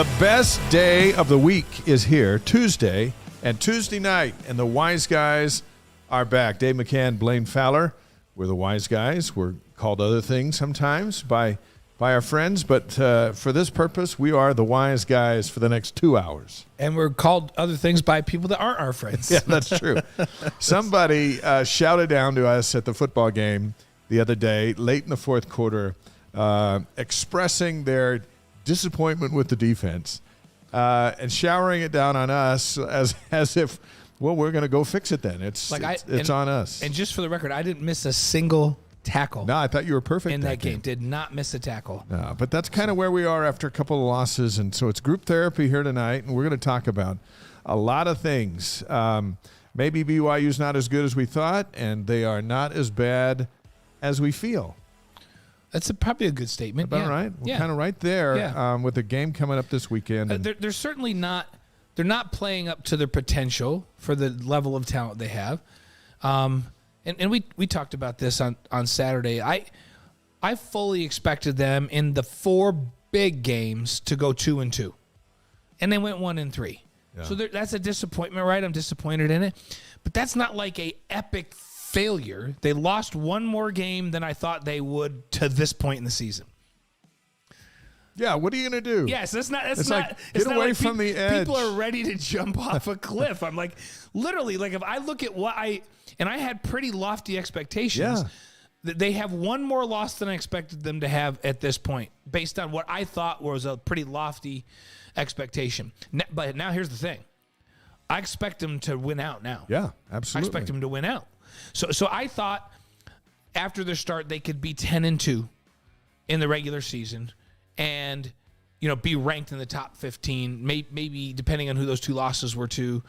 The best day of the week is here, Tuesday and Tuesday night, and the Wise Guys are back. Dave McCann, Blaine Fowler. We're the Wise Guys. We're called other things sometimes by our friends, but for this purpose, we are the Wise Guys for the next 2 hours. And we're called other things by people that aren't our friends. Yeah, that's true. Somebody shouted down to us at the football game the other day, late in the fourth quarter, expressing their disappointment with the defense and showering it down on us as if, well, we're going to go fix it then. It's on us. And just for the record, I didn't miss a single tackle. No, I thought you were perfect in that game. Did not miss a tackle. No, but that's kind of where we are after a couple of losses, and so it's group therapy here tonight, and we're going to talk about a lot of things. Maybe BYU's not as good as we thought, and they are not as bad as we feel. That's probably a good statement. About right. We're kind of right there with the game coming up this weekend. They're certainly not. They're not playing up to their potential for the level of talent they have. And we talked about this on Saturday. I fully expected them in the 4 big games to go 2-2, and they went 1-3. Yeah. So that's a disappointment, right? I'm disappointed in it, but that's not like a epic failure. They lost one more game than I thought they would to this point in the season. Yeah, what are you going to do? Yes, it's not get away like from the edge. People are ready to jump off a cliff. I'm like, literally, like if I look at I had pretty lofty expectations. Yeah. They have one more loss than I expected them to have at this point, based on what I thought was a pretty lofty expectation. But now here's the thing. I expect them to win out now. Yeah, absolutely. I expect them to win out. So I thought after their start they could be 10-2 in the regular season and be ranked in the top 15, maybe depending on who those 2 losses were to,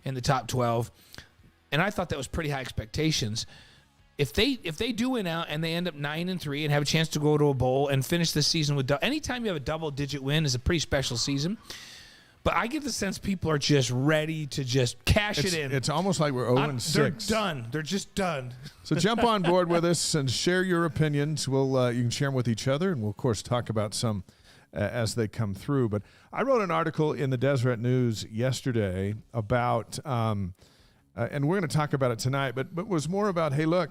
in the top 12. And I thought that was pretty high expectations. If they do win out and they end up 9-3 and have a chance to go to a bowl and finish the season with anytime you have a double-digit win is a pretty special season. But I get the sense people are just ready to just cash it in. It's almost like we're 0-6. They're done. They're just done. So jump on board with us and share your opinions. You can share them with each other, and we'll, of course, talk about some as they come through. But I wrote an article in the Deseret News yesterday about, and we're going to talk about it tonight, but was more about, hey, look,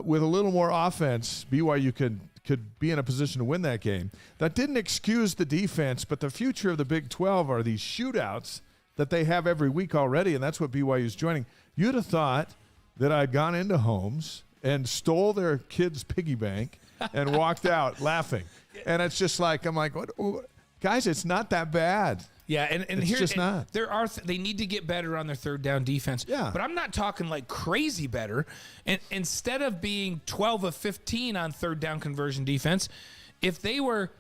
with a little more offense, BYU could be in a position to win that game. That didn't excuse the defense, but the future of the Big 12 are these shootouts that they have every week already, and that's what BYU's joining. You'd have thought that I'd gone into homes and stole their kids' piggy bank and walked out laughing. And it's just like, I'm like, what? Guys, it's not that bad. Yeah, and it's here, just not. They need to get better on their third down defense. Yeah. But I'm not talking like crazy better. And instead of being 12 of 15 on third down conversion defense, if they were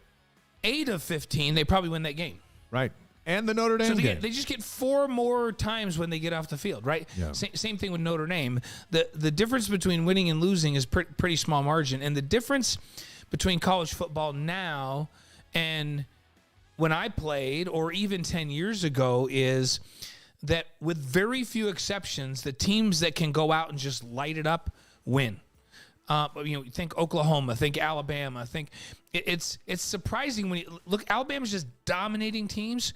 8 of 15, they probably win that game. Right. And the Notre Dame game. They just get 4 more times when they get off the field, right? Yeah. Same thing with Notre Dame. The difference between winning and losing is pretty small margin. And the difference between college football now and when I played, or even 10 years ago, is that with very few exceptions, the teams that can go out and just light it up win. Think Oklahoma, think Alabama, think it's surprising when you look. Alabama's just dominating teams,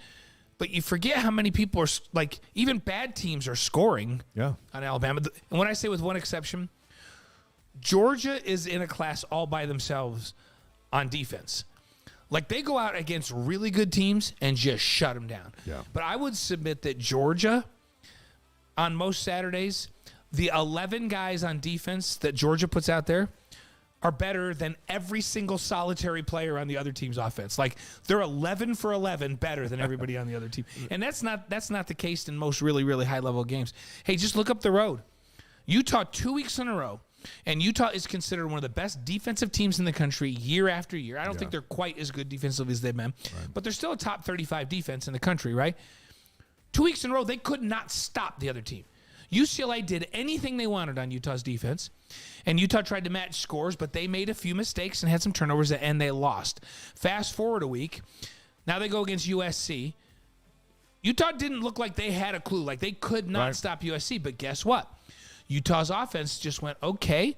but you forget how many people are like even bad teams are scoring. Yeah. On Alabama, and when I say with one exception, Georgia is in a class all by themselves on defense. Like, they go out against really good teams and just shut them down. Yeah. But I would submit that Georgia, on most Saturdays, the 11 guys on defense that Georgia puts out there are better than every single solitary player on the other team's offense. Like, they're 11 for 11 better than everybody on the other team. And that's not the case in most really, really high-level games. Hey, just look up the road. Utah 2 weeks in a row. And Utah is considered one of the best defensive teams in the country year after year. I don't think they're quite as good defensively as they've been, but they're still a top 35 defense in the country, right? 2 weeks in a row, they could not stop the other team. UCLA did anything they wanted on Utah's defense, and Utah tried to match scores, but they made a few mistakes and had some turnovers, and they lost. Fast forward a week, now they go against USC. Utah didn't look like they had a clue. Like, they could not stop USC, but guess what? Utah's offense just went, okay,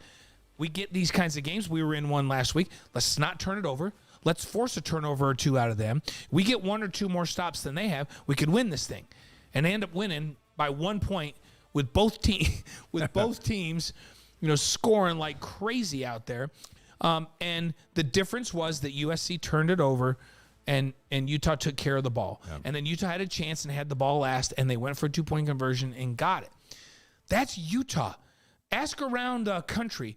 we get these kinds of games. We were in one last week. Let's not turn it over. Let's force a turnover or two out of them. We get one or two more stops than they have. We could win this thing, and they end up winning by 1 point with both teams, scoring like crazy out there. And the difference was that USC turned it over, and Utah took care of the ball. Yep. And then Utah had a chance and had the ball last, and they went for a 2-point conversion and got it. That's Utah. Ask around the country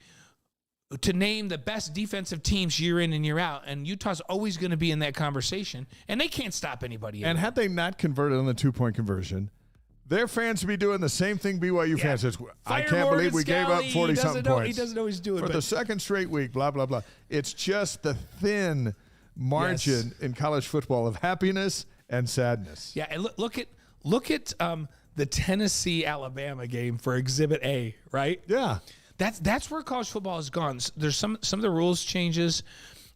to name the best defensive teams year in and year out, and Utah's always going to be in that conversation, and they can't stop anybody. And had they not converted on the 2-point conversion, their fans would be doing the same thing BYU fans did. I can't believe we gave up 40-something points. He doesn't always do it. For the second straight week, blah, blah, blah. It's just the thin margin in college football of happiness and sadness. Yeah, and look at the Tennessee-Alabama game for Exhibit A, right? Yeah. That's where college football has gone. There's some of the rules changes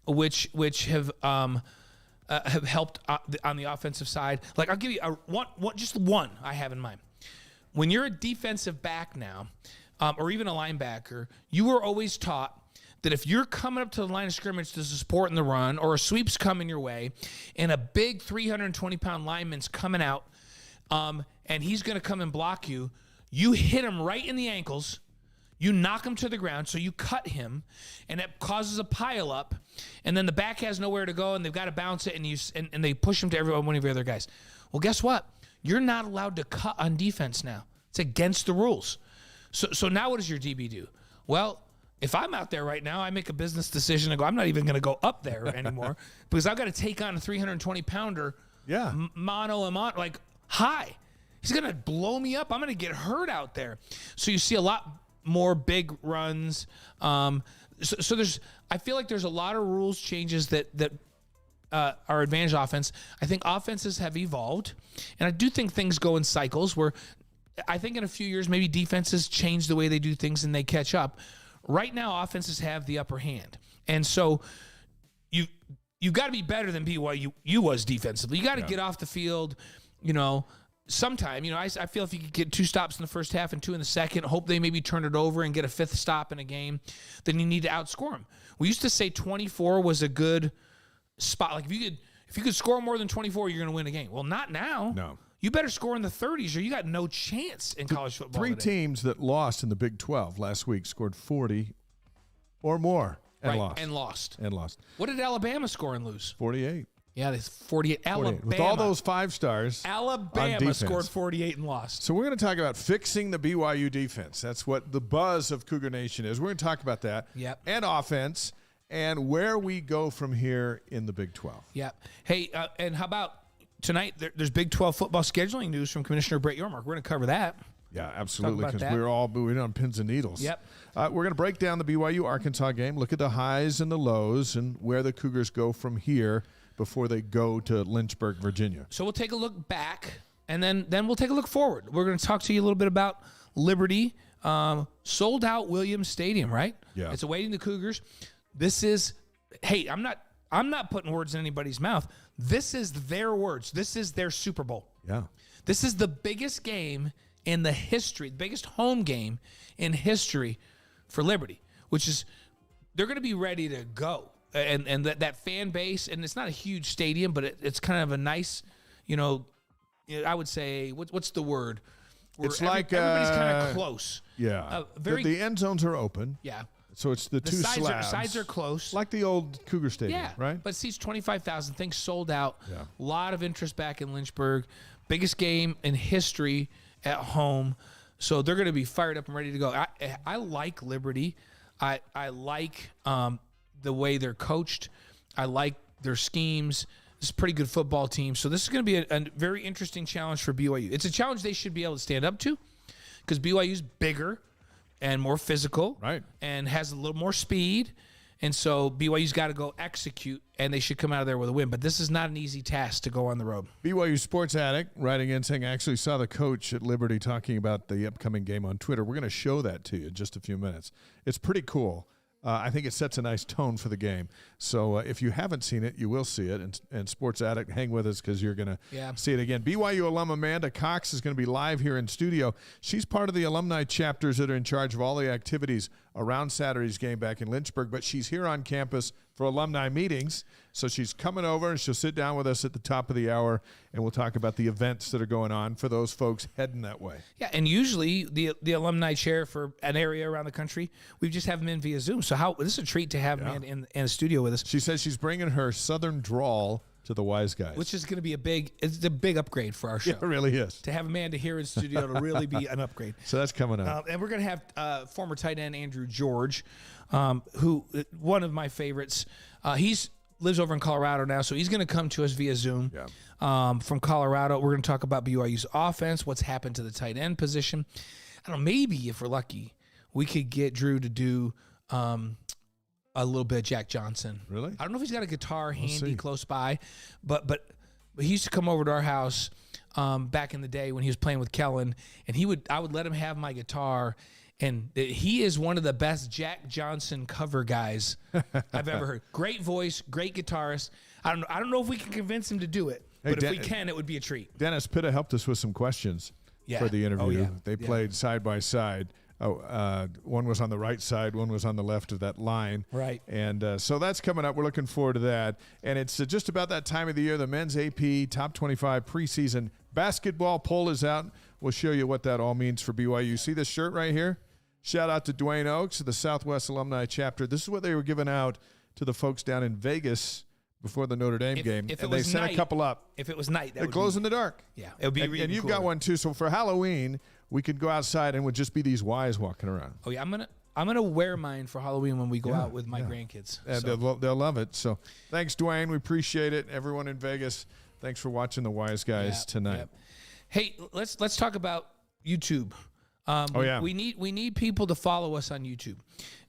which have helped on the offensive side. Like, I'll give you just one I have in mind. When you're a defensive back now, or even a linebacker, you were always taught that if you're coming up to the line of scrimmage to support in the run, or a sweep's coming your way, and a big 320-pound lineman's coming out, and he's going to come and block you, you hit him right in the ankles. You knock him to the ground, so you cut him, and it causes a pile-up, and then the back has nowhere to go, and they've got to bounce it, and they push him to one of your other guys. Well, guess what? You're not allowed to cut on defense now. It's against the rules. So now what does your DB do? Well, if I'm out there right now, I make a business decision and go, I'm not even going to go up there anymore because I've got to take on a 320-pounder mano a mano, like high. He's going to blow me up. I'm going to get hurt out there. So you see a lot more big runs. So I feel like there's a lot of rules changes that are advantage offense. I think offenses have evolved, and I do think things go in cycles where I think in a few years maybe defenses change the way they do things and they catch up. Right now, offenses have the upper hand, and so you got to be better than BYU was defensively. You got to get off the field, sometime. I feel if you could get 2 stops in the first half and 2 in the second, hope they maybe turn it over and get a 5th stop in a game, then you need to outscore them. We used to say 24 was a good spot. Like if you could score more than 24, you're going to win a game. Well, not now. No. You better score in the 30s or you got no chance in college football. 3 teams that lost in the Big 12 last week scored 40 or more and lost. And lost. What did Alabama score and lose? 48. Yeah, there's 48. Alabama. With all those 5 stars, Alabama scored 48 and lost. So we're going to talk about fixing the BYU defense. That's what the buzz of Cougar Nation is. We're going to talk about that. Yep. And offense and where we go from here in the Big 12. Yep. Hey, and how about tonight? There's Big 12 football scheduling news from Commissioner Brett Yormark. We're going to cover that. Yeah, absolutely, because we're all moving on pins and needles. Yep. We're going to break down the BYU-Arkansas game, look at the highs and the lows, and where the Cougars go from here before they go to Lynchburg, Virginia. So we'll take a look back, and then we'll take a look forward. We're going to talk to you a little bit about Liberty. Sold out Williams Stadium, right? Yeah. It's awaiting the Cougars. This is, hey, I'm not putting words in anybody's mouth. This is their words. This is their Super Bowl. Yeah. This is the biggest game in the history, the biggest home game in history for Liberty, which is they're going to be ready to go. And that fan base, and it's not a huge stadium, but it's kind of a nice, I would say, what's the word? It's like everybody's kind of close. Yeah. The end zones are open. Yeah. So it's the 2 slabs. Sides are close. Like the old Cougar Stadium, yeah, right? But it seats 25,000. Things sold out. Yeah. A lot of interest back in Lynchburg. Biggest game in history at home. So they're going to be fired up and ready to go. I like Liberty. I like the way they're coached. I like their schemes. It's a pretty good football team. So this is going to be a very interesting challenge for BYU. It's a challenge they should be able to stand up to because BYU's bigger and more physical, right, and has a little more speed. And so BYU's got to go execute, and they should come out of there with a win. But this is not an easy task to go on the road. BYU Sports Addict writing in saying, I actually saw the coach at Liberty talking about the upcoming game on Twitter. We're going to show that to you in just a few minutes. It's pretty cool. I think it sets a nice tone for the game. So if you haven't seen it, you will see it. And Sports Addict, hang with us because you're going to see it again. BYU alum Amanda Cox is going to be live here in studio. She's part of the alumni chapters that are in charge of all the activities around Saturday's game back in Lynchburg, but she's here on campus for alumni meetings. So she's coming over, and she'll sit down with us at the top of the hour, and we'll talk about the events that are going on for those folks heading that way. Yeah, and usually the alumni chair for an area around the country, we just have them in via Zoom. So this is a treat to have them in the studio with us. She says she's bringing her southern drawl to the Wise Guys, Which is going to be a big upgrade for our show. Yeah, it really is. To have Amanda here in studio to really be an upgrade. So that's coming up. And we're going to have former tight end Andrew George, who one of my favorites. He's lives over in Colorado now, so he's going to come to us via Zoom from Colorado. We're going to talk about BYU's offense, what's happened to the tight end position. I don't know, maybe if we're lucky, we could get Drew to do a little bit of Jack Johnson. Really? I don't know if he's got a guitar handy close by, but he used to come over to our house back in the day when he was playing with Kellen, and I would let him have my guitar, and he is one of the best Jack Johnson cover guys I've ever heard. Great voice, great guitarist. I don't know if we can convince him to do it, but if we can, it would be a treat. Dennis Pitta helped us with some questions for the interview. They played side by side. One was on the right side, one was on the left of that line. Right. And so that's coming up. We're looking forward to that. And it's just about that time of the year. The men's AP Top 25 preseason basketball poll is out. We'll show you what that all means for BYU. See this shirt right here? Shout out to Dwayne Oakes, the Southwest Alumni Chapter. This is what they were giving out to the folks down in Vegas before the Notre Dame game. If and it they was sent night, a couple up. If it was night, it glows in the dark. Yeah, it would be really And you've cool. got one too. So for Halloween, we could go outside and would just be these Ys walking around. Oh yeah, I'm gonna wear mine for Halloween when we go out with my grandkids. And they'll love it. So thanks, Dwayne. We appreciate it. Everyone in Vegas, thanks for watching the Wise Guys tonight. Yep. Hey, let's talk about YouTube. We need people to follow us on YouTube.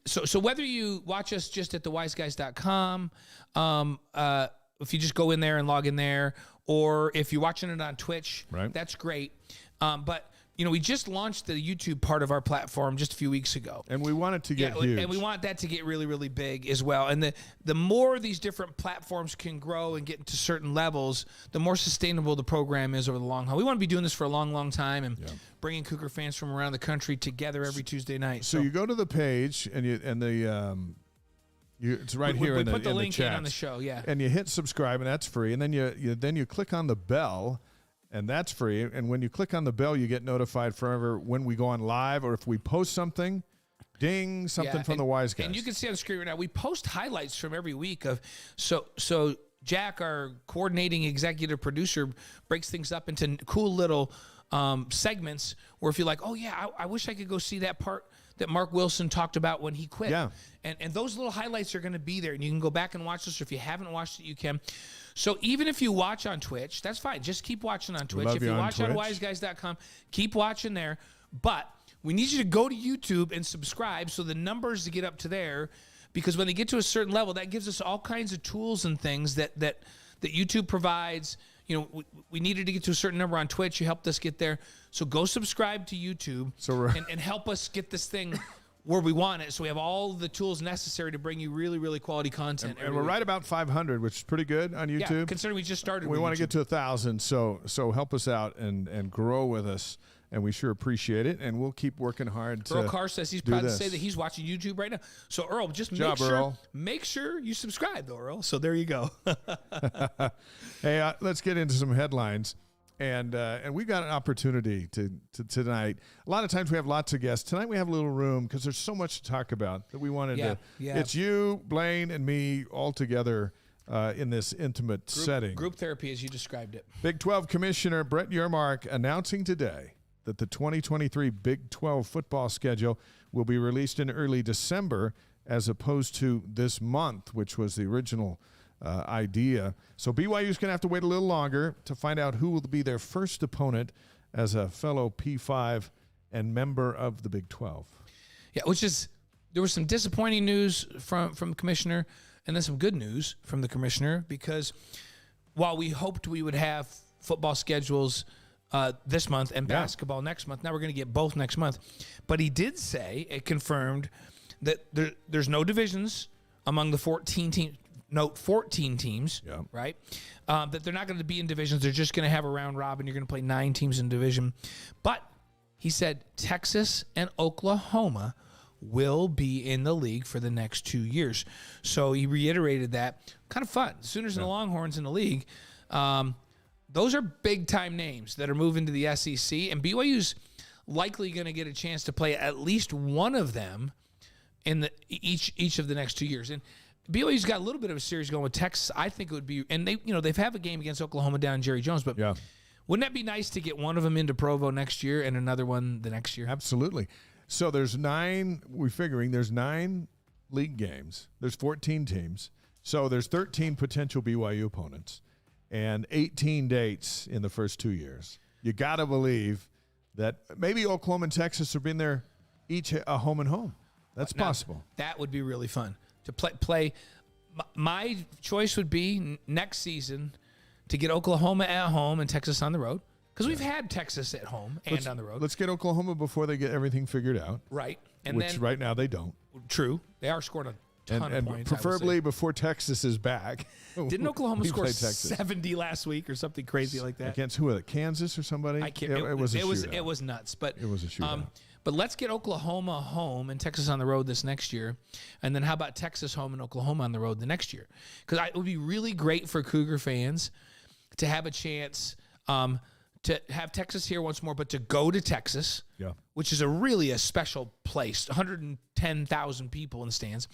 So whether you watch us just at thewiseguys.com, if you just go in there and log in there, or if you're watching it on Twitch, that's great. But we just launched the YouTube part of our platform just a few weeks ago. And we want it to get huge. And we want that to get really, really big as well. And the more these different platforms can grow and get into certain levels, the more sustainable the program is over the long haul. We want to be doing this for a long, long time and bringing Cougar fans from around the country together every Tuesday night. So you go to the page and it's right here in the chat. We put the link in on the show, and you hit subscribe, and that's free. And then you click on the bell, and that's free. And when you click on the bell, you get notified forever when we go on live or if we post something. Ding, something from the Wise Guys. And you can see on the screen right now, we post highlights from every week of so Jack, our coordinating executive producer, breaks things up into cool little segments where if you're like, oh yeah, I wish I could go see that part that Mark Wilson talked about when he quit. Yeah. And those little highlights are going to be there, and you can go back and watch this, or if you haven't watched it, you can. So even if you watch on Twitch, that's fine. Just keep watching on Twitch. If you watch on wiseguys.com, keep watching there. But we need you to go to YouTube and subscribe so the numbers get up to there, because when they get to a certain level, that gives us all kinds of tools and things that YouTube provides. We needed to get to a certain number on Twitch. You helped us get there. So go subscribe to YouTube and help us get this thing where we want it, so we have all the tools necessary to bring you really, really quality content. And we're right about 500, which is pretty good on YouTube. Yeah, considering we just started. We want to get to 1,000, so help us out and grow with us, and we sure appreciate it. And we'll keep working hard. Earl Carr says he's proud to say that he's watching YouTube right now. So Earl, just make sure you subscribe, though, Earl. So there you go. Hey, let's get into some headlines. And we've got an opportunity to tonight. A lot of times we have lots of guests. Tonight we have a little room because there's so much to talk about that we wanted to. Yeah. It's you, Blaine, and me all together in this intimate setting. Group therapy, as you described it. Big 12 Commissioner Brett Yermark announcing today that the 2023 Big 12 football schedule will be released in early December as opposed to this month, which was the original idea. So BYU's going to have to wait a little longer to find out who will be their first opponent as a fellow P5 and member of the Big 12. Yeah, there was some disappointing news from the commissioner, and then some good news from the commissioner, because while we hoped we would have football schedules this month and basketball next month, now we're going to get both next month. But he did say, it confirmed, that there's no divisions among the 14 teams. Note 14 teams, right? That they're not going to be in divisions. They're just going to have a round robin. You're going to play 9 teams in division. But he said Texas and Oklahoma will be in the league for the next 2 years. So he reiterated that. Kind of fun. Sooners and the Longhorns in the league. Those are big-time names that are moving to the SEC, and BYU's likely going to get a chance to play at least one of them in each of the next 2 years. And BYU's got a little bit of a series going with Texas. I think it would be, and they've had a game against Oklahoma down in Jerry Jones, but wouldn't that be nice to get one of them into Provo next year and another one the next year? Absolutely. So there's 9. We're figuring there's 9 league games. There's 14 teams. So there's 13 potential BYU opponents and 18 dates in the first 2 years. You got to believe that maybe Oklahoma and Texas have been there each a home and home. That's possible. That would be really fun to play. My choice would be next season to get Oklahoma at home and Texas on the road, because we've had Texas at home and on the road. Let's get Oklahoma before they get everything figured out. Right. Which right now they don't. True. They are scoring a ton of points. Preferably before Texas is back. Didn't Oklahoma score 70 last week or something crazy like that? Against who? Kansas or somebody? I can't. It was nuts. But it was a shootout. But let's get Oklahoma home and Texas on the road this next year. And then how about Texas home and Oklahoma on the road the next year? Because it would be really great for Cougar fans to have a chance to have Texas here once more, but to go to Texas, which is really a special place, 110,000 people in the stands.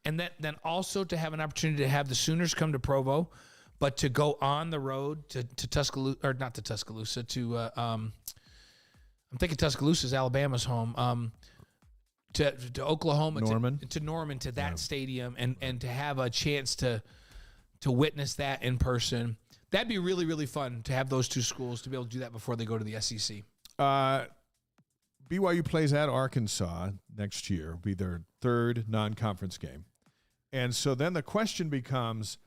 And then also to have an opportunity to have the Sooners come to Provo, but to go on the road to Tuscaloosa, or not to Tuscaloosa, to I'm thinking Tuscaloosa's Alabama's home. To Oklahoma, to Norman, to that stadium, and to have a chance to witness that in person. That'd be really, really fun to have those two schools to be able to do that before they go to the SEC. BYU plays at Arkansas next year. It'll be their 3rd non-conference game. And so then the question becomes,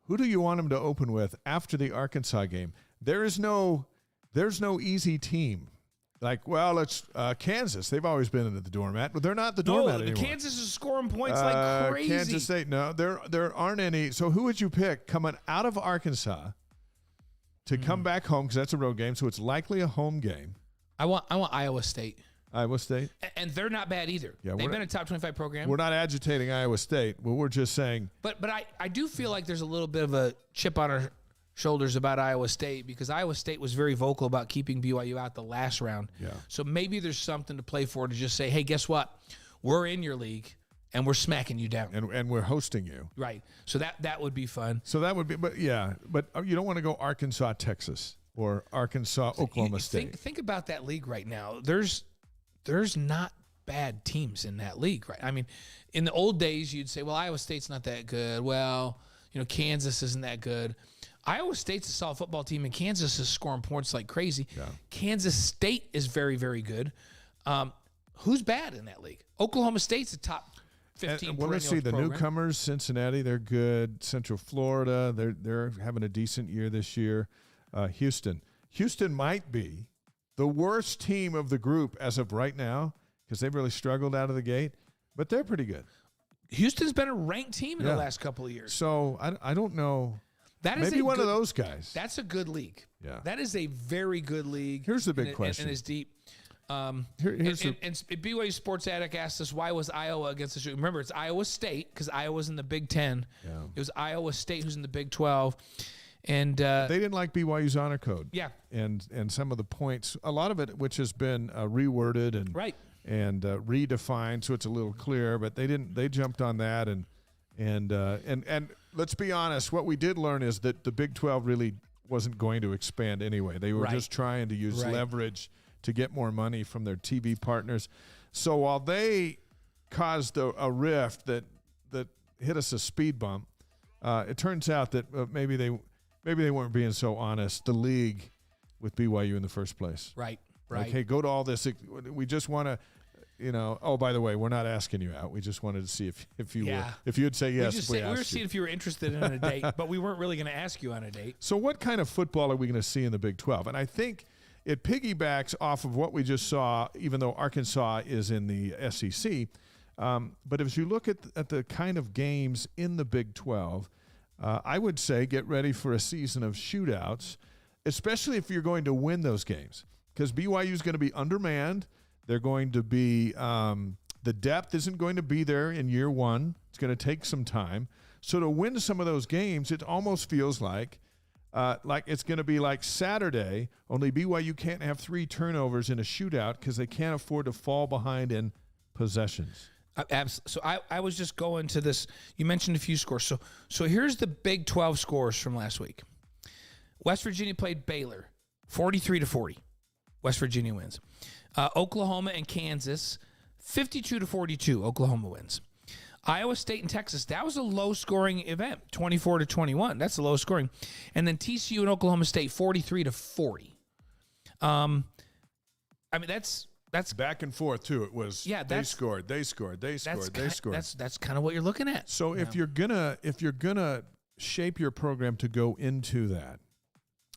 who do you want them to open with after the Arkansas game? There's no easy team. Like, well, it's Kansas. They've always been in the doormat, but they're not the doormat anymore. Kansas is scoring points like crazy. Kansas State, no, there aren't any. So who would you pick coming out of Arkansas to come back home, because that's a road game, so it's likely a home game? I want Iowa State. Iowa State? And they're not bad either. Yeah, they've been a top 25 program. We're not agitating Iowa State. Well, we're just saying. But I do feel like there's a little bit of a chip on our shoulders about Iowa State, because Iowa State was very vocal about keeping BYU out the last round. Yeah. So maybe there's something to play for, to just say, hey, guess what? We're in your league and we're smacking you down. And we're hosting you. Right. So that would be fun. So that would be, but you don't want to go Arkansas, Texas, or Arkansas, Oklahoma State. Think about that league right now. There's not bad teams in that league, right? I mean, in the old days, you'd say, well, Iowa State's not that good. Well, Kansas isn't that good. Iowa State's a solid football team, and Kansas is scoring points like crazy. Yeah. Kansas State is very, very good. Who's bad in that league? Oklahoma State's a top 15 well, let's see the program. Newcomers. Cincinnati, they're good. Central Florida, they're having a decent year this year. Houston might be the worst team of the group as of right now, because they've really struggled out of the gate, but they're pretty good. Houston's been a ranked team in the last couple of years. So I don't know. That is maybe one of those guys. That's a good league. Yeah, that is a very good league. Here's the big question, and it's deep. BYU Sports Addict asked us, why was Iowa against the shooting? Remember, it's Iowa State, because Iowa's in the Big Ten. Yeah. It was Iowa State who's in the Big 12. And they didn't like BYU's honor code. Yeah. And some of the points, a lot of it, which has been reworded and redefined, so it's a little clearer. But they jumped on that, and let's be honest. What we did learn is that the Big 12 really wasn't going to expand anyway. They were just trying to use leverage to get more money from their TV partners. So while they caused a rift that hit us a speed bump, it turns out that maybe they weren't being so honest, the league, with BYU in the first place. Right. Like, hey, go to all this. We just want to, oh, by the way, we're not asking you out. We just wanted to see if you would say yes. We were seeing if you were interested in a date, but we weren't really going to ask you on a date. So what kind of football are we going to see in the Big 12? And I think it piggybacks off of what we just saw, even though Arkansas is in the SEC. But as you look at the kind of games in the Big 12, I would say get ready for a season of shootouts, especially if you're going to win those games, because BYU is going to be undermanned. They're going to be The depth isn't going to be there in year one. It's going to take some time. So to win some of those games, it almost feels like it's going to be like Saturday, only BYU can't have 3 turnovers in a shootout because they can't afford to fall behind in possessions. So I was just going to this. You mentioned a few scores. So here's the Big 12 scores from last week. West Virginia played Baylor, 43-40. West Virginia wins. Oklahoma and Kansas, 52-42. Oklahoma wins. Iowa State and Texas, that was a low-scoring event, 24-21. That's a low scoring. And then TCU and Oklahoma State, 43-40. I mean, that's back and forth too. It was they scored. That's kind of what you're looking at. So if you're gonna shape your program to go into that,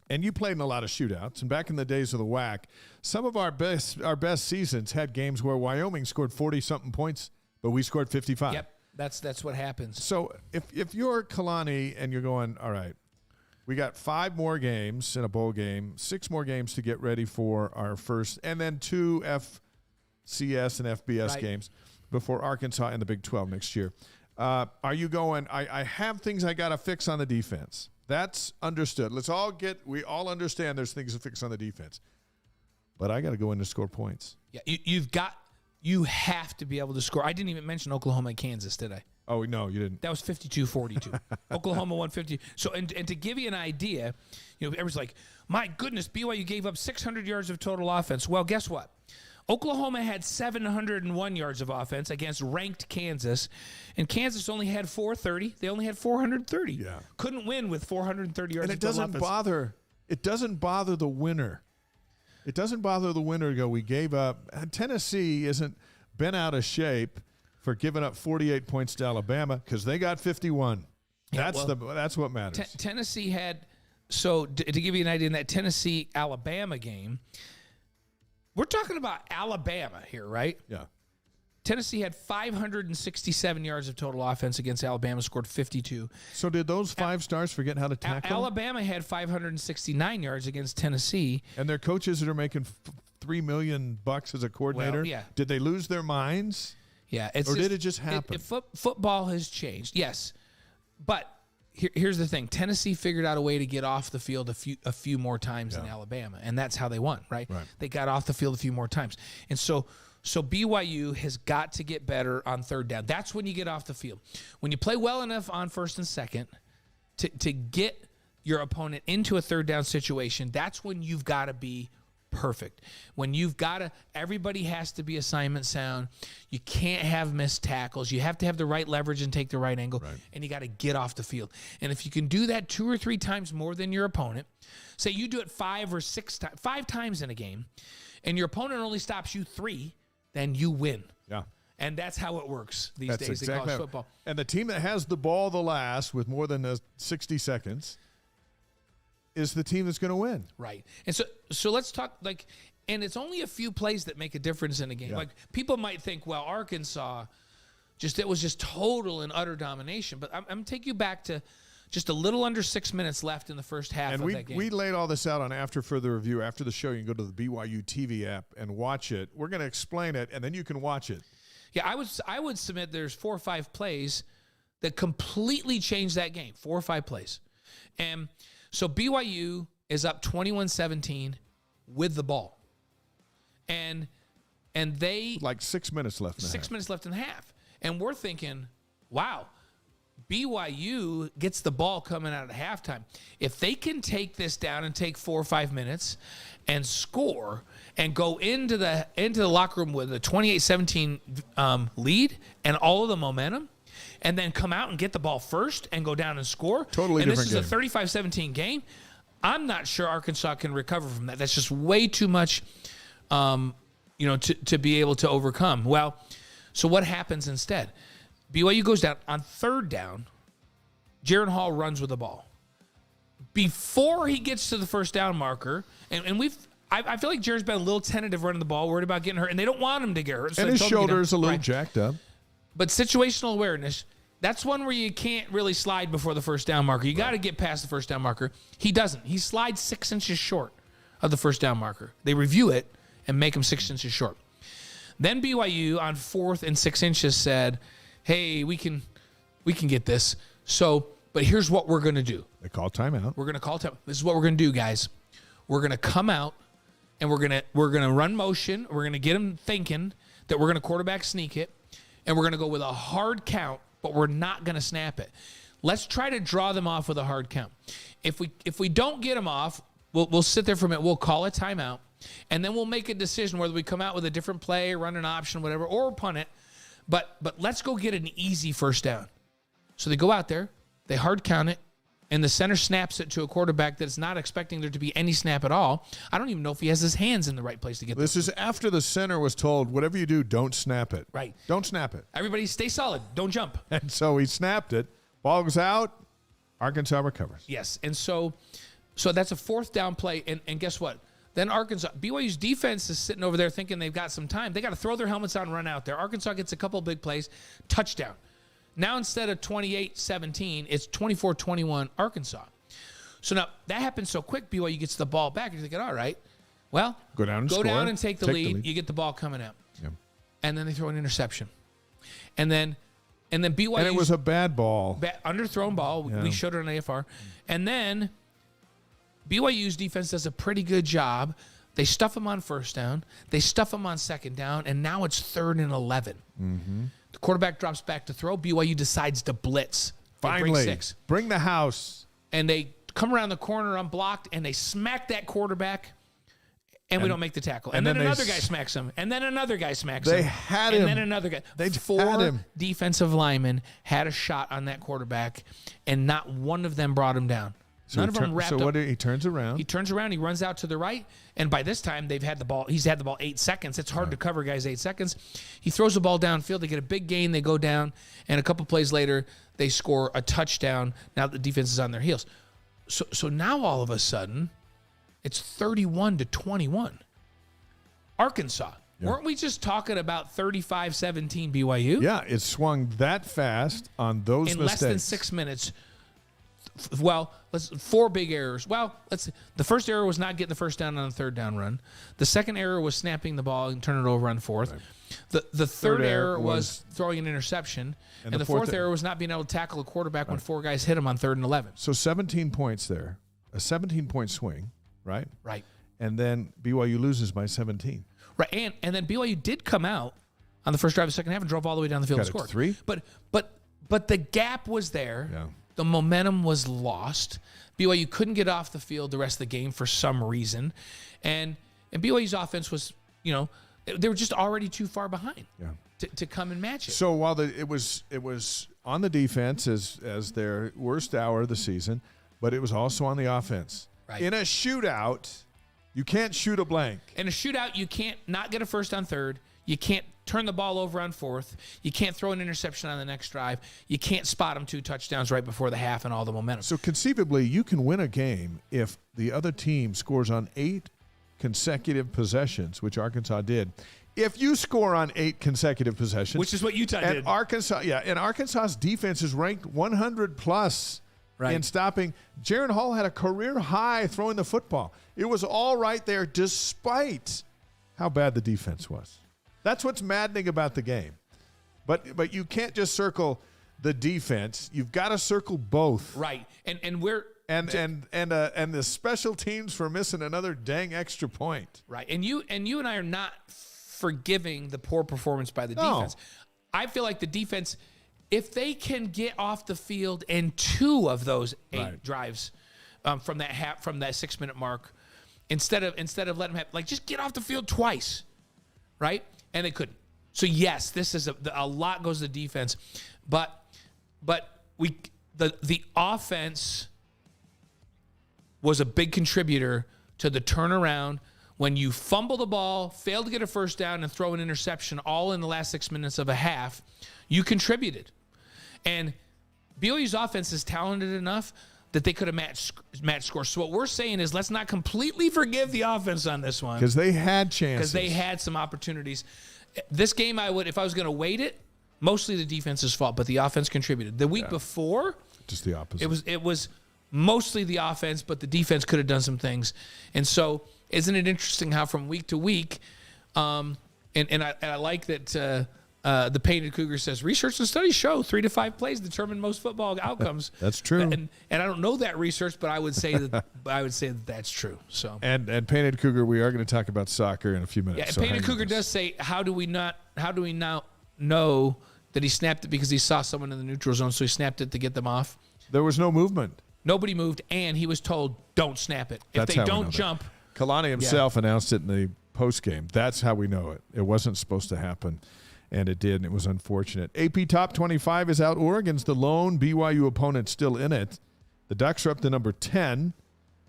and you played in a lot of shootouts, and back in the days of the WAC, some of our best seasons had games where Wyoming scored 40-something points, but we scored 55. Yep, that's what happens. So if you're Kalani and you're going, all right, we got 5 more games in a bowl game, 6 more games to get ready for our first, and then 2 FCS and FBS games before Arkansas and the Big 12 next year. Are you going, I have things I got to fix on the defense. That's understood. We all understand there's things to fix on the defense. But I got to go in to score points. Yeah, you have to be able to score. I didn't even mention Oklahoma and Kansas, did I? Oh, no, you didn't. That was 52-42. Oklahoma won 50. So, and to give you an idea, everyone's like, my goodness, BYU gave up 600 yards of total offense. Well, guess what? Oklahoma had 701 yards of offense against ranked Kansas, and Kansas only had 430. They only had 430. Yeah. Couldn't win with 430 yards and of total offense. It doesn't bother the winner. It doesn't bother the winner to go, we gave up. Tennessee isn't bent out of shape for giving up 48 points to Alabama because they got 51. That's what matters. Tennessee had, so to give you an idea, in that Tennessee-Alabama game, we're talking about Alabama here, right? Yeah. Tennessee had 567 yards of total offense against Alabama, scored 52. So did those 5 stars forget how to tackle? Alabama had 569 yards against Tennessee. And their coaches that are making $3 million as a coordinator, did they lose their minds? Yeah. Did it just happen? Football has changed, yes. But here's the thing. Tennessee figured out a way to get off the field a few more times than Alabama, and that's how they won, right? They got off the field a few more times. And so BYU has got to get better on third down. That's when you get off the field. When you play well enough on first and second to get your opponent into a third down situation, that's when you've got to be perfect. When everybody has to be assignment sound. You can't have missed tackles. You have to have the right leverage and take the right angle, and you got to get off the field. And if you can do that 2 or 3 times more than your opponent, say you do it 5 times in a game, and your opponent only stops you 3, then you win. Yeah. And that's how it works these days in college football. And the team that has the ball the last with more than 60 seconds is the team that's going to win. Right. And so let's talk, and it's only a few plays that make a difference in a game. Like, people might think, well, Arkansas, it was just total and utter domination. But I'm going to take you back to just a little under 6 minutes left in the first half of that game. We laid all this out on After Further Review. After the show, you can go to the BYU TV app and watch it. We're going to explain it, and then you can watch it. Yeah, I would submit there's 4 or 5 plays that completely changed that game. 4 or 5 plays. And so BYU is up 21-17 with the ball. And they... 6 minutes left in the half. 6 minutes left in the half. And we're thinking, wow, BYU gets the ball coming out at halftime. If they can take this down and take 4 or 5 minutes and score and go into the locker room with a 28-17 lead and all of the momentum, and then come out and get the ball first and go down and score. Totally different game. And this is a 35-17 game. I'm not sure Arkansas can recover from that. That's just way too much, to be able to overcome. Well, so what happens instead? BYU goes down on third down. Jaron Hall runs with the ball. Before he gets to the first down marker, and I feel like Jared's been a little tentative running the ball, worried about getting hurt, and they don't want him to get hurt. So and his shoulder's a little jacked up. But situational awareness, that's one where you can't really slide before the first down marker. You got to get past the first down marker. He doesn't. He slides 6 inches short of the first down marker. They review it and make him 6 inches short. Then BYU on 4th and 6 inches said, hey, we can get this. So, but here's what we're going to do. They call timeout. We're going to call time. This is what we're going to do, guys. We're going to come out and we're going to run motion. We're going to get them thinking that we're going to quarterback sneak it, and we're going to go with a hard count, but we're not going to snap it. Let's try to draw them off with a hard count. If we don't get them off, we'll sit there for a minute. We'll call a timeout, and then we'll make a decision whether we come out with a different play, run an option, whatever, or punt it. But let's go get an easy first down. So they go out there, they hard count it, and the center snaps it to a quarterback that's not expecting there to be any snap at all. I don't even know if he has his hands in the right place to get this. This is after the center was told, whatever you do, don't snap it. Right. Don't snap it. Everybody stay solid. Don't jump. And so he snapped it. Ball goes out. Arkansas recovers. Yes. And so that's a 4th down play. And guess what? Then BYU's defense is sitting over there thinking they've got some time. They got to throw their helmets on and run out there. Arkansas gets a couple big plays. Touchdown. Now instead of 28-17, it's 24-21 Arkansas. So now that happens so quick, BYU gets the ball back. You're thinking, all right, well, go down and go score. down and take the lead. You get the ball coming out. Yeah. And then they throw an interception. And then BYU. And it was a bad ball. Underthrown ball. Yeah. We showed it on AFR. And then BYU's defense does a pretty good job. They stuff them on 1st down. They stuff them on 2nd down. And now it's 3rd and 11. Mm-hmm. The quarterback drops back to throw. BYU decides to blitz. Finally, bring the house. And they come around the corner unblocked, and they smack that quarterback, and we don't make the tackle. And then another guy smacks him. And then another guy smacks him. They had him. And then another guy. They Four had him. defensive linemen had a shot on that quarterback, and not one of them brought him down. So None of them wrapped up. So what? He turns around. He turns around. He runs out to the right. And by this time, they've had the ball. He's had the ball 8 seconds. It's hard to cover guys 8 seconds. He throws the ball downfield. They get a big gain. They go down. And a couple plays later, they score a touchdown. Now the defense is on their heels. So now all of a sudden, it's 31-21. Arkansas. Yeah. Weren't we just talking about 35-17 BYU? Yeah, it swung that fast on those in mistakes. less than 6 minutes. Well, 4 big errors. Well, the first error was not getting the first down on the 3rd down run. The second error was snapping the ball and turning it over on 4th. Right. The third error was throwing an interception. And the fourth error was not being able to tackle a quarterback when 4 guys hit him on 3rd and 11. So 17 points there. A 17-point swing, right? Right. And then BYU loses by 17. Right. And then BYU did come out on the first drive of the second half and drove all the way down the field and scored. 3. But the gap was there. Yeah. The momentum was lost. BYU couldn't get off the field the rest of the game for some reason. And BYU's offense was, they were just already too far behind to come and match it. So while it was on the defense as their worst hour of the season, but it was also on the offense. Right. In a shootout, you can't shoot a blank. In a shootout, you can't not get a first on 3rd. You can't turn the ball over on 4th. You can't throw an interception on the next drive. You can't spot them 2 touchdowns right before the half and all the momentum. So conceivably, you can win a game if the other team scores on 8 consecutive possessions, which Arkansas did. If you score on 8 consecutive possessions, which is what Utah did. And Arkansas's defense is ranked 100 plus in stopping. Jaron Hall had a career high throwing the football. It was all right there despite how bad the defense was. That's what's maddening about the game. But you can't just circle the defense. You've got to circle both. Right. And we're and the special teams for missing another dang extra point. Right. And you and I are not forgiving the poor performance by the defense. I feel like the defense, if they can get off the field in 2 of those 8 drives from that 6-minute mark, instead of letting them have, just get off the field twice, right? And they couldn't. So yes, this is a lot goes to the defense, but the offense was a big contributor to the turnaround. When you fumble the ball, fail to get a first down, and throw an interception all in the last 6 minutes of a half, you contributed. And BYU's offense is talented enough that they could have matched scores. So what we're saying is let's not completely forgive the offense on this one. Because they had chances. Because they had some opportunities. This game, if I was going to weight it, mostly the defense's fault, but the offense contributed. The week before, just the opposite. It was mostly the offense, but the defense could have done some things. And so isn't it interesting how from week to week, And I like that the Painted Cougar says, research and studies show 3 to 5 plays determine most football outcomes. That's true. And I don't know that research, but I would say that that's true. So and Painted Cougar, we are going to talk about soccer in a few minutes. Yeah, and so Painted Cougar does say, how do we now know that he snapped it because he saw someone in the neutral zone, so he snapped it to get them off? There was no movement. Nobody moved, and he was told, don't snap it. If they don't jump. Kalani himself announced it in the post game. That's how we know it. It wasn't supposed to happen, and it did, and it was unfortunate. AP Top 25 is out. Oregon's the lone BYU opponent still in it. The Ducks are up to number 10.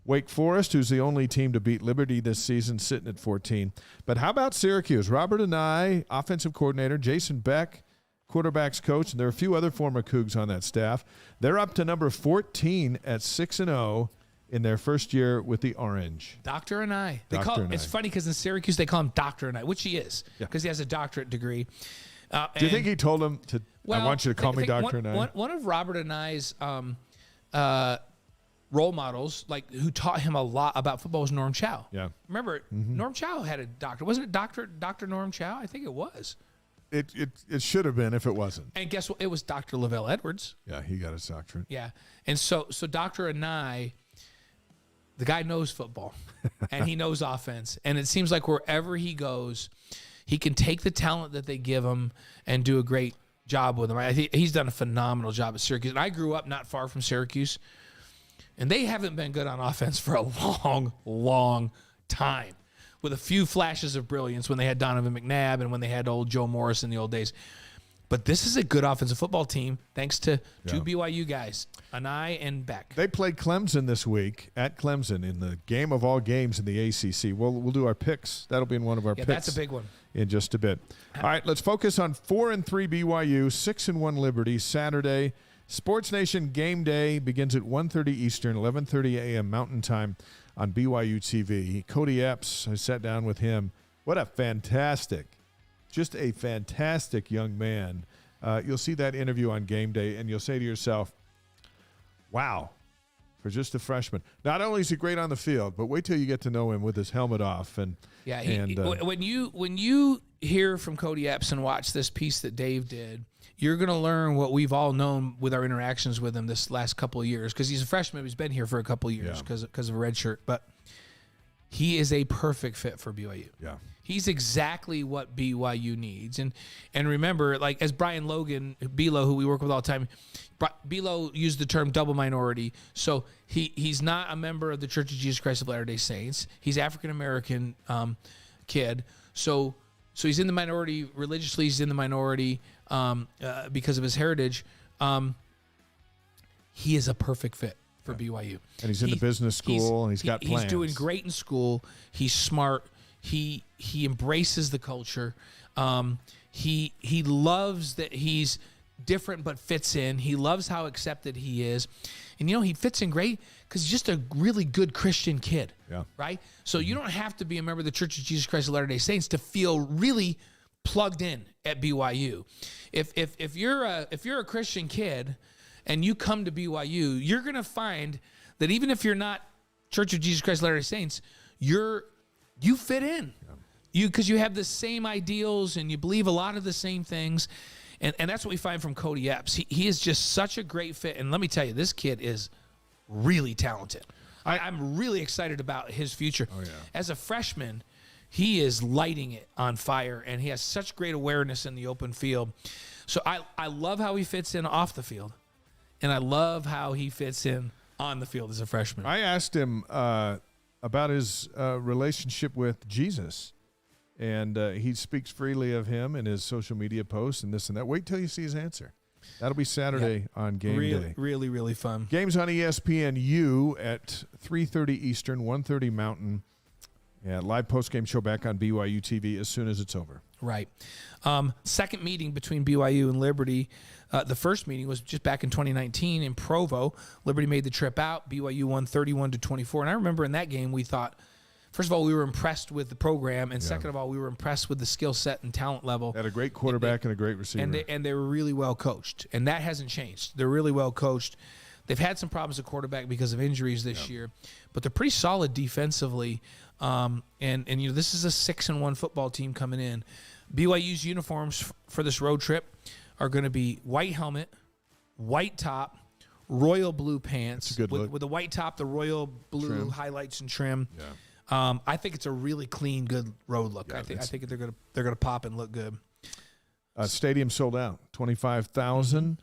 Wake Forest, who's the only team to beat Liberty this season, sitting at 14. But how about Syracuse? Robert Anae, offensive coordinator, Jason Beck, quarterback's coach, and there are a few other former Cougs on that staff. They're up to number 14 at 6-0 in their first year with the Orange. Dr. Anae. It's funny because in Syracuse they call him Dr. Anae, which he is, because he has a doctorate degree. Do you think he told him to? I want you to call me Dr. Anae. One of Robert Anae's role models, like who taught him a lot about football, was Norm Chow. Yeah. Remember, Norm Chow had a doctor. Wasn't it Dr. Norm Chow? I think it was. It should have been if it wasn't. And guess what? It was Dr. Lavelle Edwards. Yeah, he got his doctorate. Yeah. And so Dr. Anae, the guy knows football and he knows offense. And it seems like wherever he goes, he can take the talent that they give him and do a great job with them. I think he's done a phenomenal job at Syracuse. And I grew up not far from Syracuse, and they haven't been good on offense for a long, long time, with a few flashes of brilliance when they had Donovan McNabb and when they had old Joe Morris in the old days. But this is a good offensive football team, thanks to two BYU guys, Anae and Beck. They played Clemson this week at Clemson in the game of all games in the ACC. We'll do our picks. That'll be in one of our picks. That's a big one. In just a bit. All right, let's focus on 4-3 BYU, 6-1 Liberty, Saturday. Sports Nation Game Day begins at 1:30 Eastern, 11:30 a.m. Mountain Time on BYU TV. Cody Epps, I sat down with him. What a just a fantastic young man. You'll see that interview on Game Day, and you'll say to yourself, wow, for just a freshman. Not only is he great on the field, but wait till you get to know him with his helmet off. And when you hear from Cody Epps and watch this piece that Dave did, you're going to learn what we've all known with our interactions with him this last couple of years, because he's a freshman. He's been here for a couple of years because of a red shirt. But he is a perfect fit for BYU. Yeah. He's exactly what BYU needs. And remember, like as Brian Logan, Bilo, who we work with all the time, Bilo used the term double minority. So he's not a member of the Church of Jesus Christ of Latter-day Saints. He's African-American kid. So he's in the minority religiously. He's in the minority because of his heritage. He is a perfect fit for BYU. And he's in the business school, and he's got plans. He's doing great in school. He's smart. He embraces the culture. He loves that he's different but fits in. He loves how accepted he is. And, he fits in great because he's just a really good Christian kid, right? So you don't have to be a member of the Church of Jesus Christ of Latter-day Saints to feel really plugged in at BYU. If you're a Christian kid and you come to BYU, you're going to find that even if you're not Church of Jesus Christ of Latter-day Saints, you fit in. Because you have the same ideals and you believe a lot of the same things. And that's what we find from Cody Epps. He is just such a great fit. And let me tell you, this kid is really talented. I'm really excited about his future. Oh, yeah. As a freshman, he is lighting it on fire, and he has such great awareness in the open field. So I love how he fits in off the field, and I love how he fits in on the field as a freshman. I asked him about his relationship with Jesus. And he speaks freely of him in his social media posts and this and that. Wait till you see his answer. That'll be Saturday on Game Day. Really, really fun. Games on ESPNU at 3:30 Eastern, 1:30 Mountain. Yeah, live post-game show back on BYU TV as soon as it's over. Right. Second meeting between BYU and Liberty. The first meeting was just back in 2019 in Provo. Liberty made the trip out. BYU won 31-24. And I remember in that game we thought, first of all, we were impressed with the program, and second of all, we were impressed with the skill set and talent level. They had a great quarterback and a great receiver. And they were really well coached, and that hasn't changed. They're really well coached. They've had some problems at quarterback because of injuries this year, but they're pretty solid defensively. And this is a 6-1 football team coming in. BYU's uniforms for this road trip are going to be white helmet, white top, royal blue pants with the white top, the royal blue highlights and trim. Yeah. I think it's a really clean, good road look. Yeah, I think they're gonna pop and look good. Stadium sold out, 25,000.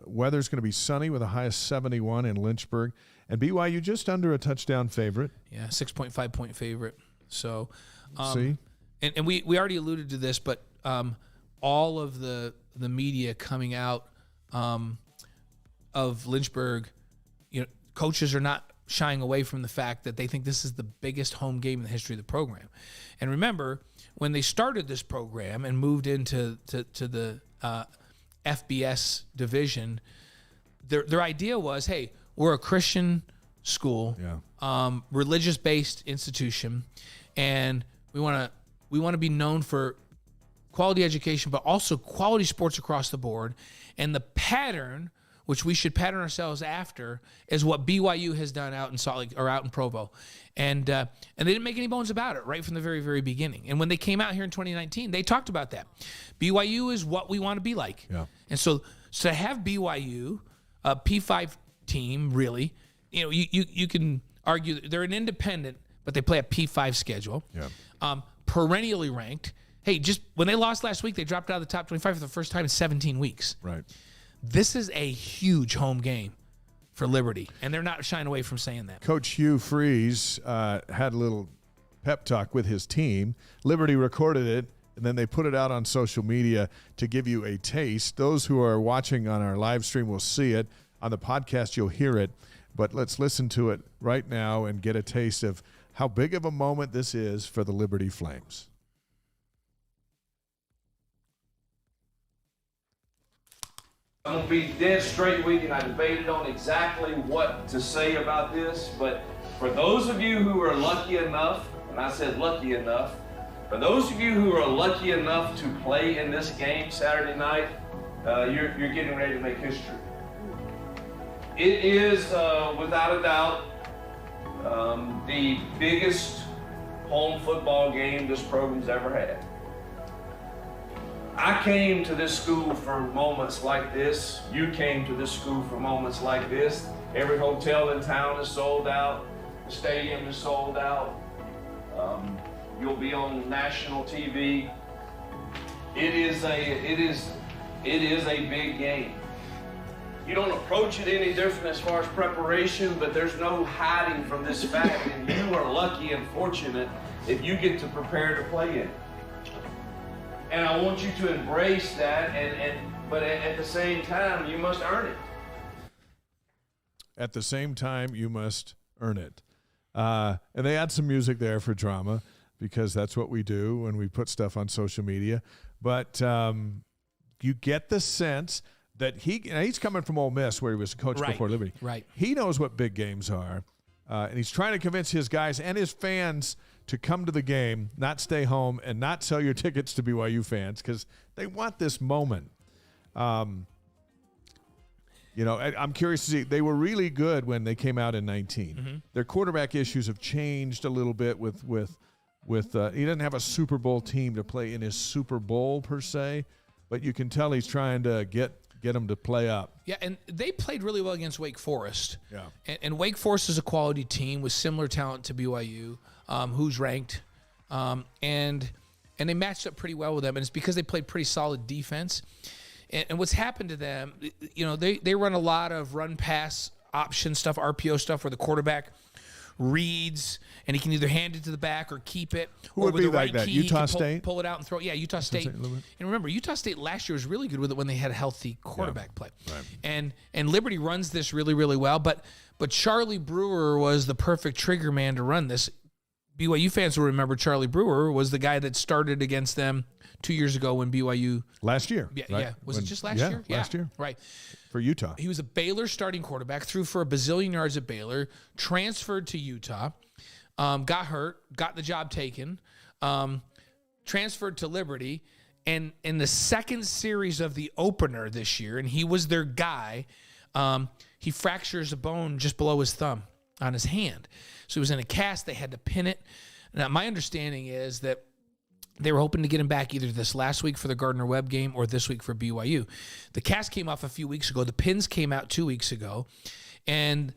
Weather's going to be sunny with a high of 71 in Lynchburg, and BYU just under a touchdown favorite. Yeah, 6.5 point favorite. So, see, and we already alluded to this, but all of the media coming out of Lynchburg, coaches are not shying away from the fact that they think this is the biggest home game in the history of the program. And remember, when they started this program and moved into the FBS division, their idea was, hey, we're a Christian school, religious-based institution, and we want to be known for quality education, but also quality sports across the board. And the pattern, which we should pattern ourselves after, is what BYU has done out in Salt Lake or out in Provo. And they didn't make any bones about it right from the very, very beginning. And when they came out here in 2019, they talked about that. BYU is what we want to be like. Yeah. And so to have BYU, a P5 team, really, you can argue they're an independent, but they play a P5 schedule. Yeah. Perennially ranked. Hey, just when they lost last week, they dropped out of the top 25 for the first time in 17 weeks. Right. This is a huge home game for Liberty, and they're not shying away from saying that. Coach Hugh Freeze had a little pep talk with his team. Liberty recorded it, and then they put it out on social media to give you a taste. Those who are watching on our live stream will see it. On the podcast, you'll hear it. But let's listen to it right now and get a taste of how big of a moment this is for the Liberty Flames. I'm going to be dead straight with you, and I debated on exactly what to say about this, but for those of you who are lucky enough, and I said lucky enough, for those of you who are lucky enough to play in this game Saturday night, you're getting ready to make history. It is, without a doubt, the biggest home football game this program's ever had. I came to this school for moments like this. You came to this school for moments like this. Every hotel in town is sold out. The stadium is sold out. You'll be on national TV. It is a big game. You don't approach it any different as far as preparation, but there's no hiding from this fact, and you are lucky and fortunate if you get to prepare to play in it. And I want you to embrace that, but at the same time, you must earn it. At the same time, you must earn it. And they add some music there for drama, because that's what we do when we put stuff on social media. But you get the sense that he's coming from Ole Miss, where he was a coach before Liberty. Right. He knows what big games are, and he's trying to convince his guys and his fans to come to the game, not stay home, and not sell your tickets to BYU fans, because they want this moment. I'm curious to see. They were really good when they came out in 19. Mm-hmm. Their quarterback issues have changed a little bit with he doesn't have a Super Bowl team to play in his Super Bowl per se, but you can tell he's trying to get them to play up. Yeah, and they played really well against Wake Forest. Yeah. And Wake Forest is a quality team with similar talent to BYU. Who's ranked, and they matched up pretty well with them, and it's because they played pretty solid defense. And what's happened to them, they run a lot of run-pass option stuff, RPO stuff, where the quarterback reads, and he can either hand it to the back or keep it. Who would be like that? Utah State? Pull it out and throw it. Yeah, Utah State. And remember, Utah State last year was really good with it when they had a healthy quarterback play. Right. And Liberty runs this really, really well, but Charlie Brewer was the perfect trigger man to run this. BYU fans will remember Charlie Brewer was the guy that started against them 2 years ago when BYU... Last year. Yeah, right? yeah. Was it just last year? Yeah, last year. Right. For Utah. He was a Baylor starting quarterback, threw for a bazillion yards at Baylor, transferred to Utah, got hurt, got the job taken, transferred to Liberty, and in the second series of the opener this year, and he was their guy, he fractures a bone just below his thumb on his hand. So he was in a cast. They had to pin it. Now, my understanding is that they were hoping to get him back either this last week for the Gardner-Webb game or this week for BYU. The cast came off a few weeks ago. The pins came out 2 weeks ago. And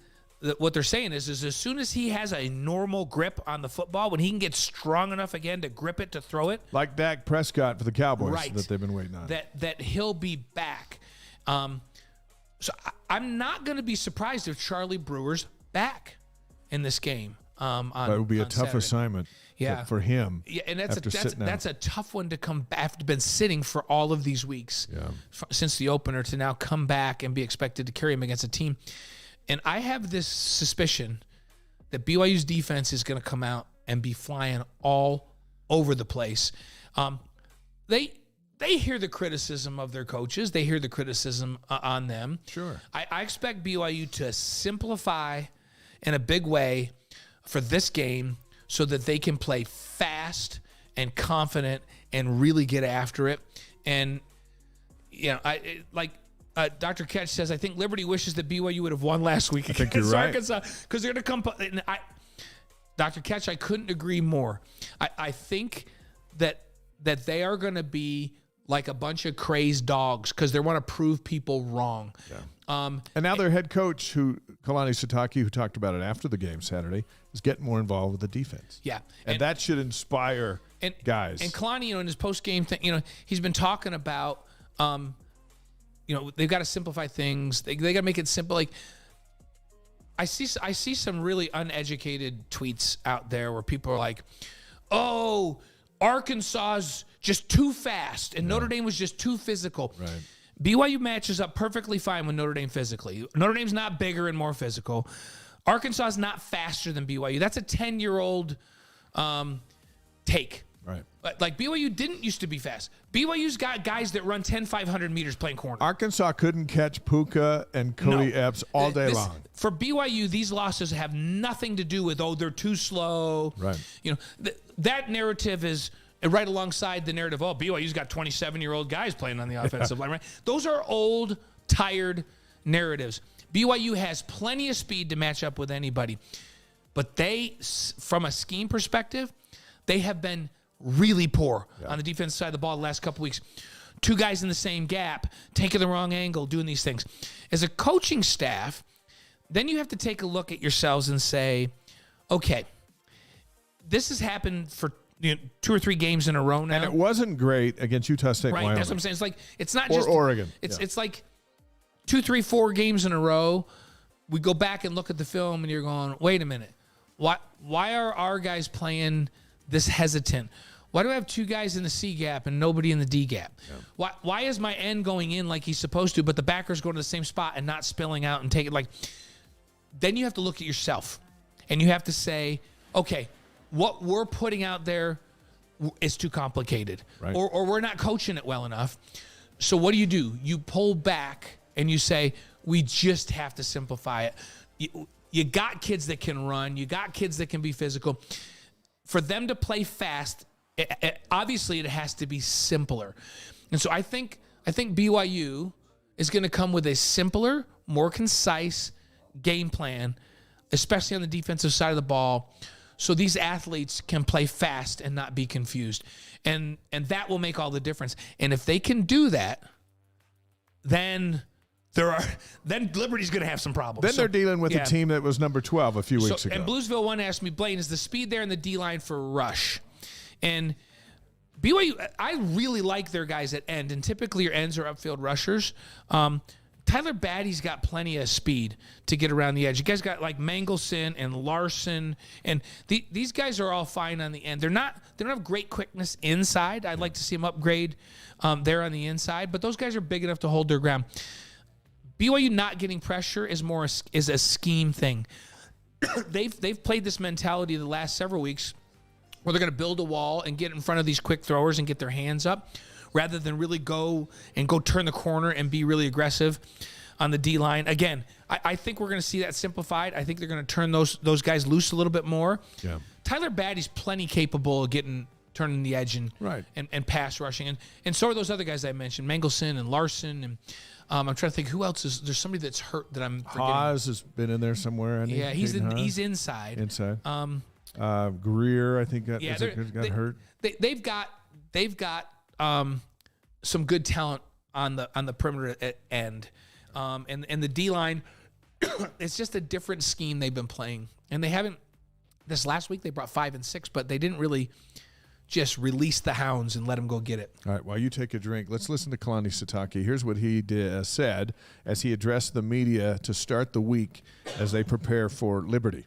what they're saying is as soon as he has a normal grip on the football, when he can get strong enough again to grip it, to throw it. Like Dak Prescott for the Cowboys right, that they've been waiting on. That he'll be back. So I'm not going to be surprised if Charlie Brewer's back in this game. That would be a tough Saturday. assignment for him. Yeah, and that's a tough one to come back after been sitting for all of these weeks since the opener to now come back and be expected to carry him against a team. And I have this suspicion that BYU's defense is going to come out and be flying all over the place. They hear the criticism of their coaches. They hear the criticism on them. Sure. I expect BYU to simplify in a big way for this game so that they can play fast and confident and really get after it. And, Dr. Ketch says, I think Liberty wishes that BYU would have won last week against Arkansas because they're going to come. Dr. Ketch, I couldn't agree more. I think that they are going to be like a bunch of crazed dogs because they want to prove people wrong. Yeah. And now their head coach, Kalani Sitake, who talked about it after the game Saturday, is getting more involved with the defense. Yeah. And that should inspire guys. And Kalani, in his post-game thing, he's been talking about, they've got to simplify things. They got to make it simple. Like, I see some really uneducated tweets out there where people are like, oh, Arkansas's just too fast and Notre Dame was just too physical. Right. BYU matches up perfectly fine with Notre Dame physically. Notre Dame's not bigger and more physical. Arkansas's not faster than BYU. That's a 10-year-old take. Right. Like BYU didn't used to be fast. BYU's got guys that run 500 meters playing corner. Arkansas couldn't catch Puka and Cody Epps all day long. For BYU, these losses have nothing to do with, they're too slow. Right. That narrative is right alongside the narrative, BYU's got 27-year-old guys playing on the offensive line. Right? Those are old, tired narratives. BYU has plenty of speed to match up with anybody. But they, from a scheme perspective, they have been really poor on the defensive side of the ball the last couple weeks. Two guys in the same gap, taking the wrong angle, doing these things. As a coaching staff, then you have to take a look at yourselves and say, okay, this has happened for 2 or 3 games in a row now. And it wasn't great against Utah State, right? Wyoming. That's what I'm saying. It's like it's not or just Oregon. It's like 2, 3, 4 games in a row. We go back and look at the film, and you're going, wait a minute, why are our guys playing this hesitant? Why do I have 2 guys in the C gap and nobody in the D gap? Yeah. Why is my end going in like he's supposed to, but the backer's going to the same spot and not spilling out and take it? Then you have to look at yourself, and you have to say, okay, what we're putting out there is too complicated, right. or we're not coaching it well enough. So what do? You pull back and you say, we just have to simplify it. You got kids that can run. You got kids that can be physical. For them to play fast, obviously it has to be simpler. And so I think BYU is going to come with a simpler, more concise game plan, especially on the defensive side of the ball, so these athletes can play fast and not be confused. And that will make all the difference. And if they can do that, then Liberty's going to have some problems. Then they're dealing with a team that was number 12 a few weeks ago. And Bluesville 1 asked me, Blaine, is the speed there in the D-line for rush? And BYU, I really like their guys at end, and typically your ends are upfield rushers. Tyler Batty's got plenty of speed to get around the edge. You guys got like Mangelson and Larson, and these guys are all fine on the end. They don't have great quickness inside. I'd like to see them upgrade there on the inside, but those guys are big enough to hold their ground. BYU not getting pressure is a scheme thing. They've played this mentality the last several weeks where they're going to build a wall and get in front of these quick throwers and get their hands up, rather than really go turn the corner and be really aggressive on the D-line. Again, I think we're going to see that simplified. I think they're going to turn those guys loose a little bit more. Yeah. Tyler Batty's plenty capable of turning the edge and pass rushing. And so are those other guys I mentioned, Mangelson and Larson. And I'm trying to think who else is. There's somebody that's hurt that I'm forgetting. Haas has been in there somewhere. Yeah, he's inside. Inside. Greer, I think, got Yeah, hurt. They've got some good talent on the perimeter end, and the D line. It's just a different scheme they've been playing, and they haven't. This last week they brought 5 and 6, but they didn't really just release the hounds and let them go get it. All right, while you take a drink, let's listen to Kalani Sitake. Here's what he said as he addressed the media to start the week as they prepare for Liberty.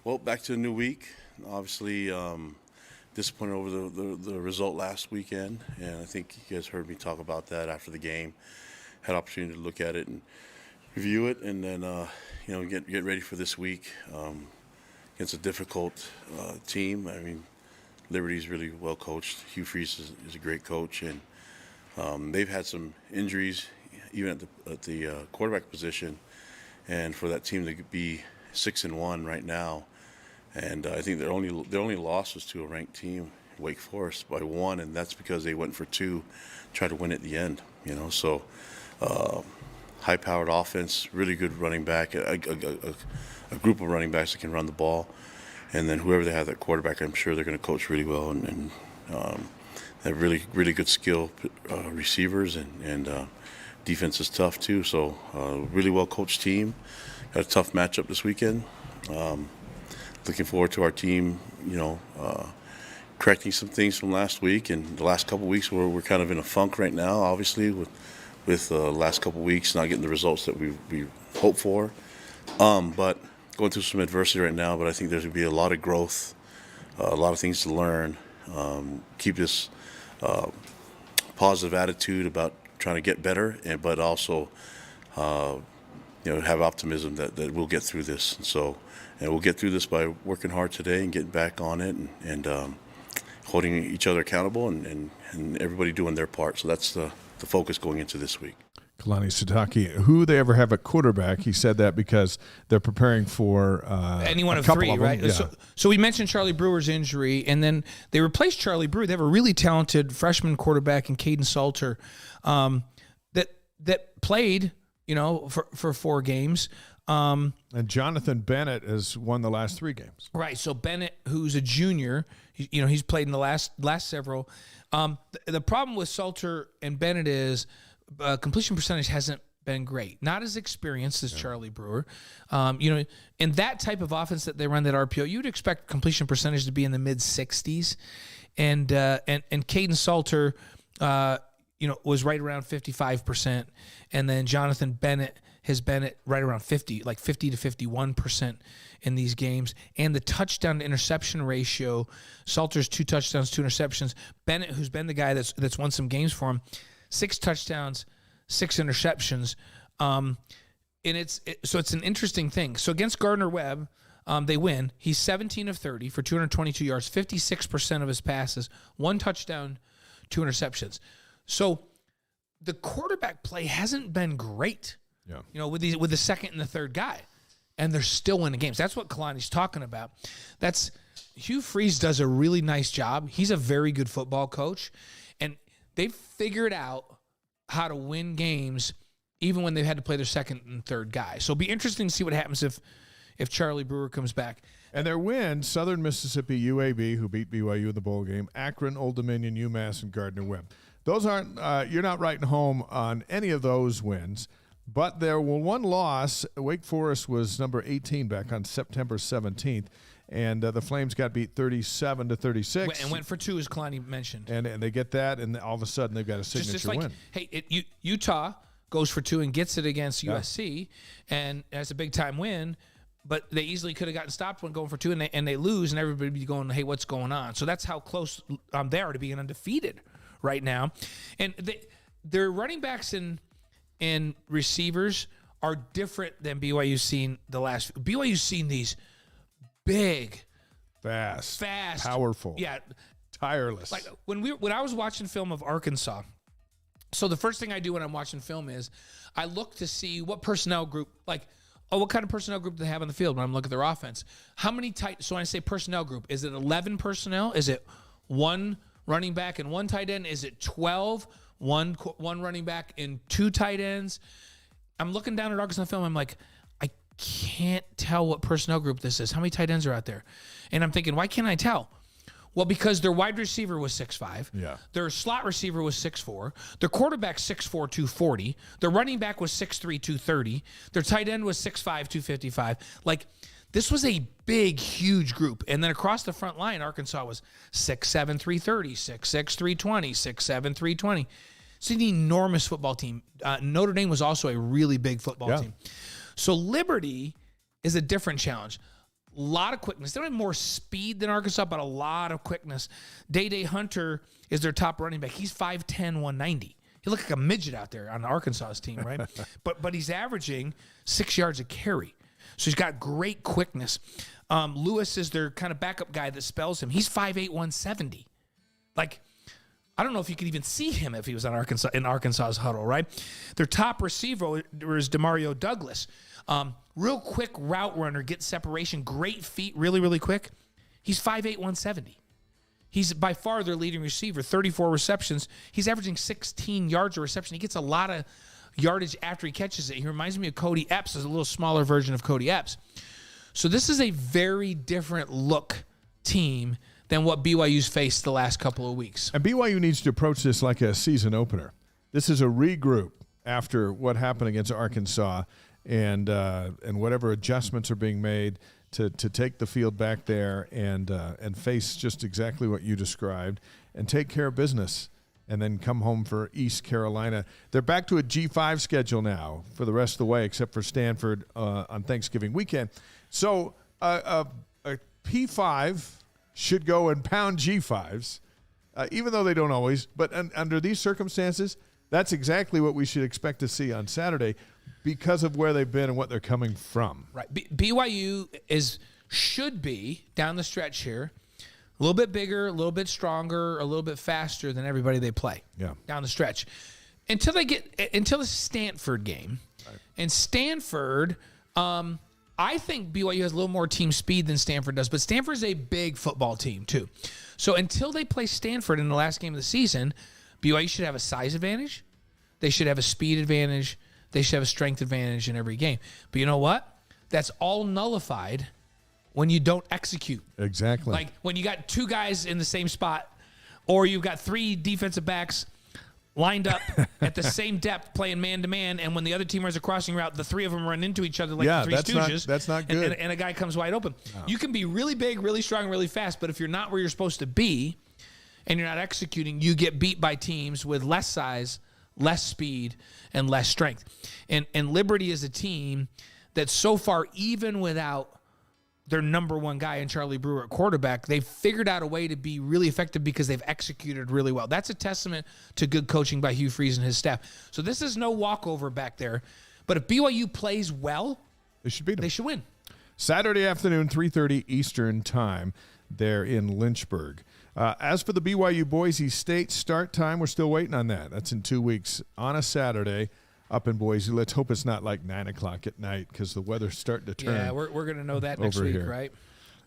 Well, back to a new week. Obviously, disappointed over the result last weekend, and I think you guys heard me talk about that after the game. Had opportunity to look at it and review it, and then get ready for this week against a difficult team. I mean, Liberty's really well coached. Hugh Freeze is a great coach, and they've had some injuries even at the quarterback position, and for that team to be 6-1 right now. And I think their only loss was to a ranked team, Wake Forest, by 1, and that's because they went for 2, tried to win at the end. So high-powered offense, really good running back, a group of running backs that can run the ball, and then whoever they have at quarterback, I'm sure they're going to coach really well, and they have really good skill receivers, and defense is tough too. So really well coached team. Got a tough matchup this weekend. Looking forward to our team, correcting some things from last week and the last couple of weeks where we're kind of in a funk right now, obviously, with the last couple of weeks not getting the results that we hope for. But going through some adversity right now, but I think there's going to be a lot of growth, a lot of things to learn. Keep this positive attitude about trying to get better, but also have optimism that we'll get through this. And we'll get through this by working hard today and getting back on it and holding each other accountable and everybody doing their part. So that's the focus going into this week. Kalani Sitake, who they ever have at quarterback, he said that because they're preparing for any one of 3, right? Yeah. So we mentioned Charlie Brewer's injury, and then they replaced Charlie Brewer. They have a really talented freshman quarterback in Caden Salter that played, for 4 games. And Jonathan Bennett has won the last 3 games. Right. So Bennett, who's a junior, he's played in the last several. The problem with Salter and Bennett is completion percentage hasn't been great. Not as experienced as Charlie Brewer. In that type of offense that they run, that RPO, you'd expect completion percentage to be in the mid-60s. And Caden Salter, was right around 55%. And then Jonathan Bennett has been at right around 50 to 51% in these games. And the touchdown to interception ratio, Salter's 2 touchdowns, 2 interceptions. Bennett, who's been the guy that's won some games for him, 6 touchdowns, 6 interceptions. So it's an interesting thing. So against Gardner-Webb, they win. He's 17 of 30 for 222 yards, 56% of his passes, 1 touchdown, 2 interceptions. So the quarterback play hasn't been great. Yeah. With the second and the third guy, and they're still winning games. That's what Kalani's talking about. Hugh Freeze does a really nice job. He's a very good football coach, and they've figured out how to win games even when they've had to play their second and third guy. So it'll be interesting to see what happens if Charlie Brewer comes back. And their wins: Southern Mississippi, UAB, who beat BYU in the bowl game, Akron, Old Dominion, UMass, and Gardner-Webb. Those aren't you're not writing home on any of those wins. But there were one loss. Wake Forest was number 18 back on September 17th, and the Flames got beat 37-36. And went for 2, as Kalani mentioned. And they get that, and all of a sudden they've got a signature win. Hey, Utah goes for 2 and gets it against USC, and that's a big-time win, but they easily could have gotten stopped when going for 2, and they lose, and everybody be going, hey, what's going on? So that's how close they are to being undefeated right now. And their running backs and receivers are different than BYU's seen the last. BYU's seen these big, fast, powerful, tireless. Like when I was watching film of Arkansas. So the first thing I do when I'm watching film is I look to see what personnel group, what kind of personnel group do they have on the field when I'm looking at their offense. How many so when I say personnel group, is it 11 personnel? Is it 1 running back and 1 tight end? Is it 12? One running back and 2 tight ends. I'm looking down at Arkansas film. I'm like, can't tell what personnel group this is. How many tight ends are out there? And I'm thinking, why can't I tell? Well, because their wide receiver was 6'5". Yeah. Their slot receiver was 6'4". Their quarterback 6'4", 240. Their running back was 6'3", 230. Their tight end was 6'5", 255. Like, this was a big, huge group. And then across the front line, Arkansas was 6'7", 330, 6'6", 320, 6'7", 320. It's an enormous football team. Notre Dame was also a really big football team. So Liberty is a different challenge. A lot of quickness. They don't have more speed than Arkansas, but a lot of quickness. Day Hunter is their top running back. He's 5'10", 190. He looked like a midget out there on Arkansas's team, right? but he's averaging 6 yards a carry. So he's got great quickness. Lewis is their kind of backup guy that spells him. He's 5'8", 170. Like, I don't know if you could even see him if he was on Arkansas's huddle, right? Their top receiver is Demario Douglas. Real quick route runner, gets separation, great feet, really, really quick. He's 5'8", 170. He's by far their leading receiver, 34 receptions. He's averaging 16 yards a reception. He gets a lot of yardage after he catches it. He reminds me of Cody Epps, as a little smaller version of Cody Epps. So this is a very different look team than what BYU's faced the last couple of weeks. And BYU needs to approach this like a season opener. This is a regroup after what happened against Arkansas, and whatever adjustments are being made to take the field back there and face just exactly what you described and take care of business, and then come home for East Carolina. They're back to a G5 schedule now for the rest of the way, except for Stanford on Thanksgiving weekend. So a P5 should go and pound G5s, even though they don't always. But under these circumstances, that's exactly what we should expect to see on Saturday because of where they've been and what they're coming from. Right. BYU should be, down the stretch here, a little bit bigger, a little bit stronger, a little bit faster than everybody they play down the stretch. Until the Stanford game. Right. And Stanford, I think BYU has a little more team speed than Stanford does, but Stanford's a big football team too. So until they play Stanford in the last game of the season, BYU should have a size advantage. They should have a speed advantage. They should have a strength advantage in every game. But you know what? That's all nullified when you don't execute. Exactly. Like when you got two guys in the same spot, or you've got three defensive backs lined up at the same depth playing man-to-man, and when the other team runs a crossing route, the three of them run into each other like the Three Stooges. That's not good. And a guy comes wide open. No. You can be really big, really strong, really fast, but if you're not where you're supposed to be and you're not executing, you get beat by teams with less size, less speed, and less strength. And Liberty is a team that so far, even without their number one guy in Charlie Brewer at quarterback, they've figured out a way to be really effective because they've executed really well. That's a testament to good coaching by Hugh Freeze and his staff. So this is no walkover back there. But if BYU plays well, they should beat them. They should win. Saturday afternoon, 3:30 Eastern time, there in Lynchburg. As for the BYU Boise State start time, we're still waiting on that. That's in 2 weeks on a Saturday up in Boise. Let's hope it's not like 9 o'clock at night because the weather's starting to turn. Yeah, we're going to know that next week, here. right?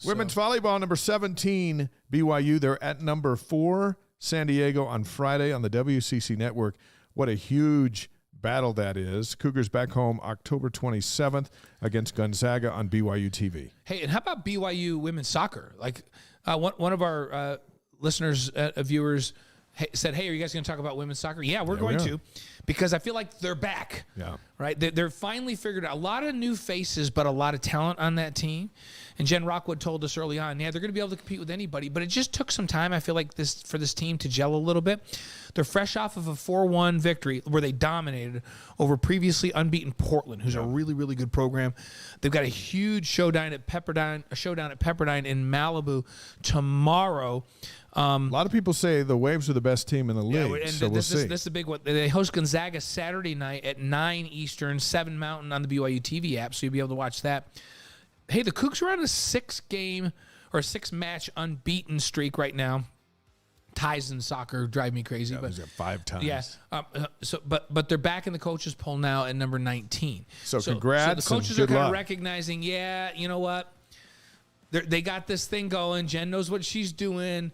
Women's volleyball, number 17, BYU. They're at number 4, San Diego, on Friday on the WCC Network. What a huge battle that is. Cougars back home October 27th against Gonzaga on BYU TV. Hey, and how about BYU women's soccer? Like one of our listeners, viewers, said, hey, are you guys going to talk about women's soccer? Yeah, we're going to, because I feel like they're back. Yeah. Right? They're finally figured out a lot of new faces, but a lot of talent on that team. And Jen Rockwood told us early on, they're going to be able to compete with anybody, but it just took some time, I feel like, for this team to gel a little bit. They're fresh off of a 4-1 victory where they dominated over previously unbeaten Portland, who's a really, really good program. They've got a huge showdown at Pepperdine in Malibu tomorrow. A lot of people say the Waves are the best team in the league, and so we'll see. This is a big one. They host Gonzaga Saturday night at 9 Eastern, 7 Mountain on the BYU TV app, so you'll be able to watch that. Hey, the Cougs are on a 6-game or 6-match unbeaten streak right now. Ties in soccer drive me crazy. Yeah, but 5 times. Yeah. But they're back in the coaches poll now at number 19. So congrats. So the coaches and are good kind of luck. recognizing, you know what? They got this thing going. Jen knows what she's doing.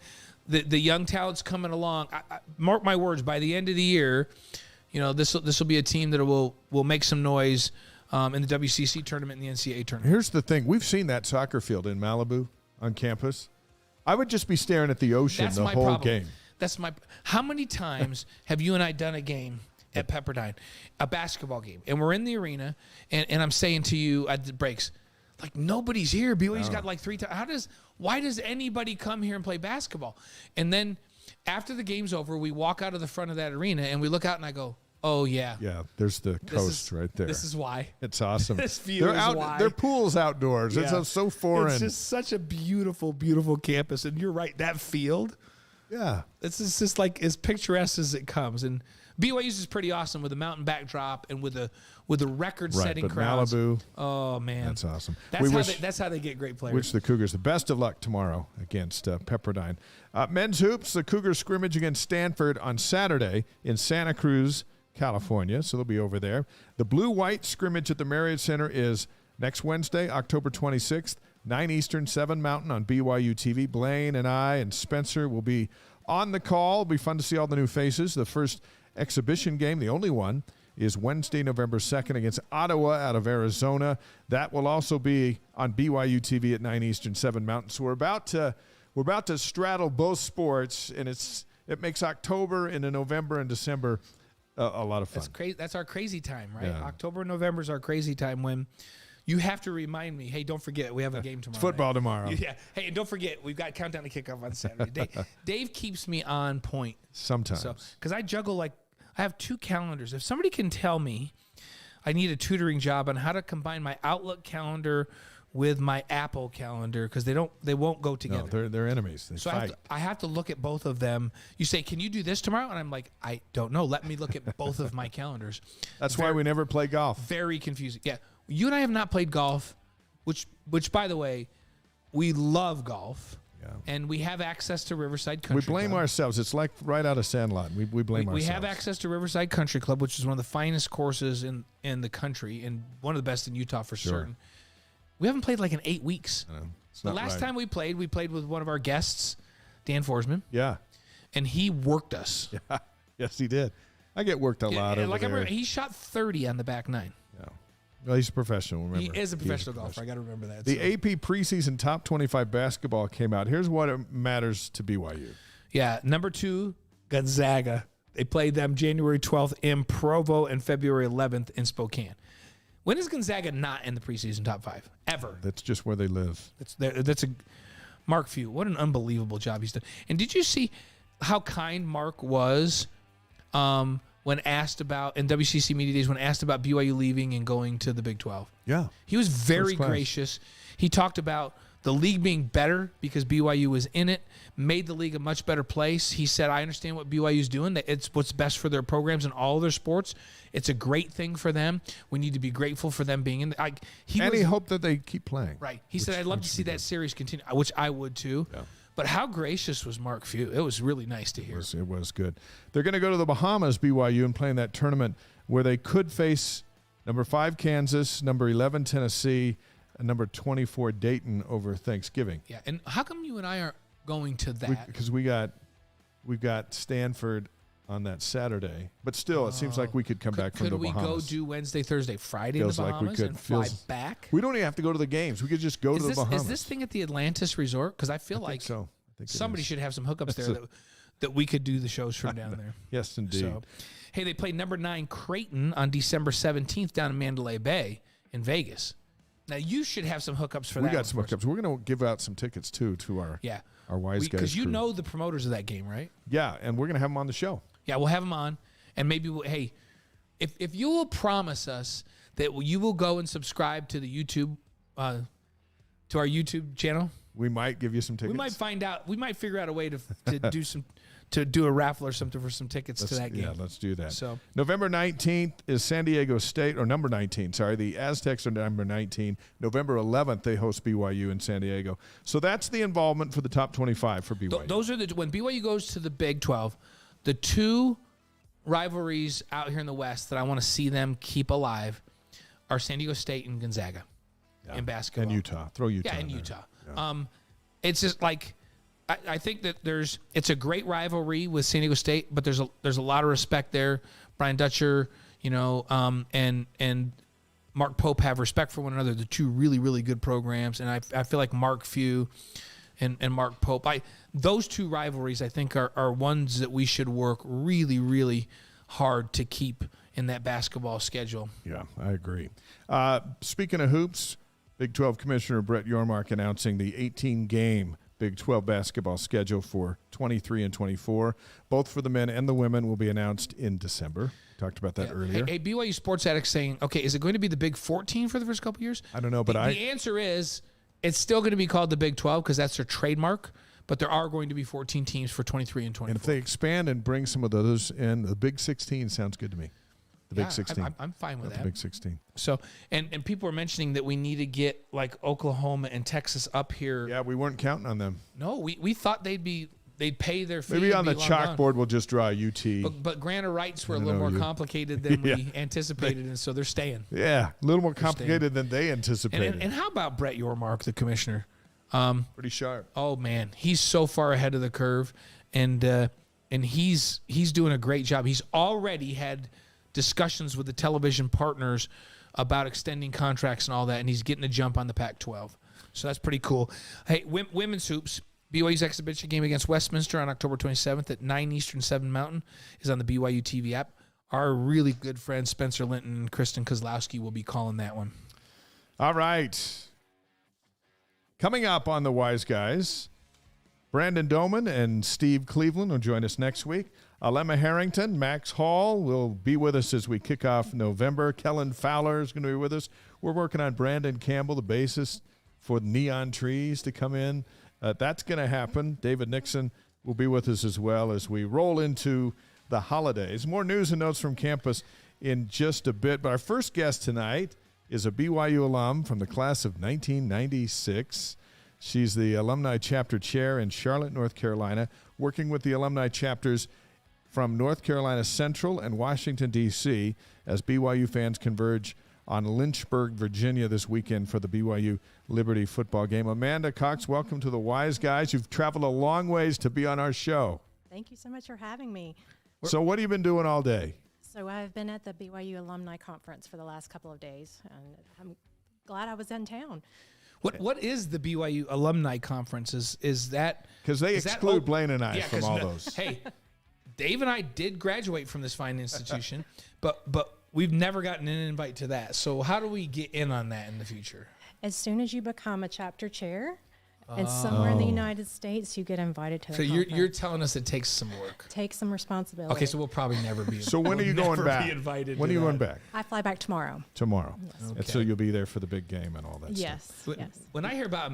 The young talent's coming along. Mark my words, by the end of the year, this will be a team that will make some noise in the WCC tournament and the NCAA tournament. Here's the thing. We've seen that soccer field in Malibu on campus. I would just be staring at the ocean That's the my whole problem. game. That's my. How many times have you and I done a game at Pepperdine, a basketball game, and we're in the arena, and I'm saying to you at the breaks, like, nobody's here. BYU's got like 3 times. Why does anybody come here and play basketball? And then after the game's over, we walk out of the front of that arena and we look out and I go, oh yeah. Yeah, there's the coast right there. This is why. It's awesome. This view is why. Their pool's outdoors. Yeah. It's so foreign. It's just such a beautiful, beautiful campus. And you're right, that field, yeah. it's just like as picturesque as it comes. And BYU's is pretty awesome with a mountain backdrop and with a record-setting Right, but crowd. Malibu, Oh man, that's awesome. That's how they get great players. Wish the Cougars the best of luck tomorrow against Pepperdine. Men's hoops, the Cougars scrimmage against Stanford on Saturday in Santa Cruz, California, so they'll be over there. The blue-white scrimmage at the Marriott Center is next Wednesday, October 26th, 9 Eastern, 7 Mountain on BYU TV. Blaine and I and Spencer will be on the call. It'll be fun to see all the new faces. The first exhibition game, the only one, is Wednesday, November 2nd against Ottawa out of Arizona. That will also be on BYU TV at 9 Eastern, 7 Mountain. So we're about to straddle both sports, and it makes October into November and December a lot of fun. That's crazy. That's our crazy time, right? Yeah. October and November is our crazy time when you have to remind me, hey, don't forget, we have a game tomorrow. It's football night. tomorrow. Yeah. Hey, and don't forget, we've got countdown to kickoff on Saturday. Dave keeps me on point. Sometimes. So, because I juggle I have 2 calendars. If somebody can tell me, I need a tutoring job on how to combine my Outlook calendar with my Apple calendar, because they won't go together. No, they're enemies. They So fight. I have to look at both of them. You say, can you do this tomorrow? And I'm like, I don't know. Let me look at both of my calendars. That's why we never play golf. Very confusing. Yeah. You and I have not played golf, which by the way, we love golf. Yeah. And we have access to Riverside We Country blame Club. ourselves. It's like right out of Sandlot. We blame We ourselves. have access to Riverside Country Club, which is one of the finest courses in the country and one of the best in Utah for certain. We haven't played like in 8 weeks. It's The not last right. time we played with one of our guests, Dan Forsman, Yeah. and he worked us. Yes, he did. I get worked a lot over like I there. remember, he shot 30 on the back 9. Yeah. Well, he's a professional, remember. He is a professional golfer. I got to remember that. The so. AP preseason top 25 basketball came out. Here's what it matters to BYU. Yeah, number 2, Gonzaga. They played them January 12th in Provo and February 11th in Spokane. When is Gonzaga not in the preseason top 5? Ever. That's just where they live. That's a Mark Few. What an unbelievable job he's done. And did you see how kind Mark was when asked about, in WCC Media Days, when asked about BYU leaving and going to the Big 12? Yeah. He was very First class. gracious. He talked about the league being better because BYU was in it, made the league a much better place. He said, I understand what BYU's doing. That it's what's best for their programs and all their sports. It's a great thing for them. We need to be grateful for them being in the, He hoped that they keep playing. Right. He said, I'd love to see that series continue, which I would too. Yeah. But how gracious was Mark Few? It was really nice to hear. It was good. They're going to go to the Bahamas, BYU, and play in that tournament where they could face number 5 Kansas, number 11 Tennessee, and number 24 Dayton over Thanksgiving. Yeah. And how come you and I aren't going to that? Because we've got Stanford on that Saturday, but still, it seems like we could come back from the Bahamas. Could we go do Wednesday, Thursday, Friday Feels in the like we Bahamas could. and fly back? We don't even have to go to the games. We could just go to the Bahamas. Is this thing at the Atlantis Resort? Because I feel I like think so. I think it somebody is. should have some hookups there that we could do the shows from down there. Yes, indeed. So, hey, they played number 9 Creighton on December 17th down in Mandalay Bay in Vegas. Now, you should have some hookups for that. We got some hookups. We're going to give out some tickets, too, to our Wise Guys because you crew. know the promoters of that game, right? Yeah, and we're going to have them on the show. Yeah, we'll have them on. And maybe, hey, if you will promise us that you will go and subscribe to the YouTube, to our YouTube channel, We might give you some tickets. we might find out. We might figure out a way to do a raffle or something for some tickets to that game. Yeah, let's do that. So November 19th is San Diego State, or number 19, sorry. The Aztecs are number 19. November 11th, they host BYU in San Diego. So that's the involvement for the top 25 for BYU. those are when BYU goes to the Big 12, the 2 rivalries out here in the West that I want to see them keep alive are San Diego State and Gonzaga in basketball. And Utah. Throw Utah. Yeah, and in there. Utah. Yeah. It's just like I think that it's a great rivalry with San Diego State, but there's a lot of respect there. Brian Dutcher, and Mark Pope have respect for one another. They're two really, really good programs, and I feel like Mark Few and Mark Pope, those two rivalries I think are ones that we should work really, really hard to keep in that basketball schedule. Yeah, I agree. Speaking of hoops, Big 12 Commissioner Brett Yormark announcing the 18-game Big 12 basketball schedule for 23 and 24. Both for the men and the women will be announced in December. Talked about that earlier. Hey, BYU Sports Addicts saying, okay, is it going to be the Big 14 for the first couple years? I don't know, but the answer is it's still going to be called the Big 12 because that's their trademark, but there are going to be 14 teams for 23 and 24. And if they expand and bring some of those in, the Big 16 sounds good to me. The Big 16. I'm fine with that. The Big 16. So, and people are mentioning that we need to get like Oklahoma and Texas up here. Yeah, we weren't counting on them. No, we thought they'd pay their fee. Maybe on the long gone. chalkboard we'll just draw UT. But grantor rights were a little more complicated than we anticipated, and so they're staying. Yeah, a little more complicated than they anticipated. And how about Brett Yormark, the commissioner? Pretty sharp. Oh man, he's so far ahead of the curve, and he's doing a great job. He's already had discussions with the television partners about extending contracts and all that, and he's getting a jump on the Pac-12. So that's pretty cool. Hey, women's hoops. BYU's exhibition game against Westminster on October 27th at 9 Eastern, 7 Mountain is on the BYU TV app. Our really good friends Spencer Linton and Kristen Kozlowski will be calling that one. All right. Coming up on the Wise Guys, Brandon Doman and Steve Cleveland will join us next week. Alema Harrington, Max Hall will be with us as we kick off November. Kellen Fowler is going to be with us. We're working on Brandon Campbell, the bassist for Neon Trees, to come in. That's going to happen. David Nixon will be with us as well as we roll into the holidays. More news and notes from campus in just a bit. But our first guest tonight is a BYU alum from the class of 1996. She's the alumni chapter chair in Charlotte, North Carolina, working with the alumni chapters from North Carolina Central and Washington, D.C., as BYU fans converge on Lynchburg, Virginia this weekend for the BYU Liberty football game. Amanda Cox, welcome to the Wise Guys. You've traveled a long ways to be on our show. Thank you so much for having me. So what have you been doing all day? So I've been at the BYU Alumni Conference for the last couple of days, and I'm glad I was in town. What is the BYU Alumni Conference? Is that because they exclude Blaine and I from all those? Hey, Dave and I did graduate from this fine institution, but we've never gotten an invite to that. So how do we get in on that in the future? As soon as you become a chapter chair, and somewhere in the United States, you get invited to. So you're telling us it takes some work. Take some responsibility. Okay, so we'll probably never be. So when are you going back? When are you going back? I fly back tomorrow. Tomorrow. Yes. Okay. And so you'll be there for the big game and all that stuff. Yes. When I hear about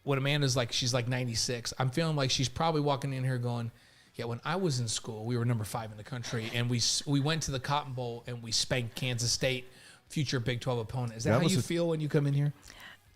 what Amanda's like, she's like 96. I'm feeling like she's probably walking in here going, yeah, when I was in school, we were number 5 in the country, and we went to the Cotton Bowl and we spanked Kansas State, future Big 12 opponent. Is that how you feel when you come in here?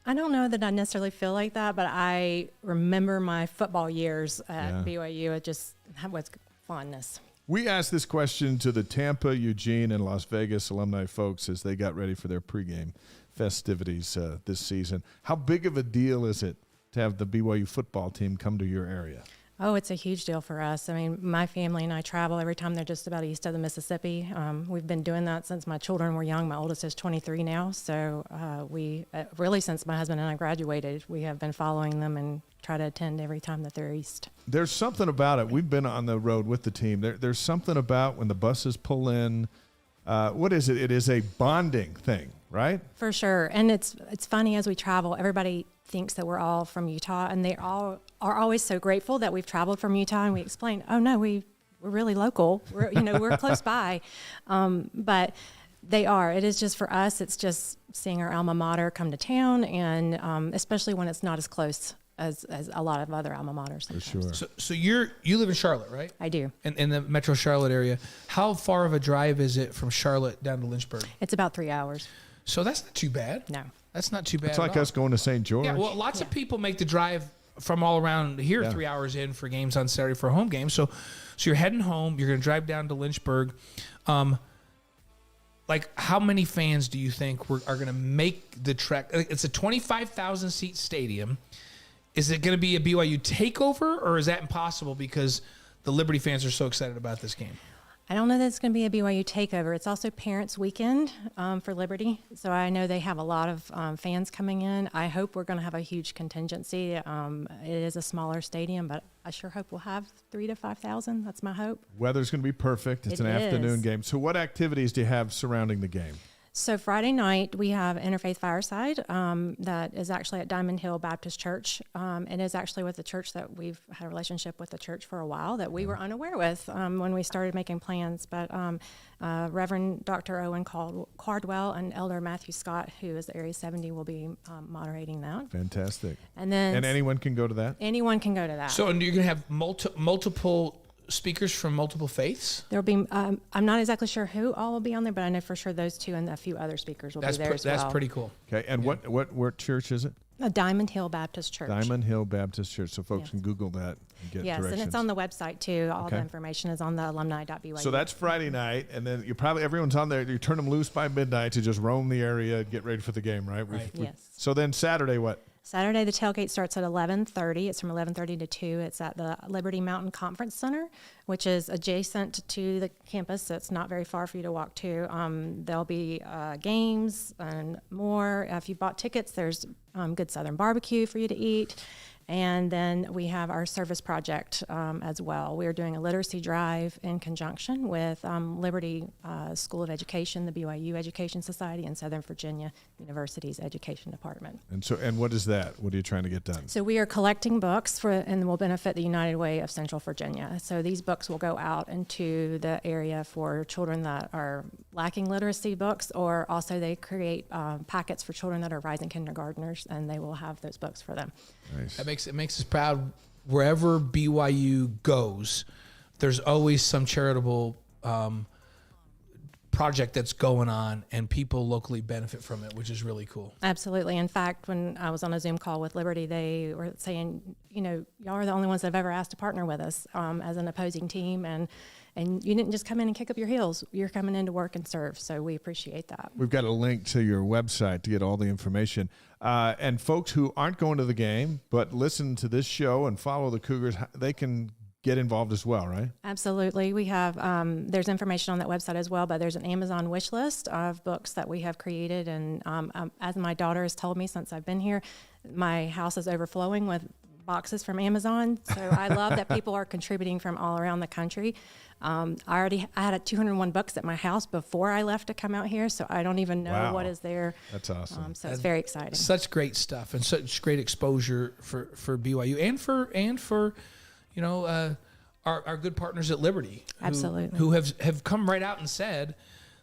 I don't know that I necessarily feel like that, but I remember my football years at BYU. It just was fondness. We asked this question to the Tampa, Eugene, and Las Vegas alumni folks as they got ready for their pregame festivities this season. How big of a deal is it to have the BYU football team come to your area? Oh, it's a huge deal for us. I mean, my family and I travel every time they're just about east of the Mississippi. We've been doing that since my children were young. My oldest is 23 now. So we really, since my husband and I graduated, we have been following them and try to attend every time that they're east. There's something about it. We've been on the road with the team. There's something about when the buses pull in. What is it? It is a bonding thing, right? For sure. And it's funny as we travel, everybody thinks that we're all from Utah, and they all are always so grateful that we've traveled from Utah, and we explain, oh no, we're really local. We're close by. But they are. It is just for us, it's just seeing our alma mater come to town, and especially when it's not as close as a lot of other alma maters. For sure. So you live in Charlotte, right? I do. In the Metro Charlotte area. How far of a drive is it from Charlotte down to Lynchburg? It's about 3 hours. So that's not too bad. No. That's not too bad. It's like us going to St. George. Yeah, well, lots of people make the drive from all around here 3 hours in for games on Saturday for a home game. So you're heading home. You're going to drive down to Lynchburg. Like, how many fans do you think are going to make the trek? It's a 25,000-seat stadium. Is it going to be a BYU takeover, or is that impossible because the Liberty fans are so excited about this game? I don't know that it's going to be a BYU takeover. It's also Parents Weekend for Liberty. So I know they have a lot of fans coming in. I hope we're going to have a huge contingency. It is a smaller stadium, but I sure hope we'll have 3,000 to 5,000. That's my hope. Weather's going to be perfect. It's It an afternoon is. game. So what activities do you have surrounding the game? So Friday night, we have Interfaith Fireside that is actually at Diamond Hill Baptist Church. It is actually with the church that we've had a relationship with the church for a while that we were unaware with when we started making plans. But Reverend Dr. Owen Cardwell and Elder Matthew Scott, who is Area 70, will be moderating that. Fantastic. And then And anyone can go to that? anyone can go to that. So, and you're going to have multiple speakers from multiple faiths? There'll be, I'm not exactly sure who all will be on there, but I know for sure those two and a few other speakers will be there as well. That's pretty cool. Okay. And what church is it? Diamond Hill Baptist Church. Diamond Hill Baptist Church. So folks Yes. can Google that and get Yes, directions. and it's on the website too. All Okay. the information is on the alumni.byu. So that's Friday night, and then everyone's on there. You turn them loose by midnight to just roam the area and get ready for the game, right? Right. Yes. So then Saturday, what? Saturday, the tailgate starts at 11:30. It's from 11:30 to 2. It's at the Liberty Mountain Conference Center, which is adjacent to the campus. So it's not very far for you to walk to. There'll be games and more. If you bought tickets, there's good Southern barbecue for you to eat. And then we have our service project as well. We're doing a literacy drive in conjunction with Liberty School of Education, the BYU Education Society, and Southern Virginia University's Education Department. And what is that? What are you trying to get done? So we are collecting books and will benefit the United Way of Central Virginia. So these books will go out into the area for children that are lacking literacy books, or also they create packets for children that are rising kindergartners, and they will have those books for them. Nice. It makes us proud. Wherever BYU goes, there's always some charitable project that's going on, and people locally benefit from it, which is really cool. Absolutely. In fact, when I was on a Zoom call with Liberty, they were saying, y'all are the only ones that have ever asked to partner with us as an opposing team, and you didn't just come in and kick up your heels. You're coming in to work and serve, so we appreciate that. We've got a link to your website to get all the information. And folks who aren't going to the game but listen to this show and follow the Cougars, they can get involved as well, right? Absolutely. We have, there's information on that website as well, but there's an Amazon wish list of books that we have created. And as my daughter has told me since I've been here, my house is overflowing with boxes from Amazon. So I love that people are contributing from all around the country. I had 201 books at my house before I left to come out here, so I don't even know Wow. what is there. That's awesome. So it's very exciting. Such great stuff and such great exposure for BYU and for our good partners at Liberty. Absolutely. Who have come right out and said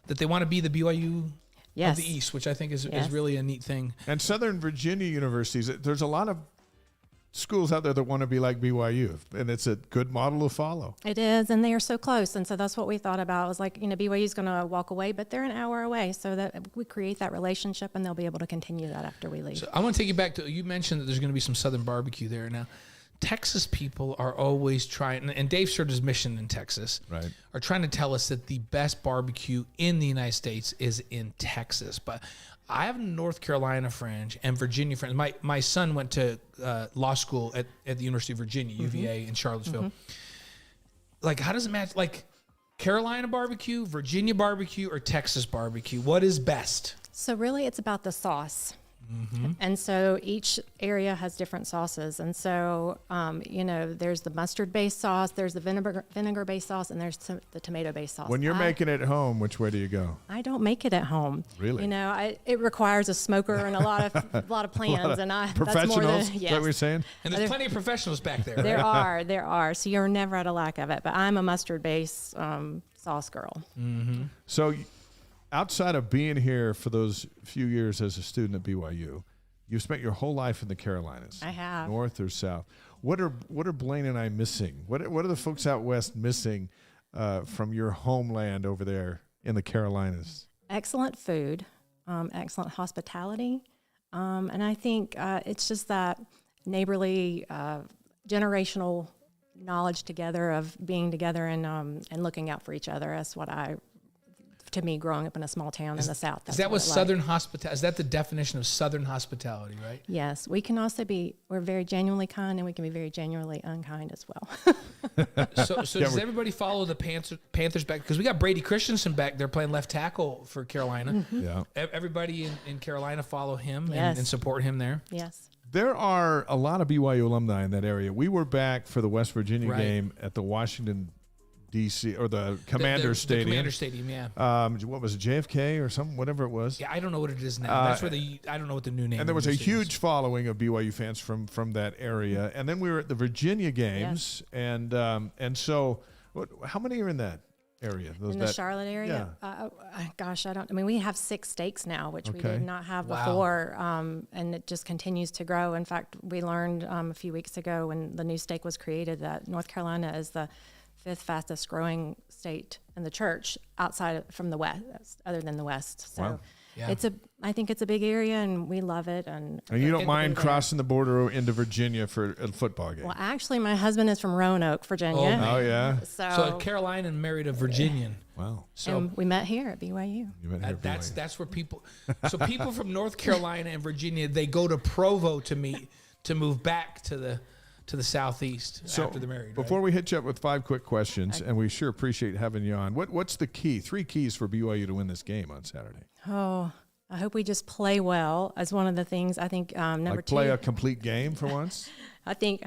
that they want to be the BYU Yes. of the East, which I think is Yes. really a neat thing. And Southern Virginia universities, there's a lot of schools out there that want to be like BYU, and it's a good model to follow. It is, and they are so close, and so that's what we thought about. It was like, BYU is going to walk away, but they're an hour away, so that we create that relationship, and they'll be able to continue that after we leave. So I want to take you back to, you mentioned that there's going to be some Southern barbecue there. Now, Texas people are always trying, and Dave served his mission in Texas, Right. are trying to tell us that the best barbecue in the United States is in Texas. But I have North Carolina friends and Virginia friends. My son went to law school at the University of Virginia, UVA, in Charlottesville. Like, how does it match? Like, Carolina barbecue, Virginia barbecue, or Texas barbecue? What is best? So really, it's about the sauce. And so each area has different sauces. And so, there's the mustard-based sauce, there's the vinegar-based sauce, and there's the tomato-based sauce. When you're making it at home, which way do you go? I don't make it at home. Really? It requires a smoker and a lot of plans. And that's more Professionals? than, Is yes. that what you're saying? And there's plenty of professionals back there. There right? are. So you're never at a lack of it. But I'm a mustard-based sauce girl. So outside of being here for those few years as a student at BYU, you've spent your whole life in the Carolinas. I have. North or south. What are Blaine and I missing? What are the folks out west missing from your homeland over there in the Carolinas? Excellent food, excellent hospitality, and I think it's just that neighborly, generational knowledge together of being together and looking out for each other. That's what to me growing up in a small town in the South. Is that what it's like. Southern hospitality? Is that the definition of Southern hospitality, right? Yes, we can also we're very genuinely kind, and we can be very genuinely unkind as well. So does everybody follow the Panthers back? Because we got Brady Christensen back there playing left tackle for Carolina. Mm-hmm. Yeah. Everybody in Carolina follow him Yes. and support him there. Yes. There are a lot of BYU alumni in that area. We were back for the West Virginia Right. game at the Washington, D.C., or the Commander Stadium. The Commander Stadium, yeah. What was it, JFK or something, whatever it was? Yeah, I don't know what it is now. That's where I don't know what the new name. And there was of a the stadium is. huge following of BYU fans from that area. And then we were at the Virginia games, and so how many are in that area? In the Charlotte area? Gosh, we have 6 stakes now, which we did not have before, and it just continues to grow. In fact, we learned a few weeks ago when the new stake was created that North Carolina is the 5th fastest growing state in the church outside from the West, other than the West. So Wow. Yeah. I think it's a big area, and we love it. And you don't mind there. crossing the border into Virginia for a football game? Well, actually, my husband is from Roanoke, Virginia. Oh, man. Oh, yeah. So a Carolinian married a Virginian. Wow. So and we met here at BYU. You met here for BYU. that's where people. So people from North Carolina and Virginia, they go to Provo to move back to the southeast after they're married. Before we hit you up with 5 quick questions, and we sure appreciate having you on, what's the key? 3 keys for BYU to win this game on Saturday? Oh, I hope we just play well as one of the things. I think number 2. Play a complete game for once? I think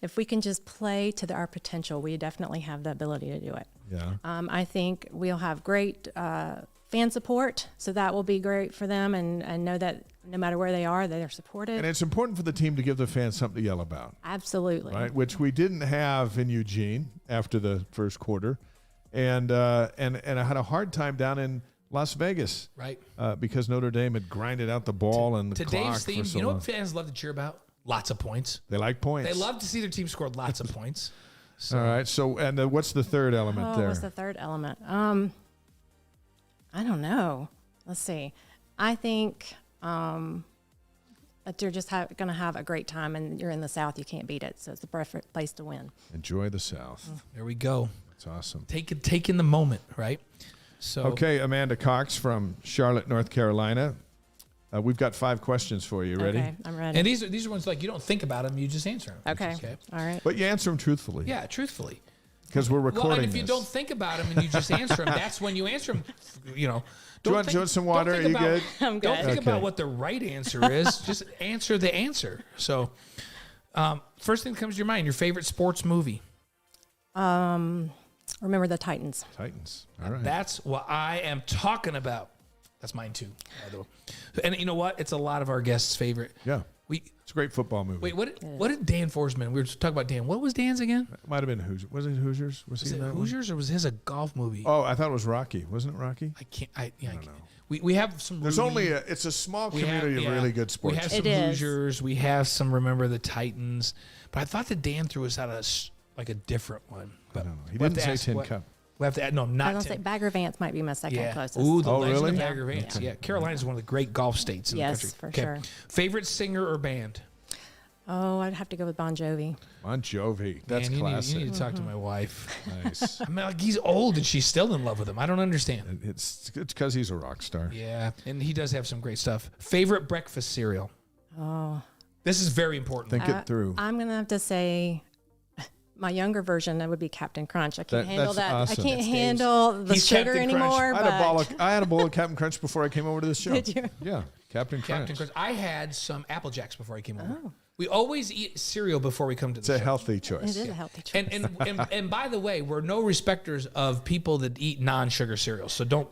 if we can just play to our potential, we definitely have the ability to do it. Yeah. I think we'll have great fan support, so that will be great for them, and know that no matter where they are, they're supported. And it's important for the team to give the fans something to yell about. Absolutely. Right, which we didn't have in Eugene after the first quarter. And I had a hard time down in Las Vegas. Right. Because Notre Dame had grinded out the ball and the To clock Dave's theme, for so you know long. what fans love to cheer about? Lots of points. They like points. They love to see their team score lots of points. So. All right. So, and what's the third element there? What's the third element? I don't know. Let's see. I think that you're just going to have a great time, and you're in the South. You can't beat it. So it's the perfect place to win. Enjoy the South. There we go. It's awesome. Take in the moment, right? So Okay, Amanda Cox from Charlotte, North Carolina. We've got 5 questions for you. Ready? Okay, I'm ready. And these are ones like you don't think about them, you just answer them. Okay. All right. But you answer them truthfully. Yeah, truthfully. Because we're recording Well, and if you this. don't think about them and you just answer them, that's when you answer them. You know. Do you want some water? Are you good? I'm Don't good. think Okay. about what the right answer is. Just answer the answer. So, first thing that comes to your mind, your favorite sports movie. Remember the Titans. Titans. All right. That's what I am talking about. That's mine too. By the way. And you know what? It's a lot of our guests' favorite. Yeah. We It's a great football movie. wait. What did Dan Forsman? We were talking about Dan. What was Dan's again? It might have been Hoosiers. Was it Hoosiers? Was he it in that one? Hoosiers or was his a golf movie? Oh, I thought it was Rocky. Wasn't it Rocky? I can't. I don't know. We have some. There's Rudy- only it's a small we have- community yeah. of really good sports. We have some It is. Hoosiers. We have some Remember the Titans. But I thought that Dan threw us out like a different one. But I don't know. He we'll have didn't to say ask Tin Cup. We have to add, no, I not was say Tin. Bagger Vance might be my second Yeah. closest. Ooh, the Oh, legend really? of Bagger Vance. Yeah. Carolina's one of the great golf states in Yes, the country. for Okay. sure. Favorite singer or band? Oh, I'd have to go with Bon Jovi. Bon Jovi. That's Man, classic. You need to talk to my wife. Nice. I mean, like he's old and she's still in love with him. I don't understand. It's because he's a rock star. Yeah, and he does have some great stuff. Favorite breakfast cereal? Oh, This is very important. Think it through. I'm gonna have to say my younger version. That would be Captain Crunch. I can't handle that's that. awesome. I can't That's handle the He's sugar Captain Crunch. anymore. I had a bowl of Captain Crunch before I came over to this show. Did you? Yeah, Captain Crunch. Captain Crunch. I had some Apple Jacks before I came over. We always eat cereal before we come to the It's a show. healthy It choice. is a healthy choice. And by the way, we're no respecters of people that eat non-sugar cereals. So don't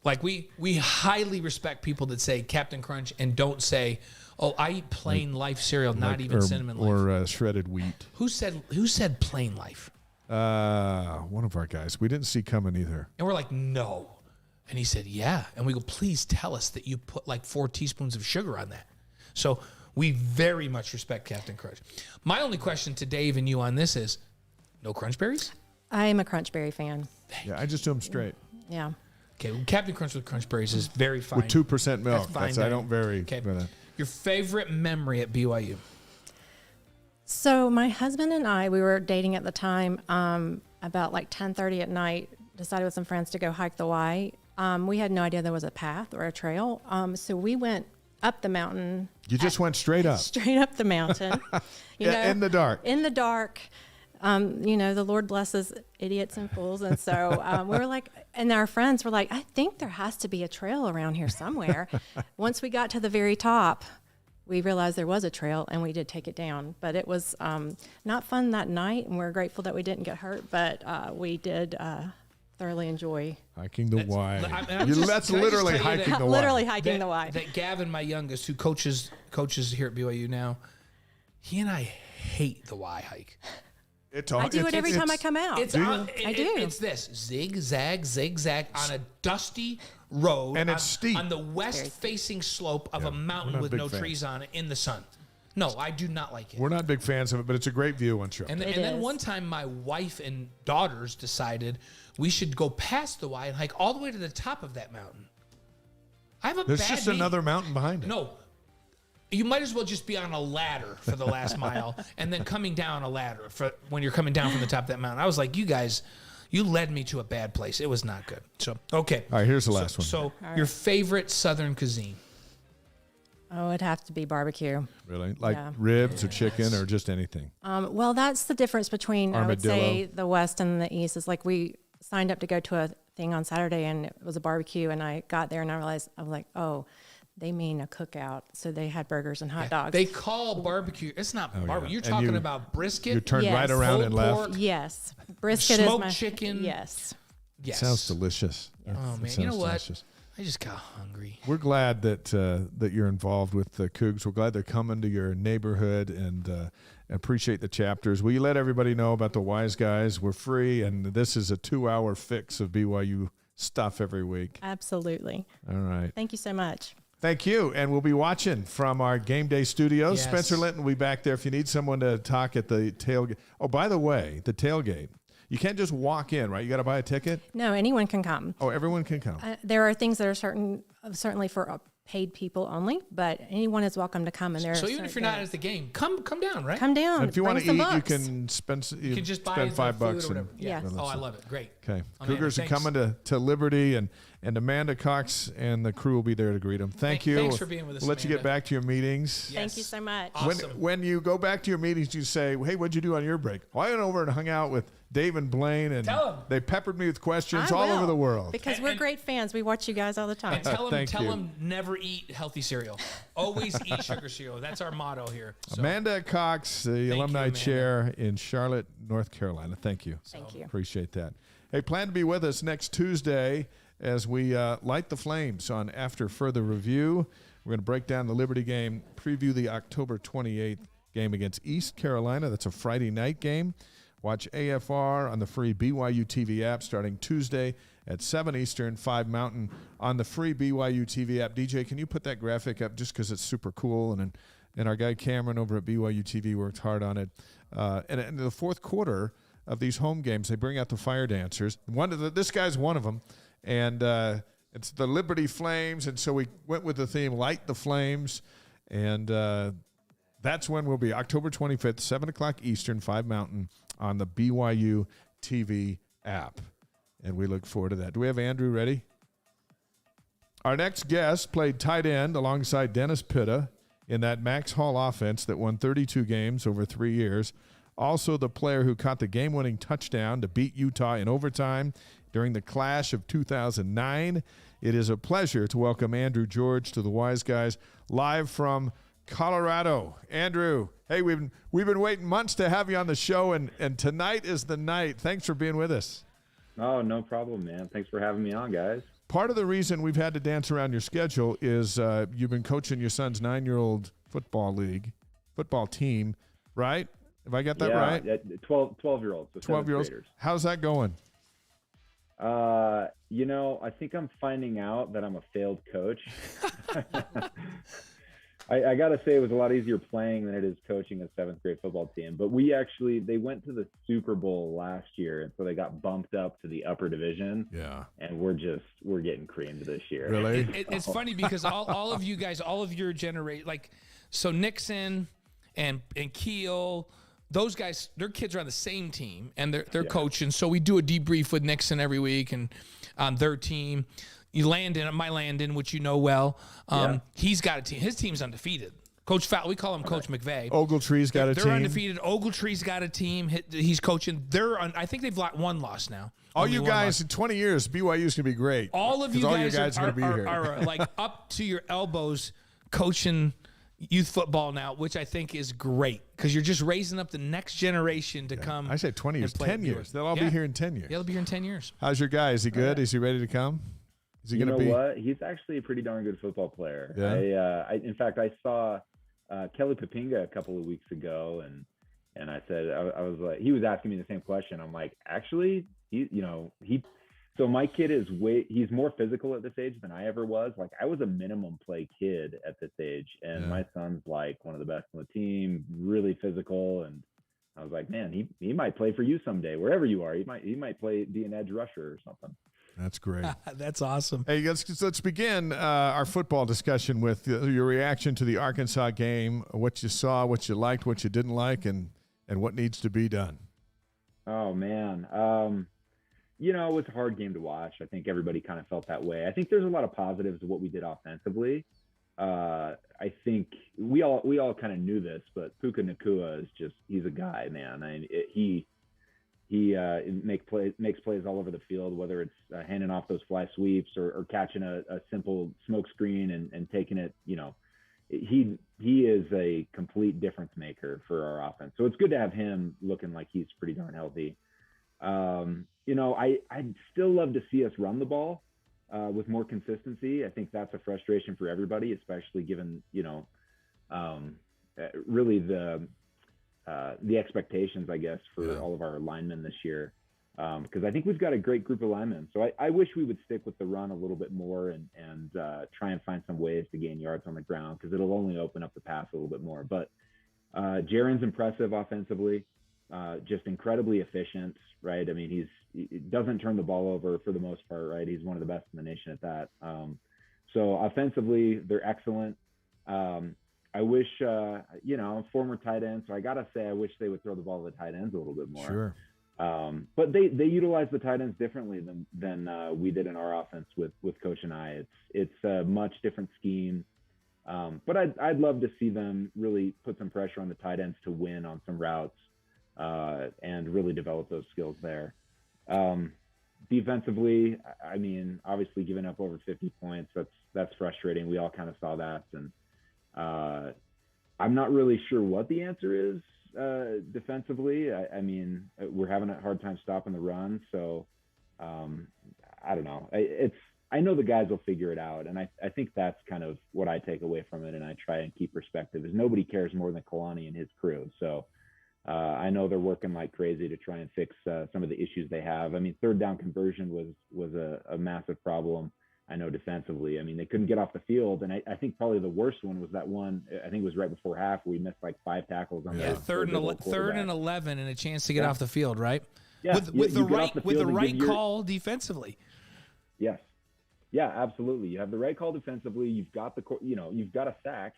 like we highly respect people that say Captain Crunch and don't say, "Oh, I eat plain Life cereal, not even cinnamon Life." or shredded wheat. Who said plain Life? One of our guys. We didn't see coming either. And we're like, "No." And he said, "Yeah." And we go, "Please tell us that you put like 4 teaspoons of sugar on that." So we very much respect Captain Crunch. My only question to Dave and you on this is, no Crunch Berries? I am a Crunch Berry fan. Yeah, I just do them straight Yeah. Okay, well, Captain Crunch with Crunch Berries is very fine. with 2% milk. fine I dining. don't vary. Okay. by that. Your favorite memory at BYU? So my husband and I, we were dating at the time. About like 10:30 at night, decided with some friends to go hike the Y. We had no idea there was a path or a trail. So we went up the mountain. You just went straight up. Straight up the mountain. In the dark. In the dark. The Lord blesses idiots and fools. And so we were like, and our friends were like, I think there has to be a trail around here somewhere. Once we got to the very top, we realized there was a trail, and we did take it down. But it was not fun that night, and we're grateful that we didn't get hurt. But we did thoroughly enjoy hiking the Y. That's can I just literally tell you that- hiking the Y. literally hiking the Y. That Gavin, my youngest, who coaches here at BYU now, he and I hate the Y hike. I do it every time I come out. I do. It's this zigzag on a dusty road, And it's steep. on the west-facing slope of a mountain not with big no fans. trees on it in the sun. No, I do not like it. We're not big fans of it, but it's a great view once you're up. And then one time, my wife and daughters decided we should go past the Y and hike all the way to the top of that mountain. I have a There's bad just knee. another mountain behind it. No. You might as well just be on a ladder for the last mile and then coming down a ladder for when you're coming down from the top of that mountain. I was like, you guys, you led me to a bad place. It was not good. So, okay. All right, here's the last one. So, your favorite Southern cuisine? Oh, it'd have to be barbecue. Really? Like Yeah. ribs or chicken or just anything? Well, that's the difference between, I would say, Armadillo. the West and the East. Is like we signed up to go to a thing on Saturday, and it was a barbecue, and I got there, and I realized, I was like, oh, they mean a cookout. So they had burgers and hot dogs. They call barbecue. It's not barbecue. You're And talking you- about brisket. You turned Yes. right around Pulled and left. pork. Yes. Brisket is Smoked my chicken. Yes. Yes. Sounds delicious. Oh, That man. You sounds know what? delicious. I just got hungry. We're glad that you're involved with the Cougs. We're glad they're coming to your neighborhood and appreciate the chapters. Will you let everybody know about the Wise Guys? We're free, and this is a 2-hour fix of BYU stuff every week. Absolutely. All right. Thank you so much. Thank you. And we'll be watching from our game day studios. Yes. Spencer Linton will be back there if you need someone to talk at the tailgate. Oh, by the way, the tailgate. You can't just walk in, right? You got to buy a ticket. No, anyone can come. Oh, everyone can come. There are things that are certainly for paid people only, but anyone is welcome to come. And So even if you're not at the game, come down, right? come down. And if you want to bring eat, some you books. can spend. You can just buy spend the $5 food or and whatever. Yeah. Yes. Oh, I love it. Great. Okay. Amanda, Cougars are thanks. coming to Liberty, and Amanda Cox and the crew will be there to greet them. Thank you. Thanks for being with us, We'll let you get Amanda. back to your meetings. Yeah. Thank you so much. Awesome. When you go back to your meetings, you say, hey, what'd you do on your break? Well, I went over and hung out with Dave and Blaine, and Tell 'em. they peppered me with questions I all will, over the world. because we're And- great fans. We watch you guys all the time. And tell Thank you. them never eat healthy cereal. Always eat sugar cereal. That's our motto here. So, Amanda Cox, the you, alumni Amanda. chair in Charlotte, North Carolina. Thank you. Thank you. Appreciate that. Hey, plan to be with us next Tuesday as we light the flames on After Further Review. We're going to break down the Liberty game, preview the October 28th game against East Carolina. That's a Friday night game. Watch AFR on the free BYU TV app starting Tuesday at 7 Eastern, 5 Mountain on the free BYU TV app. DJ, can you put that graphic up just because it's super cool? And our guy Cameron over at BYU TV worked hard on it. And in the fourth quarter of these home games, they bring out the fire dancers. This guy's one of them. And it's the Liberty Flames. And so we went with the theme, Light the Flames. And that's when we'll be, October 25th, 7 o'clock Eastern, 5 Mountain, on the BYU TV app. And we look forward to that. Do we have Andrew ready? Our next guest played tight end alongside Dennis Pitta in that Max Hall offense that won 32 games over 3 years. Also the player who caught the game-winning touchdown to beat Utah in overtime during the Clash of 2009. It is a pleasure to welcome Andrew George to the Wise Guys live from Colorado. Andrew, hey, we've been waiting months to have you on the show, and tonight is the night. Thanks for being with us. Oh, no problem, man. Thanks for having me on, guys. Part of the reason we've had to dance around your schedule is you've been coaching your son's 9-year-old football team, right? Have I got that right? 12-year-olds. So 12-year-olds. graders. How's that going? I think I'm finding out that I'm a failed coach. I got to say it was a lot easier playing than it is coaching a 7th grade football team. But they went to the Super Bowl last year, and so they got bumped up to the upper division. Yeah. And we're getting creamed this year. Really? It's funny because all of you guys, all of your generation, so Nixon and Keel, those guys, their kids are on the same team, and they're coaching. So we do a debrief with Nixon every week and on their team. my Landon, which you know well. Yeah. He's got a team. His team's undefeated. Coach Fowl, we call him Coach McVay. Ogletree's got a team. They're undefeated. Ogletree's got a team. He's coaching. I think they've got one loss now. All Only you one guys loss. in 20 years, BYU's going to be great. All of you all guys, your guys are going to be here. are like up to your elbows coaching youth football now, which I think is great because you're just raising up the next generation to come. I say 20 years, and play 10 at years. BYU. They'll all be here in 10 years. Yeah, they'll be here in 10 years. How's your guy? Is he good? Is he ready to come? Is he You going know to be? what? He's actually a pretty darn good football player. Yeah. In fact, I saw Kelly Papinga a couple of weeks ago, and I said, I was like, he was asking me the same question. I'm like, actually, so my kid he's more physical at this age than I ever was. Like, I was a minimum play kid at this age, and my son's like one of the best on the team, really physical. And I was like, man, he might play for you someday, wherever you are. He might be an edge rusher or something. That's great. That's awesome. Hey, let's begin our football discussion with your reaction to the Arkansas game, what you saw, what you liked, what you didn't like, and what needs to be done. Oh, man. It was a hard game to watch. I think everybody kind of felt that way. I think there's a lot of positives to what we did offensively. I think we all kind of knew this, but Puka Nacua he's a guy, man. He makes plays all over the field, whether it's handing off those fly sweeps or catching a simple smoke screen and taking it. He is a complete difference maker for our offense. So it's good to have him looking like he's pretty darn healthy. I'd still love to see us run the ball with more consistency. I think that's a frustration for everybody, especially given really the expectations, I guess, for all of our linemen this year. Because I think we've got a great group of linemen. So I wish we would stick with the run a little bit more and try and find some ways to gain yards on the ground, because it'll only open up the pass a little bit more. But Jaron's impressive offensively, just incredibly efficient, right? I mean, he doesn't turn the ball over for the most part, right? He's one of the best in the nation at that. So offensively, they're excellent. I wish, former tight end. So I got to say, I wish they would throw the ball to the tight ends a little bit more. Sure. But they utilize the tight ends differently than we did in our offense with Coach and I. It's a much different scheme. But I'd love to see them really put some pressure on the tight ends to win on some routes and really develop those skills there. Defensively, I mean, obviously giving up over 50 points, that's frustrating. We all kind of saw that. And I'm not really sure what the answer is defensively. I mean, we're having a hard time stopping the run. So I don't know. I know the guys will figure it out. And I think that's kind of what I take away from it. And I try and keep perspective, is nobody cares more than Kalani and his crew. So I know they're working like crazy to try and fix some of the issues they have. I mean, third down conversion was a massive problem. I know defensively. I mean, they couldn't get off the field. And I think probably the worst one was that one, I think it was right before half, where we missed like 5 tackles on the third and 11 and a chance to get off the field, right? Yeah. With the right call defensively. Yes. Yeah, absolutely. You have the right call defensively. You've got you've got a sack,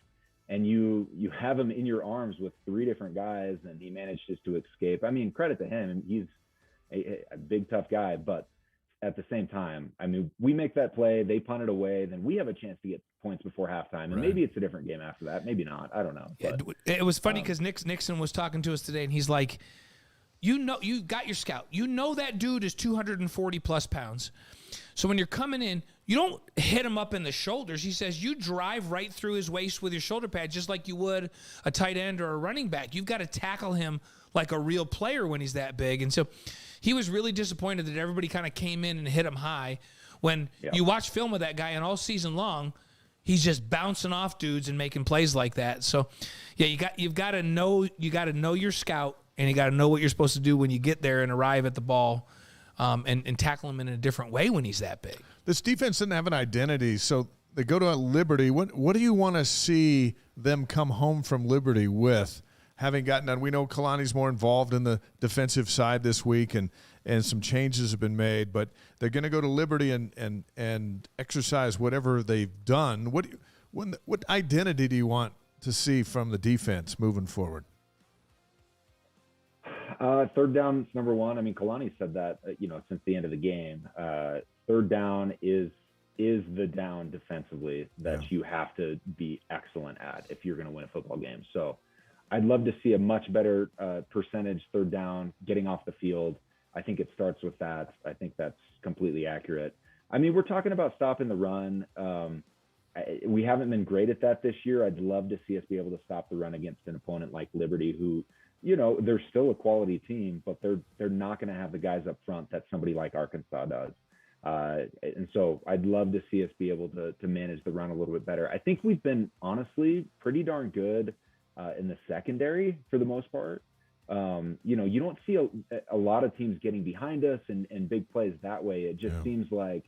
and you have him in your arms with 3 different guys, and he managed just to escape. I mean, credit to him. He's a big, tough guy, but at the same time, I mean, we make that play, they punt it away, then we have a chance to get points before halftime, and maybe it's a different game after that, maybe not. I don't know. But, it was funny because Nixon was talking to us today, and he's like, you got your scout. You know that dude is 240 plus pounds. So when you're coming in, you don't hit him up in the shoulders. He says you drive right through his waist with your shoulder pad, just like you would a tight end or a running back. You've got to tackle him like a real player when he's that big. And so he was really disappointed that everybody kind of came in and hit him high. When you watch film of that guy, and all season long, he's just bouncing off dudes and making plays like that. So yeah, you've got to know your scout, and you got to know what you're supposed to do when you get there and arrive at the ball. And tackle him in a different way when he's that big. This defense didn't have an identity, so they go to Liberty. What do you want to see them come home from Liberty with, having gotten done? We know Kalani's more involved in the defensive side this week, and some changes have been made, but they're going to go to Liberty and exercise whatever they've done. What identity do you want to see from the defense moving forward? Third down is number one. I mean, Kalani said that, since the end of the game. Third down is is the down defensively that you have to be excellent at if you're going to win a football game. So I'd love to see a much better percentage third down, getting off the field. I think it starts with that. I think that's completely accurate. I mean, we're talking about stopping the run. We haven't been great at that this year. I'd love to see us be able to stop the run against an opponent like Liberty, who, you know, they're still a quality team, but they're not going to have the guys up front that somebody like Arkansas does. And so I'd love to see us be able to manage the run a little bit better. I think we've been honestly pretty darn good in the secondary for the most part. You know, you don't see a lot of teams getting behind us and big plays that way. It just seems like,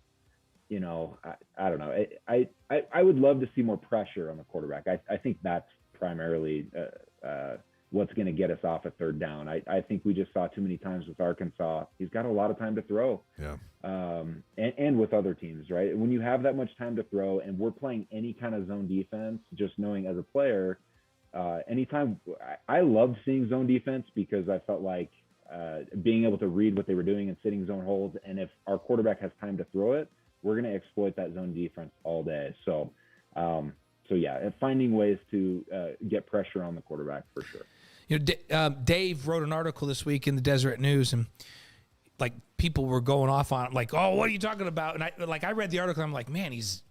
you know, I don't know. I would love to see more pressure on the quarterback. I think that's primarily what's going to get us off a third down. I think we just saw too many times with Arkansas. He's got a lot of time to throw. And with other teams, right? When you have that much time to throw and we're playing any kind of zone defense, just knowing as a player, anytime I loved seeing zone defense because I felt like being able to read what they were doing and sitting zone holds. And if our quarterback has time to throw it, we're going to exploit that zone defense all day. So yeah, finding ways to get pressure on the quarterback for sure. You know, Dave wrote an article this week in the Deseret News, and like people were going off on it, like, "Oh, what are you talking about?" And I read the article, and I'm like, "Man, he's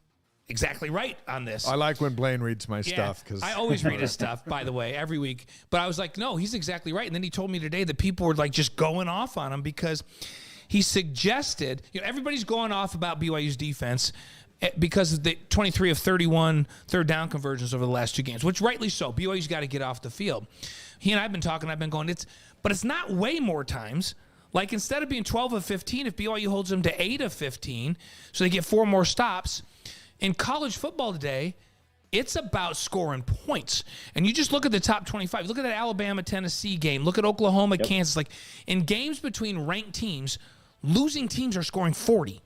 exactly right on this." I like when Blaine reads my stuff because I always read his stuff, by the way, every week. But I was like, "No, he's exactly right." And then he told me today that people were like just going off on him because he suggested, you know, everybody's going off about BYU's defense because of the 23 of 31 third down conversions over the last two games, which rightly so. BYU's got to get off the field. He and I've been talking, I've been going, but it's not way more times. Like instead of being 12 of 15, if BYU holds them to 8 of 15, so they get 4 more stops. In college football today, it's about scoring points. And you just look at the top 25. Look at that Alabama-Tennessee game. Look at Oklahoma-Kansas. Like in games between ranked teams, losing teams are scoring 40.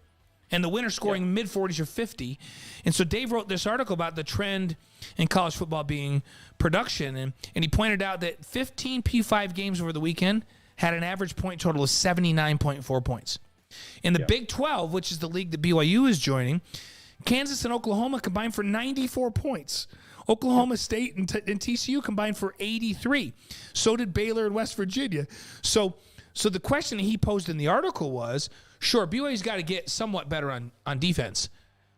And the winner scoring mid-40s or 50. And so Dave wrote this article about the trend in college football being production. And he pointed out that 15 P5 games over the weekend had an average point total of 79.4 points. In the Big 12, which is the league that BYU is joining, Kansas and Oklahoma combined for 94 points. Oklahoma State and TCU combined for 83. So did Baylor and West Virginia. So the question he posed in the article was, sure, BYU's got to get somewhat better on defense,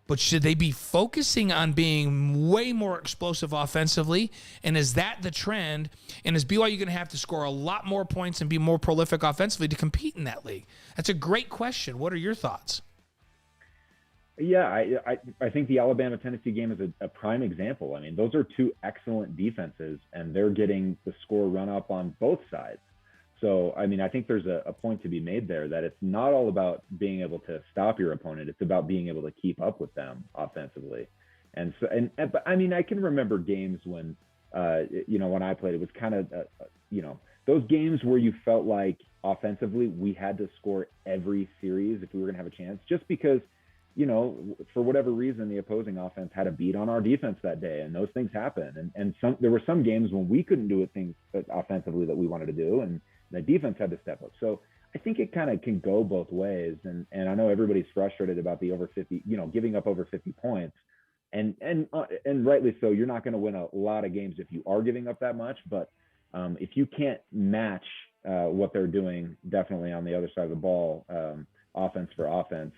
but should they be focusing on being way more explosive offensively? And is that the trend? And is BYU going to have to score a lot more points and be more prolific offensively to compete in that league? That's a great question. What are your thoughts? Yeah, I think the Alabama-Tennessee game is a prime example. I mean, those are two excellent defenses, and they're getting the score run up on both sides. So, I mean, I think there's a point to be made there that it's not all about being able to stop your opponent. It's about being able to keep up with them offensively. And so, but I mean, I can remember games when, you know, when I played, it was kind of, you know, those games where you felt like offensively we had to score every series if we were going to have a chance, just because, you know, for whatever reason, the opposing offense had a beat on our defense that day, and those things happen. And there were some games when we couldn't do things offensively that we wanted to do, and the defense had to step up. So I think it kind of can go both ways. And I know everybody's frustrated about the over 50, you know, giving up over 50 points, and rightly so. You're not going to win a lot of games if you are giving up that much, but if you can't match what they're doing, definitely on the other side of the ball, offense for offense,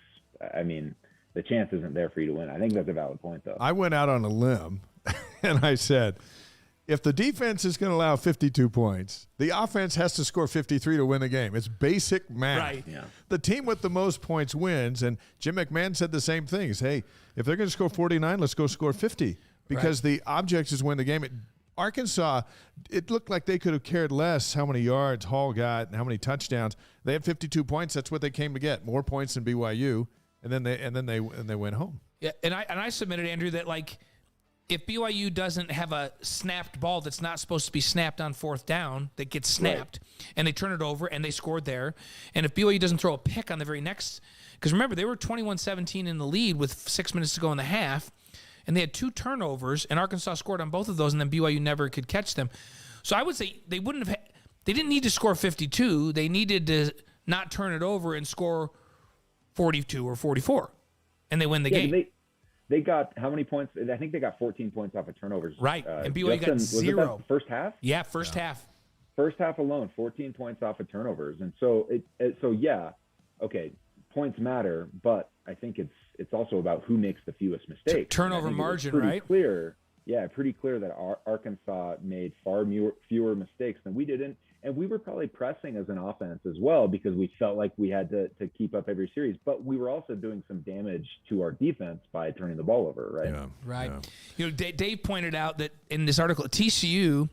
I mean, the chance isn't there for you to win. I think that's a valid point, though. I went out on a limb and I said, if the defense is going to allow 52 points, the offense has to score 53 to win the game. It's basic math. Right. Yeah. The team with the most points wins, and Jim McMahon said the same thing. He said, hey, if they're going to score 49, let's go score 50 because the object is win the game. Arkansas, it looked like they could have cared less how many yards Hall got and how many touchdowns. They had 52 points. That's what they came to get, more points than BYU, and then they went home. Yeah, and I submitted, Andrew, that like if BYU doesn't have a snapped ball that's not supposed to be snapped on fourth down, that gets snapped, and they turn it over and they scored there, and if BYU doesn't throw a pick on the very next, because remember, they were 21-17 in the lead with 6 minutes to go in the half, and they had 2 turnovers, and Arkansas scored on both of those, and then BYU never could catch them. So I would say they didn't need to score 52. They needed to not turn it over and score 42 or 44. and they win the game. They got how many points? I think they got 14 points off of turnovers. Right, and BYU got 0. First half? Yeah, first half. First half alone, 14 points off of turnovers. And so okay, points matter, but I think it's also about who makes the fewest mistakes. Turnover margin, pretty right? Pretty clear that Arkansas made far fewer mistakes than we did. And we were probably pressing as an offense as well because we felt like we had to keep up every series. But we were also doing some damage to our defense by turning the ball over, right? Yeah, right. Yeah. Dave pointed out that in this article, TCU,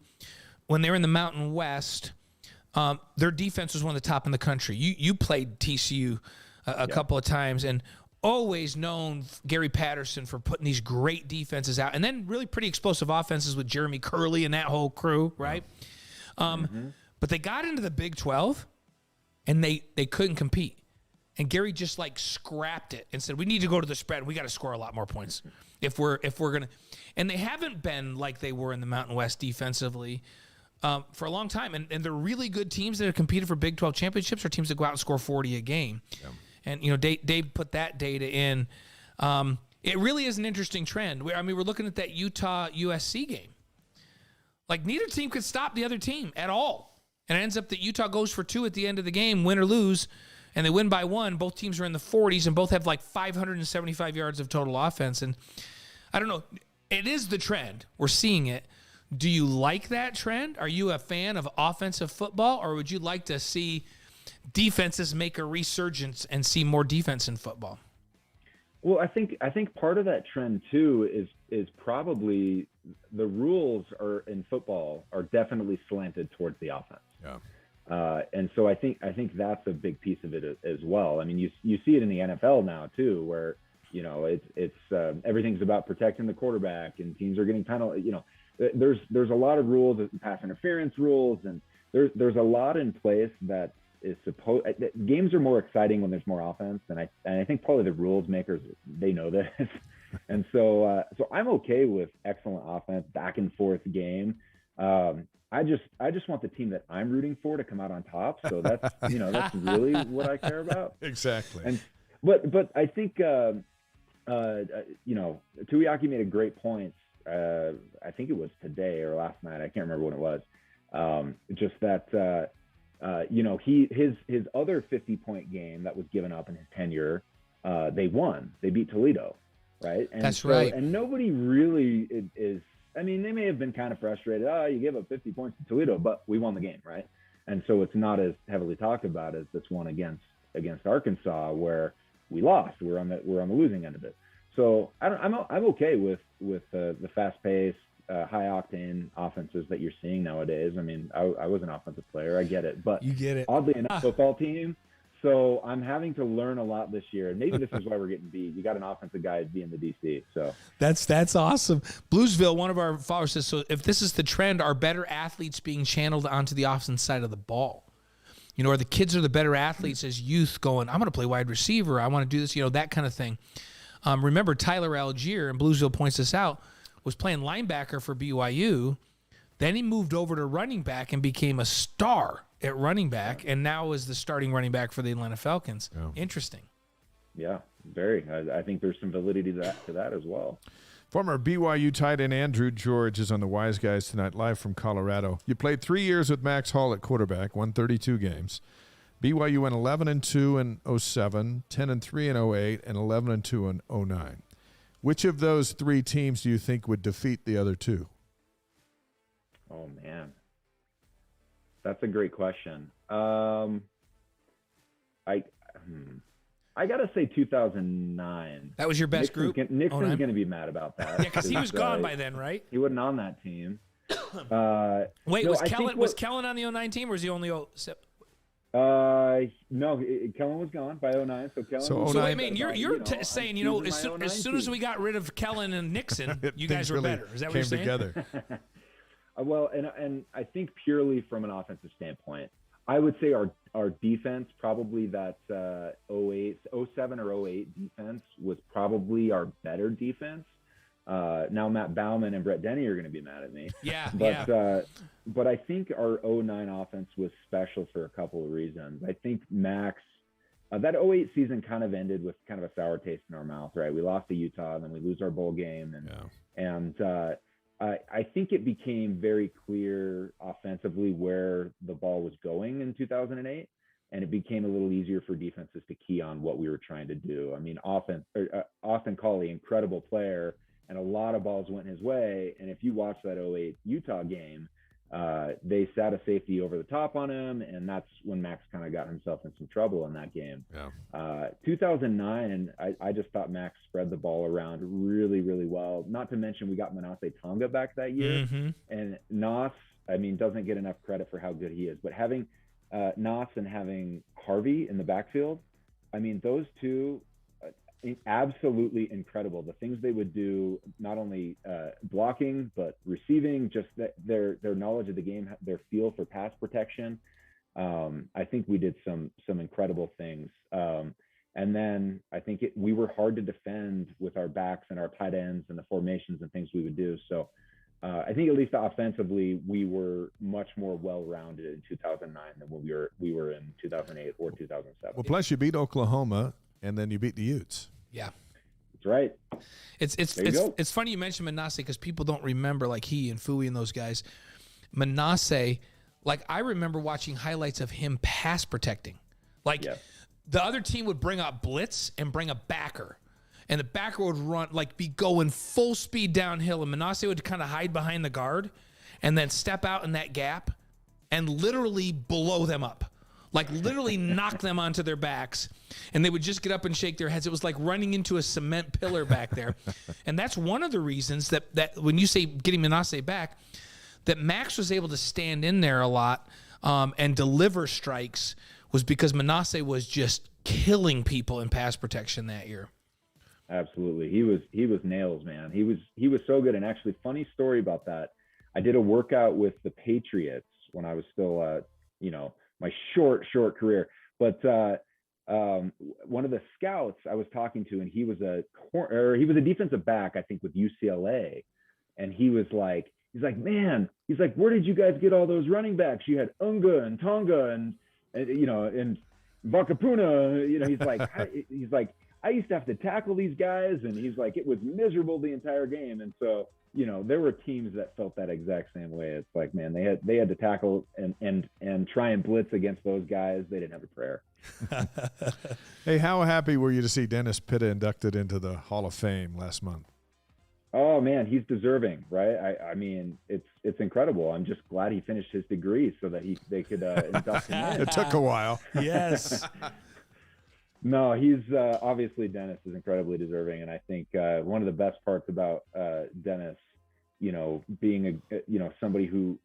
when they were in the Mountain West, their defense was one of the top in the country. You played TCU a couple of times, and always known Gary Patterson for putting these great defenses out, and then really pretty explosive offenses with Jeremy Curley and that whole crew, right? But they got into the Big 12, and they couldn't compete. And Gary just scrapped it and said, we need to go to the spread. We got to score a lot more points if we're going to. And they haven't been like they were in the Mountain West defensively for a long time. And the really good teams that have competed for Big 12 championships are teams that go out and score 40 a game. Yeah. And, Dave put that data in. It really is an interesting trend. We're looking at that Utah-USC game. Neither team could stop the other team at all. And it ends up that Utah goes for 2 at the end of the game, win or lose, and they win by 1. Both teams are in the 40s, and both have 575 yards of total offense. And I don't know. It is the trend. We're seeing it. Do you like that trend? Are you a fan of offensive football, or would you like to see defenses make a resurgence and see more defense in football? Well, I think part of that trend too is probably the rules in football are definitely slanted towards the offense. Yeah. And so I think that's a big piece of it as well. I mean, you see it in the NFL now too, where it's everything's about protecting the quarterback, and teams are getting penalty. There's a lot of rules, pass interference rules, and there's a lot in place that is supposed. Games are more exciting when there's more offense, and I think probably the rules makers, they know this, and so I'm okay with excellent offense, back and forth game. I just want the team that I'm rooting for to come out on top. So that's that's really what I care about. Exactly. And but I think Tuiaki made a great point. I think it was today or last night. I can't remember when it was. Just that. His other 50-point game that was given up in his tenure, they won. They beat Toledo, right? And that's right. And nobody really is. I mean, they may have been kind of frustrated. Oh, you gave up 50 points to Toledo, but we won the game, right? And so it's not as heavily talked about as this one against Arkansas, where we lost. We're on the losing end of it. So I'm okay with the fast-paced, high-octane offenses that you're seeing nowadays. I mean, I was an offensive player. I get it. But you get it. Oddly enough, football team. So I'm having to learn a lot this year. Maybe this is why we're getting beat. You got an offensive guy being the DC. So that's awesome. Bluesville, one of our followers says, so if this is the trend, are better athletes being channeled onto the offense side of the ball? Are the kids are the better athletes as youth going, I'm going to play wide receiver. I want to do this, that kind of thing. Remember Tyler Algier, and Bluesville points this out, was playing linebacker for BYU. Then he moved over to running back and became a star at running back, and now is the starting running back for the Atlanta Falcons. Yeah. Interesting. Yeah, very. I think there's some validity to that as well. Former BYU tight end Andrew George is on the Wise Guys tonight, live from Colorado. You played 3 years with Max Hall at quarterback, won 32 games. BYU went 11-2 in 07, 10-3 in 08, and 11-2 in 09. Which of those 3 teams do you think would defeat the other 2? Oh, man. That's a great question. I got to say 2009. That was your best group? Nixon's going to be mad about that. Yeah, because he was gone by then, right? He wasn't on that team. Wait, was Kellen on the 09 team, or was he only 07? No, Kellen was gone by 09. So Kellen. So I mean, you're saying, as soon as we got rid of Kellen and Nixon, you guys were better. Is that what you're saying? Together. Well, and I think purely from an offensive standpoint, I would say our defense, probably that 07 or 08 defense was probably our better defense. Now Matt Bauman and Brett Denny are going to be mad at me. Yeah, but I think our 09 offense was special for a couple of reasons. I think Max that '08 season kind of ended with kind of a sour taste in our mouth, right? We lost to Utah, and then we lose our bowl game, and I think it became very clear offensively where the ball was going in 2008, and it became a little easier for defenses to key on what we were trying to do. I mean, Austin Collie, incredible player, and a lot of balls went his way. And if you watch that '08 Utah game, they sat a safety over the top on him, and that's when Max kind of got himself in some trouble in that game. 2009, and I just thought Max spread the ball around really, really well. Not to mention we got Manasseh Tonga back that year, and Nas, I mean, doesn't get enough credit for how good he is. But having Nas and having Harvey in the backfield, I mean, those two, absolutely incredible. The things they would do, not only blocking but receiving, just their knowledge of the game, their feel for pass protection. I think we did some incredible things. And then I think we were hard to defend with our backs and our tight ends and the formations and things we would do. So I think at least offensively, we were much more well-rounded in 2009 than when we were in 2008 or 2007. Well, plus you beat Oklahoma, and then you beat the Utes. Yeah. That's right. It's funny you mentioned Manasseh because people don't remember, like he and Fui and those guys. Manasseh, like I remember watching highlights of him pass protecting. Like the other team would bring up blitz and bring a backer. And the backer would run, like be going full speed downhill. And Manasseh would kind of hide behind the guard and then step out in that gap and literally blow them up. Like literally knock them onto their backs, and they would just get up and shake their heads. It was like running into a cement pillar back there. And that's one of the reasons that when you say getting Manasseh back, that Max was able to stand in there a lot and deliver strikes was because Manasseh was just killing people in pass protection that year. Absolutely. He was nails, man. He was so good. And actually, funny story about that. I did a workout with the Patriots when I was still, my short career. But one of the scouts I was talking to, and he was a defensive back, I think, with UCLA. And he's like, man, where did you guys get all those running backs? You had Unga and Tonga and Vakapuna. He's like, I used to have to tackle these guys, and he's like, it was miserable the entire game. And so, there were teams that felt that exact same way. It's like, man, they had to tackle and try and blitz against those guys. They didn't have a prayer. Hey, how happy were you to see Dennis Pitta inducted into the Hall of Fame last month? Oh man, he's deserving, right? I mean, it's incredible. I'm just glad he finished his degree so that they could induct him in. It took a while. Yes. No, he's obviously Dennis is incredibly deserving, and I think one of the best parts about Dennis, being somebody who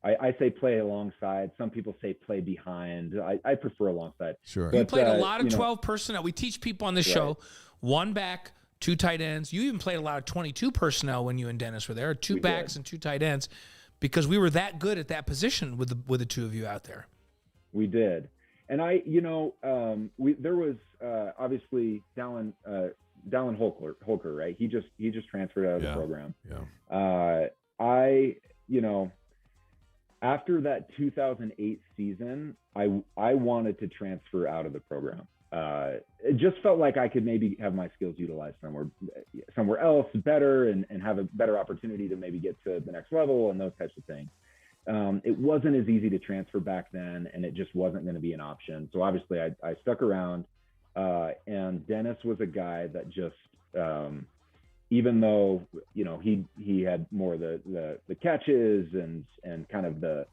I say play alongside. Some people say play behind. I prefer alongside. Sure. But, you played a lot of 12 personnel. We teach people on this show, one back, two tight ends. You even played a lot of 22 personnel when you and Dennis were there, two backs and two tight ends, because we were that good at that position with the two of you out there. We did. And there was obviously Dallin Holker, right? He just transferred out of the program. Yeah. After that 2008 season, I wanted to transfer out of the program. It just felt like I could maybe have my skills utilized somewhere else better and have a better opportunity to maybe get to the next level and those types of things. It wasn't as easy to transfer back then, and it just wasn't going to be an option. So obviously I stuck around, and Dennis was a guy that just, even though, he had more the catches and kind of the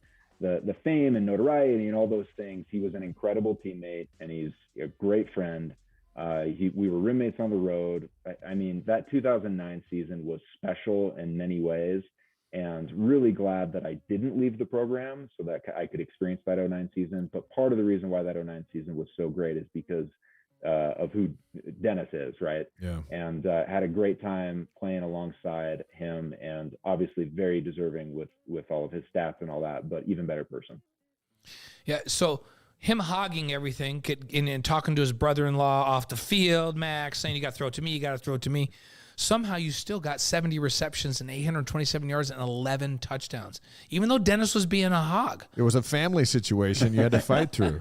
fame and notoriety and all those things, he was an incredible teammate, and he's a great friend. We were roommates on the road. I mean, that 2009 season was special in many ways. And really glad that I didn't leave the program so that I could experience that 2009 season. But part of the reason why that 2009 season was so great is because of who Dennis is, right? Yeah. And had a great time playing alongside him, and obviously very deserving with all of his stats and all that, but even better person. Yeah, so him hogging everything and talking to his brother-in-law off the field, Max, saying, you got to throw it to me, you got to throw it to me. Somehow you still got 70 receptions and 827 yards and 11 touchdowns, even though Dennis was being a hog. It was a family situation you had to fight through.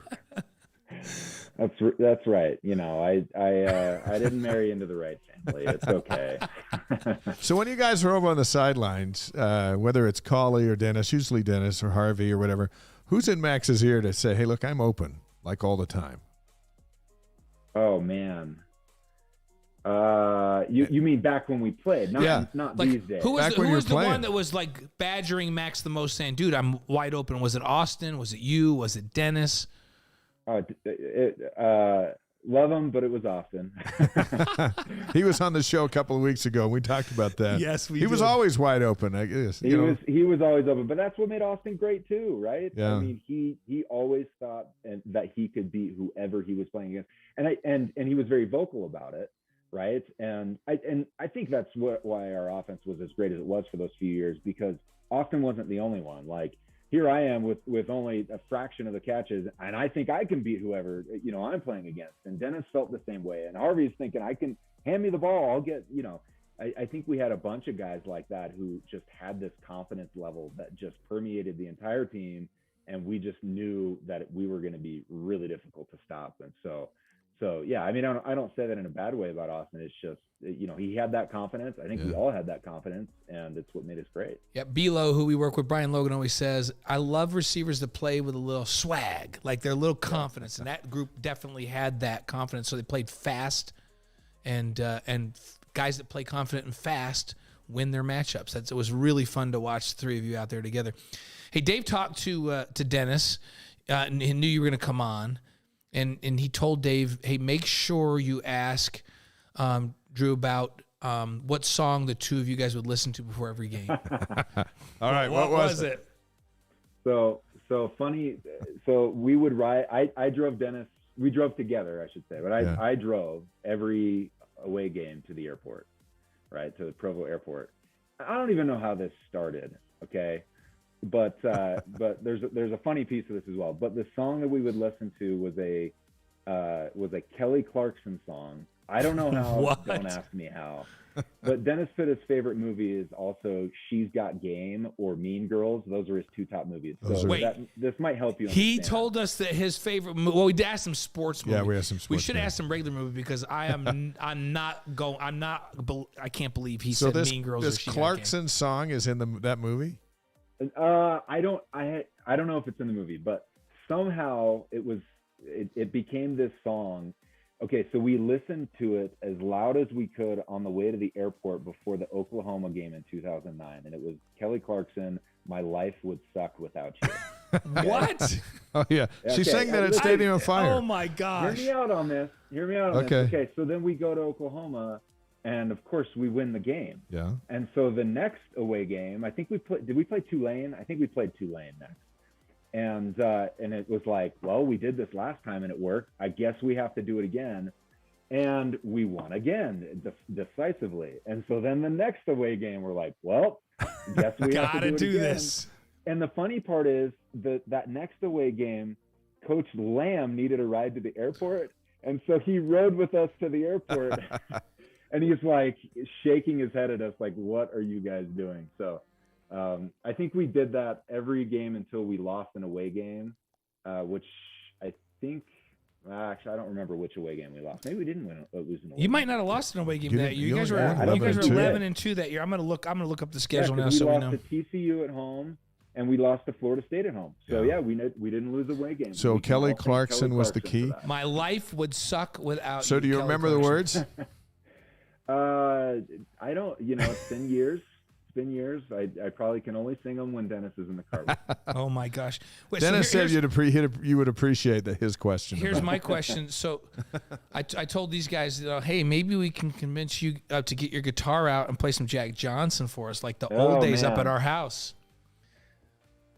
That's right. You know, I didn't marry into the right family. It's okay. So when you guys are over on the sidelines, whether it's Cauley or Dennis, usually Dennis or Harvey or whatever, who's in Max's ear to say, "Hey, look, I'm open," like all the time? Oh man. You mean back when we played? Not like, these days. Who was Back the, when who you was were the playing. one that was like badgering Max the most, saying, "Dude, I'm wide open"? Was it Austin? Was it you? Was it Dennis? Love him, but it was Austin. He was on the show a couple of weeks ago. We talked about that. Yes, we He was did. always wide open, I guess. He was always open, but that's what made Austin great too, right? Yeah. I mean, he always thought that he could beat whoever he was playing against, and he was very vocal about it, right? And I think that's why our offense was as great as it was for those few years, because Austin wasn't the only one. Like, here I am with only a fraction of the catches, and I think I can beat whoever, you know, I'm playing against. And Dennis felt the same way. And Harvey's thinking, I can hand me the ball. I'll get, you know, I think we had a bunch of guys like that who just had this confidence level that just permeated the entire team. And we just knew that we were going to be really difficult to stop. And so yeah, I mean, I don't say that in a bad way about Austin. It's just, you know, he had that confidence. I think we all had that confidence, and it's what made us great. Yeah, Belo, who we work with, Brian Logan, always says, "I love receivers that play with a little swag, like their little confidence." And that group definitely had that confidence, so they played fast, and guys that play confident and fast win their matchups. It was really fun to watch the three of you out there together. Hey, Dave talked to Dennis, and he knew you were going to come on. And he told Dave, "Hey, make sure you ask Drew about what song the two of you guys would listen to before every game." All right, what was it? So funny. So we would ride. I drove Dennis. We drove together, I should say. But I drove every away game to the airport, right, to the Provo airport. I don't even know how this started. Okay. But there's a funny piece of this as well. But the song that we would listen to was a Kelly Clarkson song. I don't know how. What? Don't ask me how. But Dennis Pitta's favorite movie is also She's Got Game or Mean Girls. Those are his two top movies. So Wait. this might help you. He understand. told us that his favorite movie, well, we asked him sports movie. Yeah, we asked him We sports should movie. ask him regular movie, because I can't believe he So said this Mean Girls or this She Got Clarkson song is in that movie? I don't know if it's in the movie, but somehow it became this song. Okay, so we listened to it as loud as we could on the way to the airport before the Oklahoma game in 2009, and it was Kelly Clarkson, "My Life Would Suck Without You." Game. What? Oh yeah, she Okay, sang that at listen- Stadium of Fire. Oh my gosh! Hear me out on this. Okay. Okay, so then we go to Oklahoma, and of course we win the game. Yeah. And so the next away game, I think did we play Tulane? I think we played Tulane next. And it was like, well, we did this last time and it worked. I guess we have to do it again. And we won again decisively. And so then the next away game, we're like, well, guess we have to do it again. This. And the funny part is that next away game, Coach Lamb needed a ride to the airport. And so he rode with us to the airport. And he's like shaking his head at us like, what are you guys doing? So I think we did that every game until we lost an away game, which I think, actually, I don't remember which away game we lost. Maybe we didn't lose an away You game. might not have lost an away game You that didn't- year. you You guys were only won 11-2 that year. I'm gonna look up the schedule now 'cause so we we lost know. to TCU at home, and we lost to Florida State at home. So Yeah. we didn't lose away games. So We can Kelly all thank Clarkson was the Clarkson key? for that. My life would suck without. So do you Kelly remember the Clarkson. words? I don't. It's been years. I probably can only sing them when Dennis is in the car with me. Oh my gosh! Wait, Dennis so said you would appreciate his question. Here's about my question. So I told these guys, hey, maybe we can convince you to get your guitar out and play some Jack Johnson for us, like the old days up man. at our house.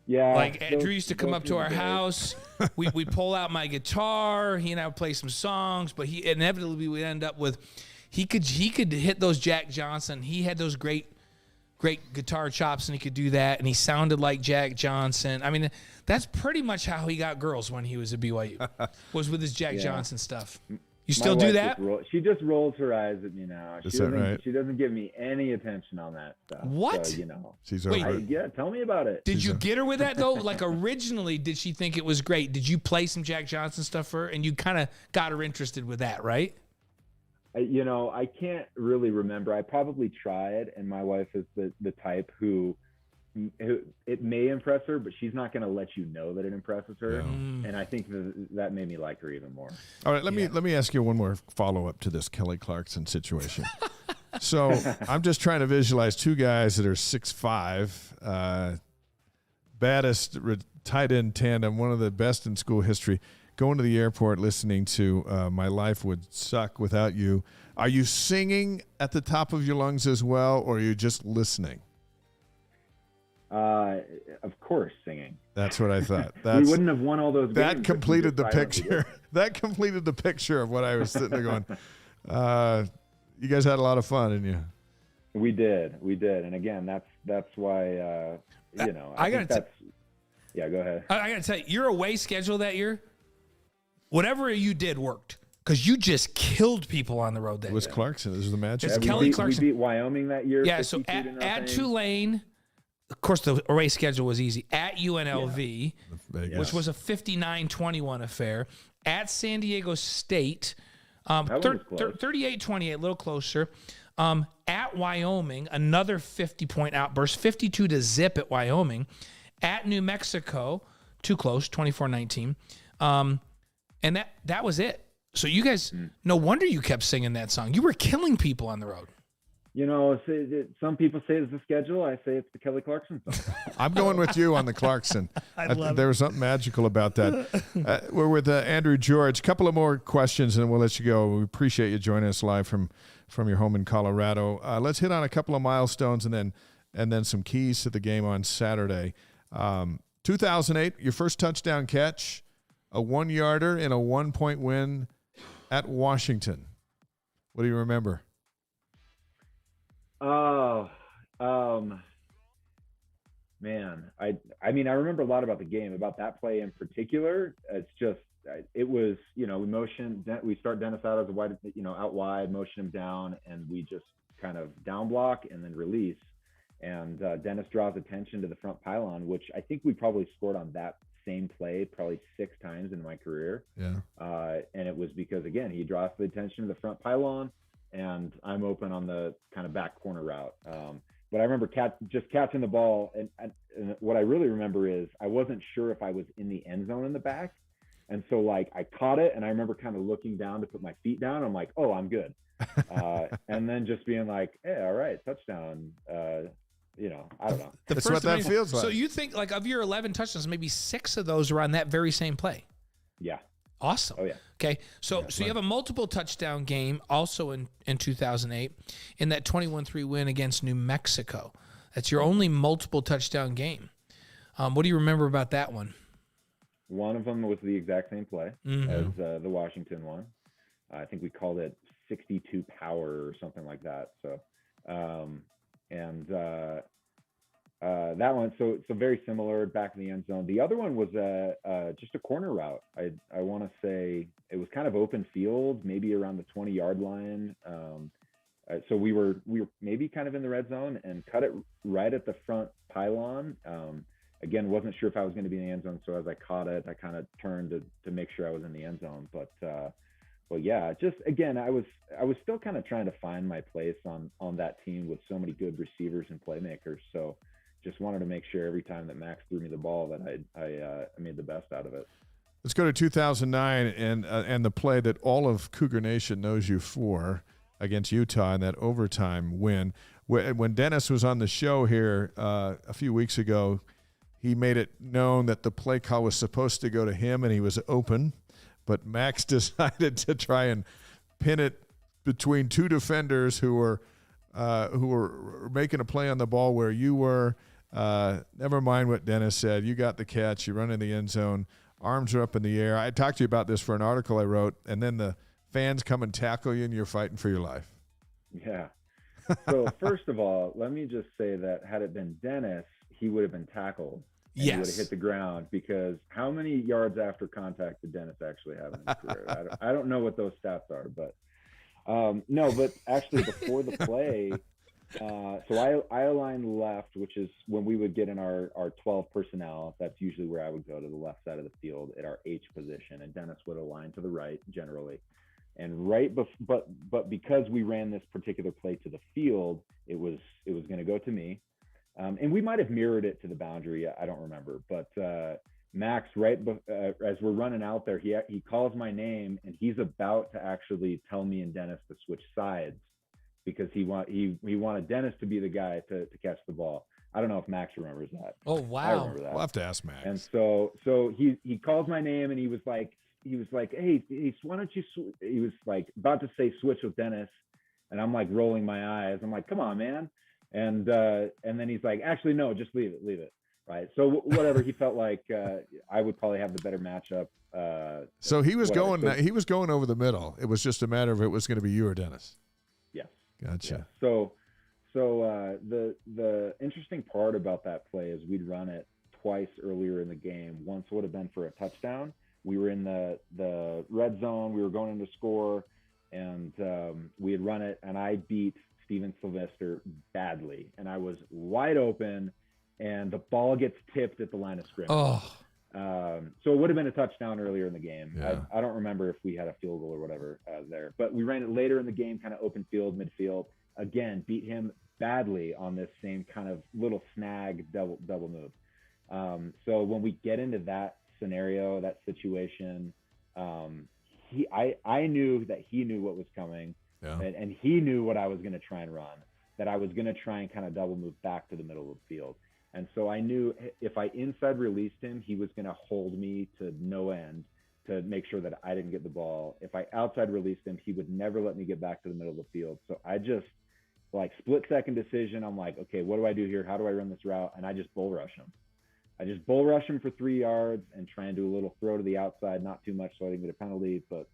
Yeah. Like those- Andrew used to come those up to were our the days. house. We'd pull out my guitar. He and I would play some songs, but he inevitably would end up with he could hit those Jack Johnson. He had those great guitar chops, and he could do that, and he sounded like Jack Johnson. I mean, that's pretty much how he got girls when he was at BYU, was with his Jack Yeah. Johnson stuff. You still My do wife that? she just rolls her eyes at me now. Is that right? She doesn't give me any attention on that stuff. What? So, She's Wait, over it. yeah, tell me about it. Did you get her with that though? Like originally, did she think it was great? Did you play some Jack Johnson stuff for her, and you kind of got her interested with that, right? I can't really remember. I probably tried, and my wife is the type who it may impress her, but she's not going to let you know that it impresses her. And I think that made me like her even more. All right, let me ask you one more follow-up to this Kelly Clarkson situation. So I'm just trying to visualize two guys that are 6'5", baddest tight end tandem, one of the best in school history, going to the airport listening to My Life Would Suck Without You. Are you singing at the top of your lungs as well, or are you just listening? Of course, singing. That's what I thought. We wouldn't have won all those games. That completed the if we just picture. That completed the picture of what I was sitting there going. You guys had a lot of fun, didn't you? We did, and again, that's why I think that's. Yeah, go ahead. I got to tell you, your away schedule that year, whatever you did worked because you just killed people on the road that It was year. Clarkson. It was the magic. It's we Kelly beat, Clarkson. We beat Wyoming that year. Yeah, so at Tulane, of course, the away schedule was easy. At UNLV, which was a 59-21 affair. At San Diego State, 38-28, a little closer. At Wyoming, another 50-point outburst, 52-0 at Wyoming. At New Mexico, too close, 24-19. And that was it. So you guys, no wonder you kept singing that song. You were killing people on the road. Some people say it's the schedule. I say it's the Kelly Clarkson song. I'm going with you on the Clarkson. There was something magical about that. We're with Andrew George. A couple of more questions, and we'll let you go. We appreciate you joining us live from your home in Colorado. Let's hit on a couple of milestones and then some keys to the game on Saturday. 2008, your first touchdown catch, a 1-yarder in a 1-point win at Washington. What do you remember? Oh, man. I mean, I remember a lot about the game, about that play in particular. It's just, it was, we start Dennis out as a wide, out wide, motion him down, and we just kind of down block and then release. And Dennis draws attention to the front pylon, which I think we probably scored on that same play probably 6 times in my career. Yeah. And it was because, again, he draws the attention to the front pylon, and I'm open on the kind of back corner route. But I remember just catching the ball, and what I really remember is I wasn't sure if I was in the end zone in the back. And so, I caught it, and I remember kind of looking down to put my feet down. I'm like, oh, I'm good. And then just being like, hey, all right, touchdown. I don't know. That's what that feels like. So you think, of your 11 touchdowns, maybe 6 of those were on that very same play? Yeah. Awesome. Oh, yeah. Okay. So you have a multiple touchdown game also in 2008 in that 21-3 win against New Mexico. That's your only multiple touchdown game. What do you remember about that one? One of them was the exact same play as the Washington one. I think we called it 62 power or something like that. So, that one, so very similar, back in the end zone. The other one was just a corner route. I want to say it was kind of open field, maybe around the 20-yard line. So we were maybe kind of in the red zone and cut it right at the front pylon. Again, wasn't sure if I was going to be in the end zone, so as I caught it, I kind of turned to make sure I was in the end zone. But yeah, just again, I was still kind of trying to find my place on that team with so many good receivers and playmakers. So just wanted to make sure every time that Max threw me the ball that I made the best out of it. Let's go to 2009 and the play that all of Cougar Nation knows you for against Utah in that overtime win. When Dennis was on the show here a few weeks ago, he made it known that the play call was supposed to go to him and he was open, but Max decided to try and pin it between 2 defenders who were making a play on the ball where you were. Never mind what Dennis said. You got the catch. You run in the end zone. Arms are up in the air. I talked to you about this for an article I wrote, and then the fans come and tackle you, and you're fighting for your life. Yeah. So first of all, let me just say that had it been Dennis, he would have been tackled. and he would have Yes. hit the ground, because how many yards after contact did Dennis actually have in his career? I don't know what those stats are, but no, but actually before the play, so I align left, which is when we would get in our 12 personnel. That's usually where I would go, to the left side of the field at our H position, and Dennis would align to the right generally. And but because we ran this particular play to the field, it was going to go to me, and we might have mirrored it to the boundary. I don't remember, but Max, as we're running out there, he calls my name, and he's about to actually tell me and Dennis to switch sides, because he wanted Dennis to be the guy to catch the ball. I don't know if Max remembers that. Oh, I wow. remember that. We'll have to ask Max. And so he calls my name, and he was like, hey, why don't you? He was like about to say switch with Dennis, and I'm like rolling my eyes. I'm like, come on, man. And then he's like, actually, no, just leave it. Right. So whatever, he felt like I would probably have the better matchup. So he was whatever. going. He was going over the middle. It was just a matter of it was going to be you or Dennis. Yes. Gotcha. Yeah. So the interesting part about that play is we'd run it twice earlier in the game. Once would have been for a touchdown. We were in the red zone. We were going in to score, and we had run it, and I beat Steven Sylvester badly, and I was wide open, and the ball gets tipped at the line of scrimmage. Oh, So it would have been a touchdown earlier in the game. Yeah. I don't remember if we had a field goal or whatever there, but we ran it later in the game, kind of open field, midfield. Again, beat him badly on this same kind of little snag double move. So when we get into that scenario, that situation, I knew that he knew what was coming, and he knew what I was going to try and run, that I was going to try and kind of double move back to the middle of the field. And so I knew if I inside released him, he was going to hold me to no end to make sure that I didn't get the ball. If I outside released him, he would never let me get back to the middle of the field. So I just, like, split second decision. I'm like, okay, what do I do here? How do I run this route? And I just bull rush him. I just bull rush him for 3 yards and try and do a little throw to the outside, not too much so I didn't get a penalty, but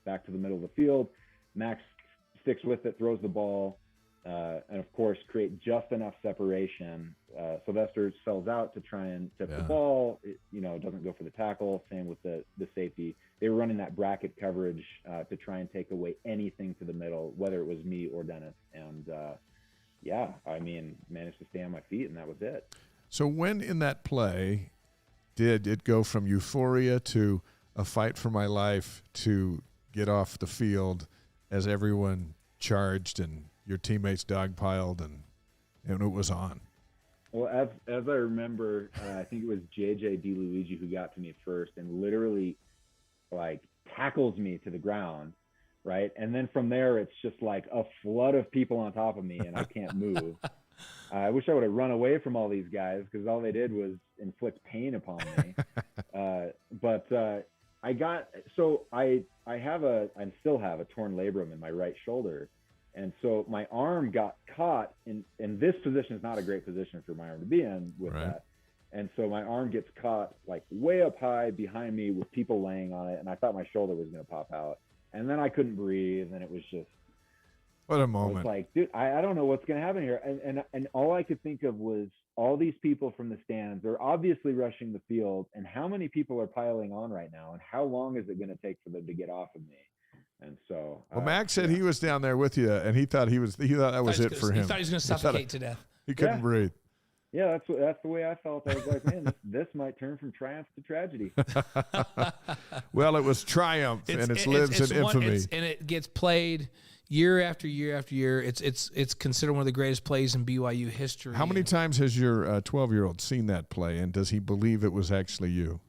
back to the middle of the field. Max sticks with it, throws the ball, and of course create just enough separation. Sylvester sells out to try and tip the ball. It, doesn't go for the tackle. Same with the safety. They were running that bracket coverage to try and take away anything to the middle, whether it was me or Dennis. And managed to stay on my feet, and that was it. So when in that play did it go from euphoria to a fight for my life to get off the field as everyone charged and your teammates dogpiled and it was on? Well, as I remember, I think it was JJ DeLuigi who got to me first and literally like tackles me to the ground, right? And then from there, it's just like a flood of people on top of me and I can't move. I wish I would have run away from all these guys because all they did was inflict pain upon me. I still have a torn labrum in my right shoulder. And so my arm got caught in this position is not a great position for my arm to be in with that. And so my arm gets caught like way up high behind me with people laying on it. And I thought my shoulder was going to pop out. And then I couldn't breathe. And it was just, what a moment. I was like, dude, I don't know what's going to happen here. And all I could think of was all these people from the stands are obviously rushing the field. And how many people are piling on right now? And how long is it going to take for them to get off of me? And so, well, Max said he was down there with you, and he thought that was it for him. He thought he was going to suffocate to death. He couldn't breathe. Yeah, that's the way I felt. I was like, man, this might turn from triumph to tragedy. Well, it was triumph, and it lives in infamy. And it gets played year after year after year. It's considered one of the greatest plays in BYU history. How many times has your 12-year-old seen that play, and does he believe it was actually you?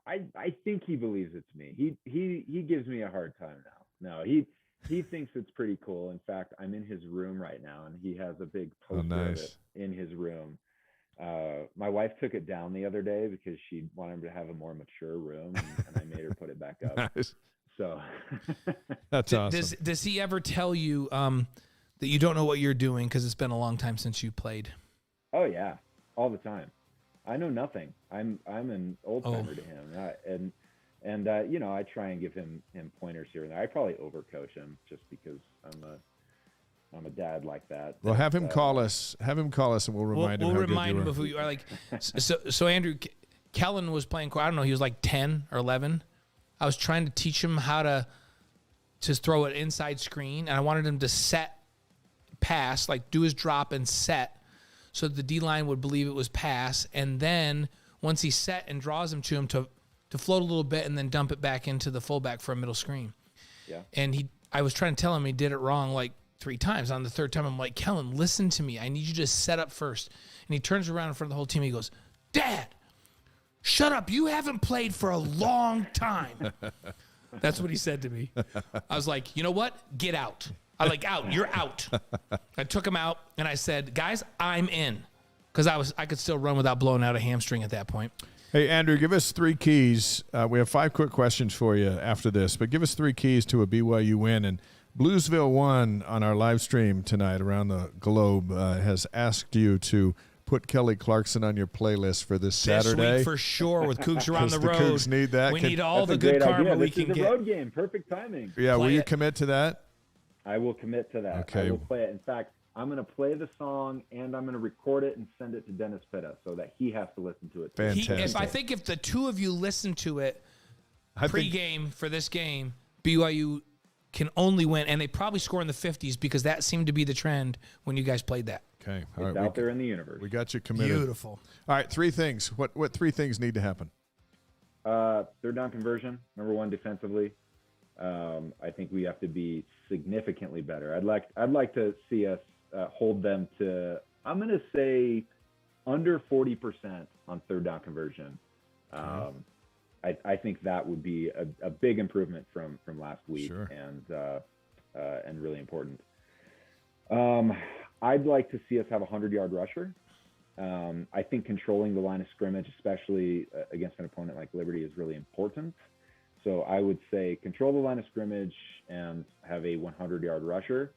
I think he believes it's me. He gives me a hard time now. No, he thinks it's pretty cool. In fact, I'm in his room right now, and he has a big poster of it in his room. My wife took it down the other day because she wanted him to have a more mature room, and I made her put it back up. Nice. So that's awesome. Does he ever tell you that you don't know what you're doing because it's been a long time since you played? Oh yeah, all the time. I know nothing. I'm an old timer to him, and I try and give him pointers here and there. I probably overcoach him just because I'm I'm a dad like that. Well, have him call us. Have him call us, and we'll remind him. We'll how good remind you him are. of who you are. Like, so Andrew, Kellen was playing. I don't know. He was like 10 or 11. I was trying to teach him how to throw an inside screen, and I wanted him to set pass, like do his drop and set, so that the D line would believe it was pass, and then once he set and draws him to float a little bit and then dump it back into the fullback for a middle screen. Yeah. And I was trying to tell him he did it wrong like 3 times. On the 3rd time, I'm like, Kellen, listen to me. I need you to set up first. And he turns around in front of the whole team. He goes, Dad, shut up. You haven't played for a long time. That's what he said to me. I was like, you know what? Get out. I like, out. You're out. I took him out, and I said, guys, I'm in. Because I could still run without blowing out a hamstring at that point. Hey, Andrew, give us 3 keys. We have 5 quick questions for you after this, but give us 3 keys to a BYU win. And Bluesville 1 on our live stream tonight around the globe has asked you to put Kelly Clarkson on your playlist for this Saturday. This week for sure, with Cougs around the road. Cougs need that. We need all the That's a good great karma idea. we This can is a get. road game. Perfect timing. Yeah, will Play you it. commit to that? I will commit to that. Okay. I will play it. In fact, I'm going to play the song, and I'm going to record it and send it to Dennis Pitta so that he has to listen to it too. Fantastic. If the 2 of you listen to it I think- pregame for this game, BYU can only win, and they probably score in the 50s because that seemed to be the trend when you guys played that. Okay. All It's right. out there in the universe. We got you committed. Beautiful. All right, 3 things. What 3 things need to happen? 3rd down conversion, number 1 defensively. I think we have to be significantly better. I'd like to see us hold them to, I'm going to say, under 40% on 3rd down conversion. I think that would be a big improvement from last week. Sure. And really important. I'd like to see us have a 100-yard rusher. I think controlling the line of scrimmage, especially against an opponent like Liberty, is really important. So I would say control the line of scrimmage and have a 100-yard rusher,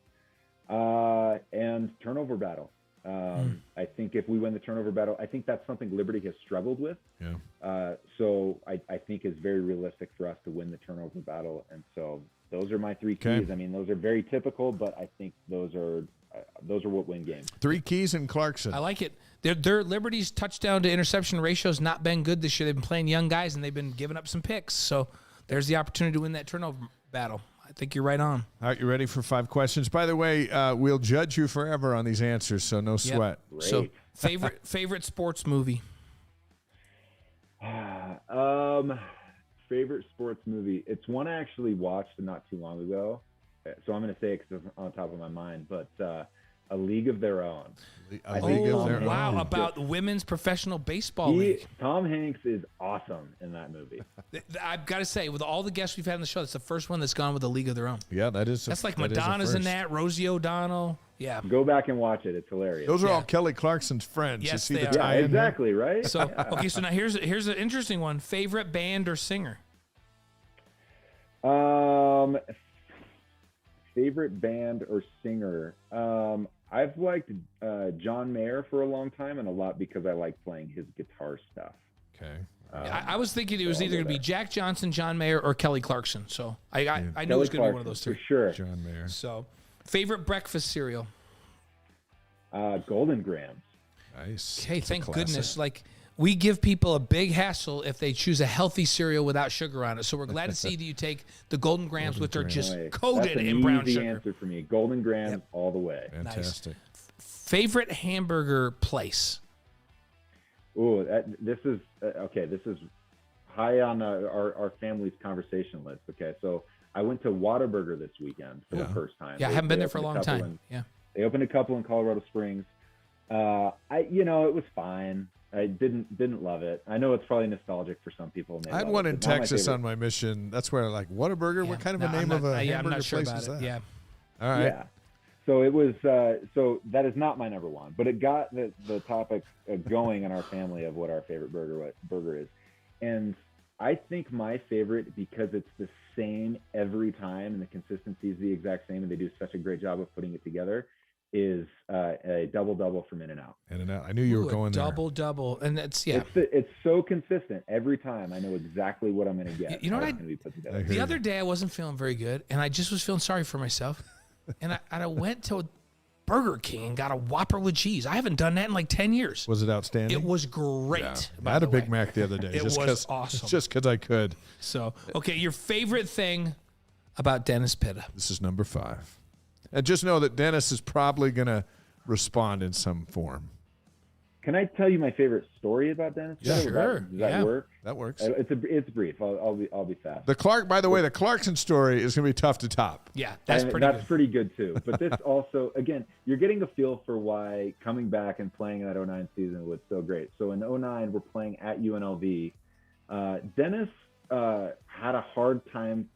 and turnover battle. I think if we win the turnover battle, I think that's something Liberty has struggled with. Yeah. So I think it's very realistic for us to win the turnover battle. And so those are my 3 keys. Okay. I mean, those are very typical, but I think those are what win games. 3 keys in Clarkson. I like it. Their Liberty's touchdown to interception ratio has not been good this year. They've been playing young guys, and they've been giving up some picks. So there's the opportunity to win that turnover battle. I think you're right on. All right, you ready for 5 questions? By the way, we'll judge you forever on these answers, so no sweat. Great. So favorite sports movie? Favorite sports movie. It's one I actually watched not too long ago. So I'm going to say it because it's on top of my mind, but A League of Their Own. A League of Their Wow, Own. about the women's professional baseball league. Tom Hanks is awesome in that movie. I've got to say, with all the guests we've had on the show, that's the first one that's gone with a League of Their Own. Yeah, that's That's like that is a Madonna's in first. that, Rosie O'Donnell. Yeah. Go back and watch it. It's hilarious. Those are all Yeah. Kelly Clarkson's friends. You Yes, see they the are. Yeah, tie in there? exactly, right? So okay, so now here's an interesting one. Favorite band or singer? Favorite band or singer. I've liked John Mayer for a long time, and a lot because I like playing his guitar stuff. Okay. I was thinking it was so I'll either go going to be there. Jack Johnson, John Mayer, or Kelly Clarkson. So I knew it was going to be one of those for 3. sure. John Mayer. So favorite breakfast cereal? Golden Grams. Nice. Okay, It's a thank classic. goodness. Like, we give people a big hassle if they choose a healthy cereal without sugar on it. So we're glad to see that you take the Golden Grams, which are just Anyway, coated that's an in brown easy sugar. answer for me. Golden Grams all the way. Fantastic. Favorite hamburger place? Ooh, this is okay. This is high on our family's conversation list. Okay, so I went to Whataburger this weekend for the first time. Yeah, I haven't been there for a long couple time. Yeah. They opened a couple in Colorado Springs. It was fine. I didn't love it. I know it's probably nostalgic for some people. I had one in Texas on my mission. That's where, like, Whataburger? Yeah. What kind of No, a name of a I'm hamburger not sure place about is it. that? Yeah. All right. Yeah. So it was. So that is not my number one, but it got the topic going in our family of what our favorite burger is, and I think my favorite, because it's the same every time and the consistency is the exact same, and they do such a great job of putting it together, is a double from In-N-Out. In-N-Out. I knew you were going there. Double, and that's It's so consistent every time. I know exactly what I'm going to get. You know how what it's gonna be put together. The other day I wasn't feeling very good, and I just was feeling sorry for myself, and I went to Burger King and got a Whopper with cheese. I haven't done that in like 10 years. Was it outstanding? It was great. Yeah. by I had a the Big way. Mac the other day. It was awesome. Just because I could. So, okay, your favorite thing about Dennis Pitta? This is number 5. And just know that Dennis is probably going to respond in some form. Can I tell you my favorite story about Dennis? Yeah, Pitta? sure. Does that work? That works. It's brief. I'll be fast. The Clarkson story is going to be tough to top. Yeah, that's pretty good too. But this also, again, you're getting a feel for why coming back and playing in that 09 season was so great. So in 09, we're playing at UNLV. Dennis had a hard time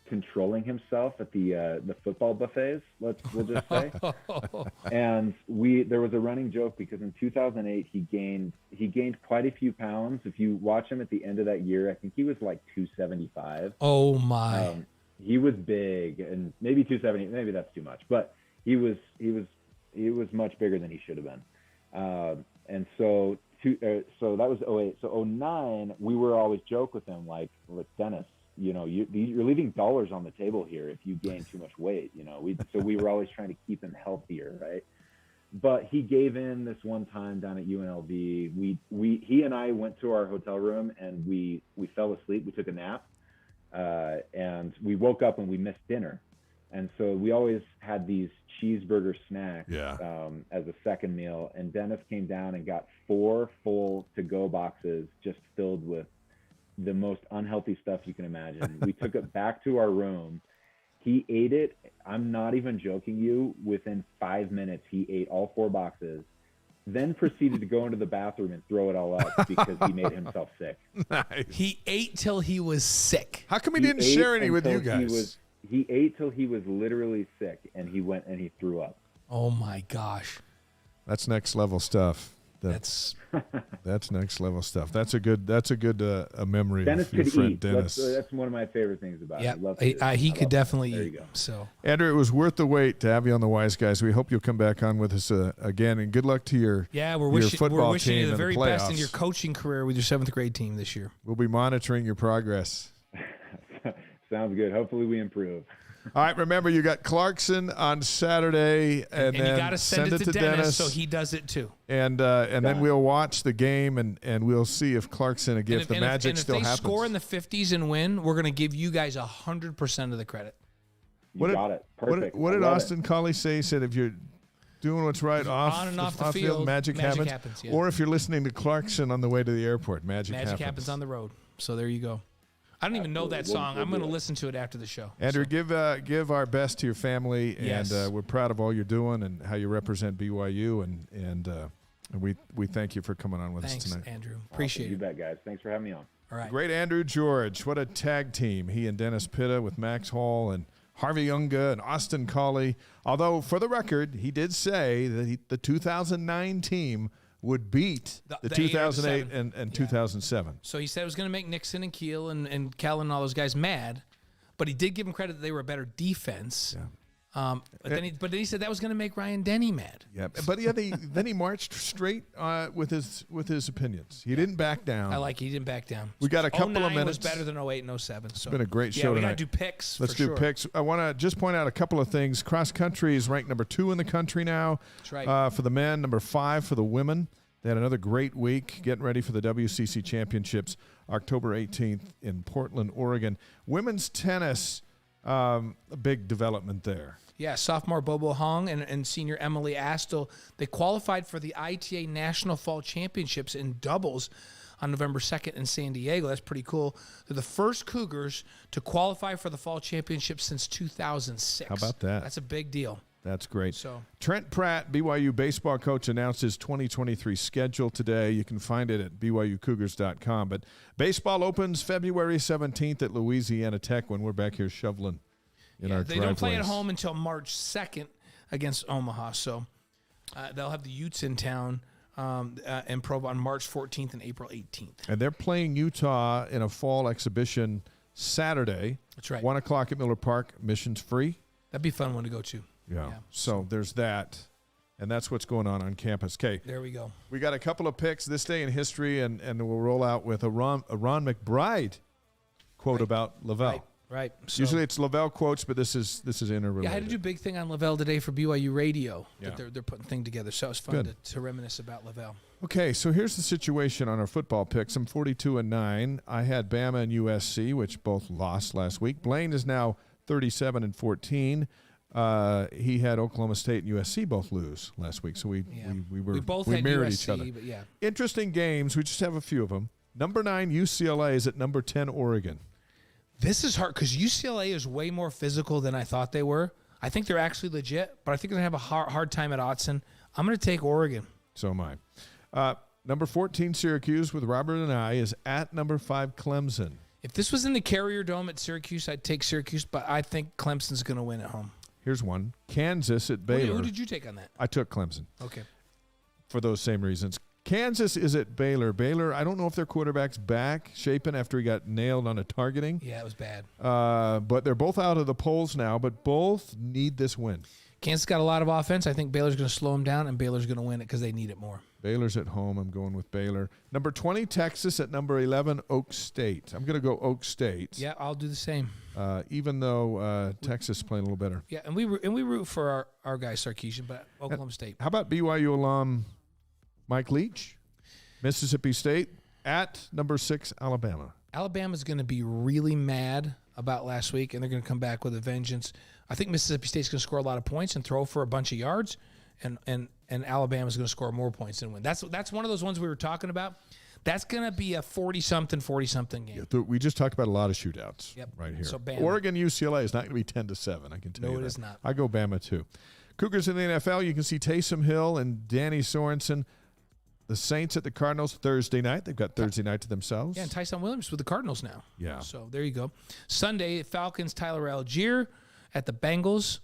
controlling himself at the football buffets. We'll just say. And there was a running joke because in 2008 he gained quite a few pounds. If you watch him at the end of that year, I think he was like 275. Oh my! He was big, and maybe 270. Maybe that's too much, but he was much bigger than he should have been. And so that was 08. So 09, we were always joke with him like, "Look, Dennis, you're leaving dollars on the table here if you gain too much weight." So we were always trying to keep him healthier, right? But he gave in this one time down at UNLV. He and I went to our hotel room and we fell asleep. We took a nap, and we woke up and we missed dinner. And so we always had these cheeseburger snacks as a second meal. And Dennis came down and got 4 full to-go boxes just filled with the most unhealthy stuff you can imagine. We took it back to our room. He ate it. I'm not even joking you. Within 5 minutes, he ate all 4 boxes, then proceeded to go into the bathroom and throw it all up because he made himself sick. Nice. He ate till he was sick. How come he didn't share any with you guys? He ate till he was literally sick, and he went and he threw up. Oh my gosh. That's next level stuff. That's next level stuff. That's a good memory Dennis of your could friend eat. Dennis. That's one of my favorite things about him. Yeah, he could definitely there eat. You go. So, Andrew, it was worth the wait to have you on the Wise Guys. We hope you'll come back on with us again, and good luck to your we're football wishing team you the in very best in playoffs. your coaching career with your 7th grade team this year. We'll be monitoring your progress. Sounds good. Hopefully we improve. All right, remember, you got Clarkson on Saturday, and then you got to send it to Dennis so he does it too. And then we'll watch the game, and we'll see if Clarkson, again, if the magic still happens. If they score in the 50s and win, we're going to give you guys 100% of the credit. You got it. Perfect. What did Austin Collie say? He said if you're doing what's right on and off the field, magic happens. Yeah. Or if you're listening to Clarkson on the way to the airport, magic happens on the road. So there you go. I don't even know that song. I'm going to listen to it after the show. Andrew, give our best to your family, Yes. and we're proud of all you're doing and how you represent BYU, and we thank you for coming on with us tonight. Thanks, Andrew. Appreciate You it. bet, guys. Thanks for having me on. All right. Great Andrew George. What a tag team. He and Dennis Pitta with Max Hall and Harvey Unga and Austin Collie. Although, for the record, he did say that the 2009 team would beat the 2008 and 2007. So he said it was going to make Nixon and Keel and Kellen and all those guys mad, but he did give them credit that they were a better defense. Yeah. But then he said that was going to make Ryan Denny mad. Yeah, but then he marched straight with his opinions. He didn't back down. I like he didn't back down. We got a couple of 09 minutes. was better than 08 and 07. It's been a great show we tonight. got to do picks. Let's for do sure. picks. I want to just point out a couple of things. Cross country is ranked number 2 in the country now. That's right. For the men, number 5 for the women. They had another great week getting ready for the WCC Championships, October 18th in Portland, Oregon. Women's tennis, a big development there. Yeah, sophomore Bobo Hong and senior Emily Astle, they qualified for the ITA National Fall Championships in doubles on November 2nd in San Diego. That's pretty cool. They're the first Cougars to qualify for the Fall Championships since 2006. How about that? That's a big deal. That's great. So Trent Pratt, BYU baseball coach, announced his 2023 schedule today. You can find it at BYUCougars.com. But baseball opens February 17th at Louisiana Tech when we're back here shoveling in our They don't play at driveways. home until March 2nd against Omaha. So they'll have the Utes in town in Provo on March 14th and April 18th. And they're playing Utah in a fall exhibition Saturday. That's right. 1 o'clock at Miller Park. Admission's free. That'd be a fun one to go to. Yeah. So there's that. And that's what's going on campus. Okay. There we go. We got a couple of picks this day in history, and we'll roll out with a Ron McBride quote about Lavelle. Right. So, Usually it's Lavelle quotes, but this is interrelated. yeah, I had to do a big thing on Lavelle today for BYU Radio. Yeah. That they're putting a thing together. So it was fun to reminisce about Lavelle. Okay, so here's the situation on our football picks. I'm 42-9. I had Bama and USC, which both lost last week. Blaine is now 37-14. He had Oklahoma State and USC both lose last week, so we both had mirrored USC, each other. but yeah. Interesting games. We just have a few of them. Number 9 UCLA is at number 10 Oregon. This is hard because UCLA is way more physical than I thought they were. I think they're actually legit, but I think they're going to have a hard time at Autzen. I'm going to take Oregon. So am I. Number 14 Syracuse with Robert and I is at number 5 Clemson. If this was in the Carrier Dome at Syracuse, I'd take Syracuse, but I think Clemson's going to win at home. Here's one. Kansas at Baylor. Who did you take on that? I took Clemson. Okay. For those same reasons. Kansas is at Baylor. Baylor, I don't know if their quarterback's back, Shapen, after he got nailed on a targeting. Yeah, it was bad. But they're both out of the polls now, but both need this win. Kansas got a lot of offense. I think Baylor's going to slow them down, and Baylor's going to win it because they need it more. Baylor's at home. I'm going with Baylor. Number 20, Texas at number 11, Oak State. I'm going to go Oak State. Yeah, I'll do the same. Even though Texas is playing a little better. Yeah, and we root for our guy Sarkisian, but Oklahoma State. How about BYU alum Mike Leach? Mississippi State at number 6, Alabama. Alabama's going to be really mad about last week, and they're going to come back with a vengeance. I think Mississippi State's going to score a lot of points and throw for a bunch of yards, and Alabama's going to score more points and win. That's one of those ones we were talking about. That's going to be a 40-something game. Yeah, we just talked about a lot of shootouts right here. So Bama. Oregon UCLA is not going to be 10-7, I can tell you that. No, it is not. I go Bama too. Cougars in the NFL, you can see Taysom Hill and Danny Sorensen. The Saints at the Cardinals Thursday night. They've got Thursday night to themselves. Yeah, and Tyson Williams with the Cardinals now. Yeah. So there you go. Sunday, Falcons, Tyler Algier at the Bengals.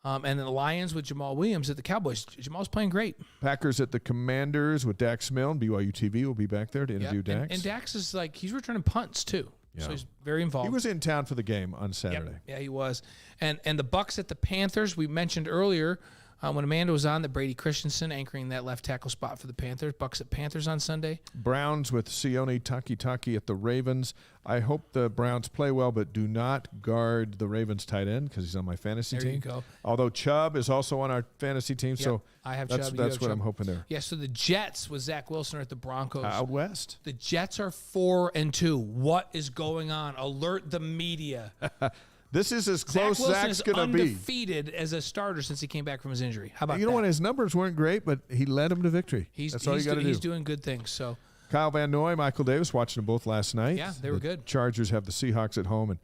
And then the Lions with Jamal Williams at the Cowboys. Jamal's playing great. Packers at the Commanders with Dax Milne. BYU TV will be back there to interview Dax. And Dax is he's returning punts too. Yeah. So he's very involved. He was in town for the game on Saturday. Yep. Yeah, he was. And the Bucks at the Panthers, we mentioned earlier when Amanda was on that Brady Christensen anchoring that left tackle spot for the Panthers. Bucks at Panthers on Sunday. Browns with Sione Takitaki at the Ravens. I hope the Browns play well, but do not guard the Ravens tight end because he's on my fantasy team. There you go. Although Chubb is also on our fantasy team, so I have that's Chubb. what I'm hoping there. Yeah, so the Jets with Zach Wilson are at the Broncos. Out west. The Jets are 4-2. What is going on? Alert the media. This is as close Zach Wilson Zach's going to be. Undefeated as a starter since he came back from his injury. How about that? You know what? His numbers weren't great, but he led them to victory. That's all you got to do. He's doing good things. So Kyle Van Noy, Michael Davis, watching them both last night. Yeah, they were good. Chargers have the Seahawks at home, and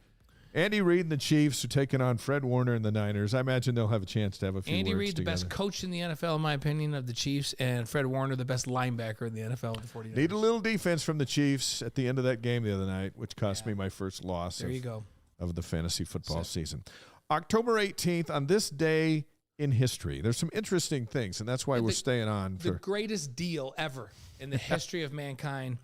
Andy Reid and the Chiefs are taking on Fred Warner and the Niners. I imagine they'll have a chance to have a few Andy words Reid, the together. best coach in the NFL, in my opinion, of the Chiefs, and Fred Warner, the best linebacker in the NFL of the 49ers. Need a little defense from the Chiefs at the end of that game the other night, which cost me my first loss. There you go. Of the fantasy football season. October 18th, on this day in history, there's some interesting things, and that's why we're staying on. The greatest deal ever in the history of mankind,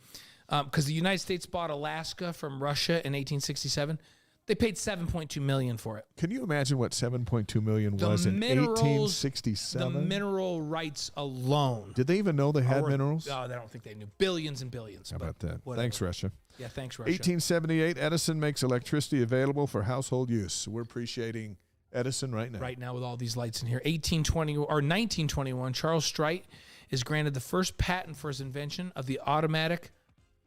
because the United States bought Alaska from Russia in 1867. They paid $7.2 million for it. Can you imagine what $7.2 million was in 1867? The mineral rights alone. Did they even know they had minerals? No, I don't think they knew. Billions and billions. How about that? Whatever. Thanks, Russia. Yeah, thanks, Russia. 1878, Edison makes electricity available for household use. We're appreciating Edison right now. Right now with all these lights in here. 1921, Charles Strite is granted the first patent for his invention of the automatic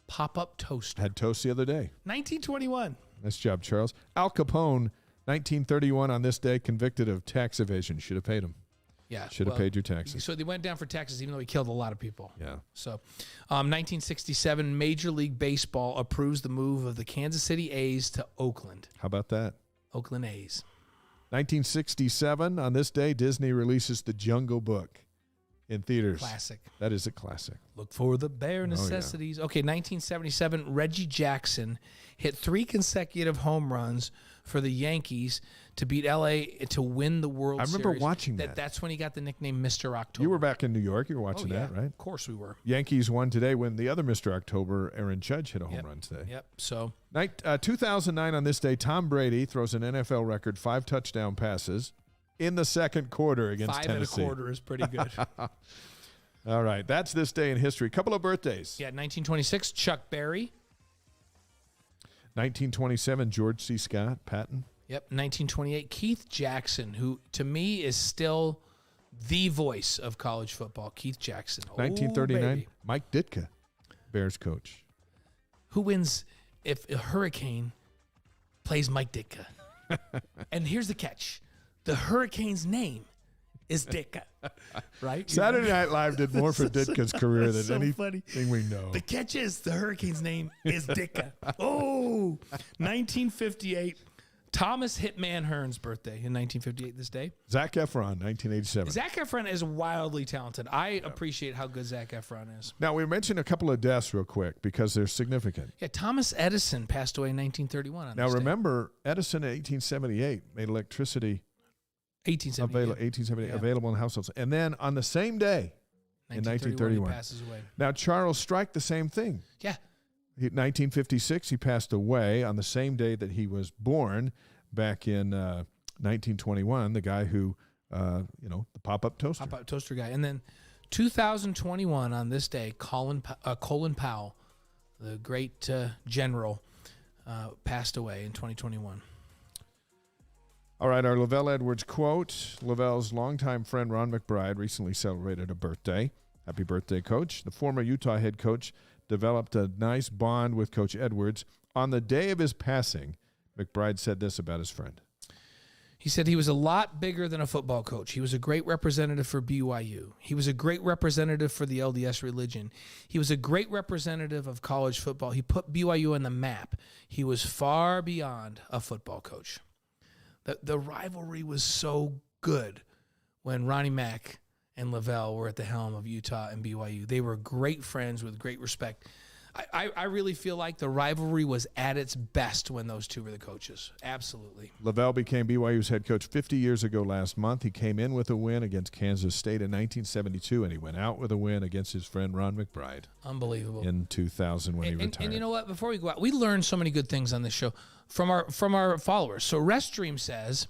pop-up toaster. Had toast the other day. 1921. Nice job, Charles. Al Capone, 1931 on this day, convicted of tax evasion. Should have paid him. Yeah. Should have paid your taxes. So they went down for taxes even though he killed a lot of people. Yeah. So 1967, Major League Baseball approves the move of the Kansas City A's to Oakland. How about that? Oakland A's. 1967, on this day, Disney releases The Jungle Book in theaters. Classic. That is a classic. Look for the bare necessities. Okay, 1977, Reggie Jackson hit 3 consecutive home runs for the Yankees to beat L.A. to win the World Series. I remember watching that. That's when he got the nickname Mr. October. You were back in New York. You were watching that, right? Of course we were. Yankees won today when the other Mr. October, Aaron Judge, hit a home run today. Yep. So 2009 on this day, Tom Brady throws an NFL record 5 touchdown passes in the second quarter against 5 Tennessee. 5 1/4 is pretty good. All right, that's this day in history. Couple of birthdays. Yeah, 1926, Chuck Berry. 1927, George C. Scott, Patton. Yep, 1928, Keith Jackson, who to me is still the voice of college football. Keith Jackson. 1939, baby. Mike Ditka, Bears coach. Who wins if a Hurricane plays Mike Ditka? And here's the catch. The Hurricane's name is Ditka, right? Saturday Night Live did more for Ditka's career than so anything funny. we know. The catch is the Hurricane's name is Ditka. Oh, 1958. Thomas Hitman Hearn's birthday in 1958 this day. Zac Efron, 1987. Zac Efron is wildly talented. I appreciate how good Zac Efron is. Now, we mentioned a couple of deaths real quick because they're significant. Yeah, Thomas Edison passed away in 1931. On Now, this day. remember, Edison in 1878 made electricity 1878. available in households. And then on the same day, in 1931, he passes away. Now, Charles Strike, the same thing. Yeah. 1956, he passed away on the same day that he was born back in 1921, the guy who, the pop-up toaster. Pop-up toaster guy. And then 2021 on this day, Colin Powell, the great general, passed away in 2021. All right, our Lavelle Edwards quote. Lavelle's longtime friend Ron McBride recently celebrated a birthday. Happy birthday, Coach. The former Utah head coach developed a nice bond with Coach Edwards. On the day of his passing, McBride said this about his friend. He said he was a lot bigger than a football coach. He was a great representative for BYU. He was a great representative for the LDS religion. He was a great representative of college football. He put BYU on the map. He was far beyond a football coach. The rivalry was so good when Ronnie Mack and Lavelle were at the helm of Utah and BYU. They were great friends with great respect. I really feel like the rivalry was at its best when those two were the coaches. Absolutely. Lavelle became BYU's head coach 50 years ago last month. He came in with a win against Kansas State in 1972, and he went out with a win against his friend Ron McBride. Unbelievable. In 2000 when he retired. And you know what? Before we go out, we learned so many good things on this show from our followers. So Restream says,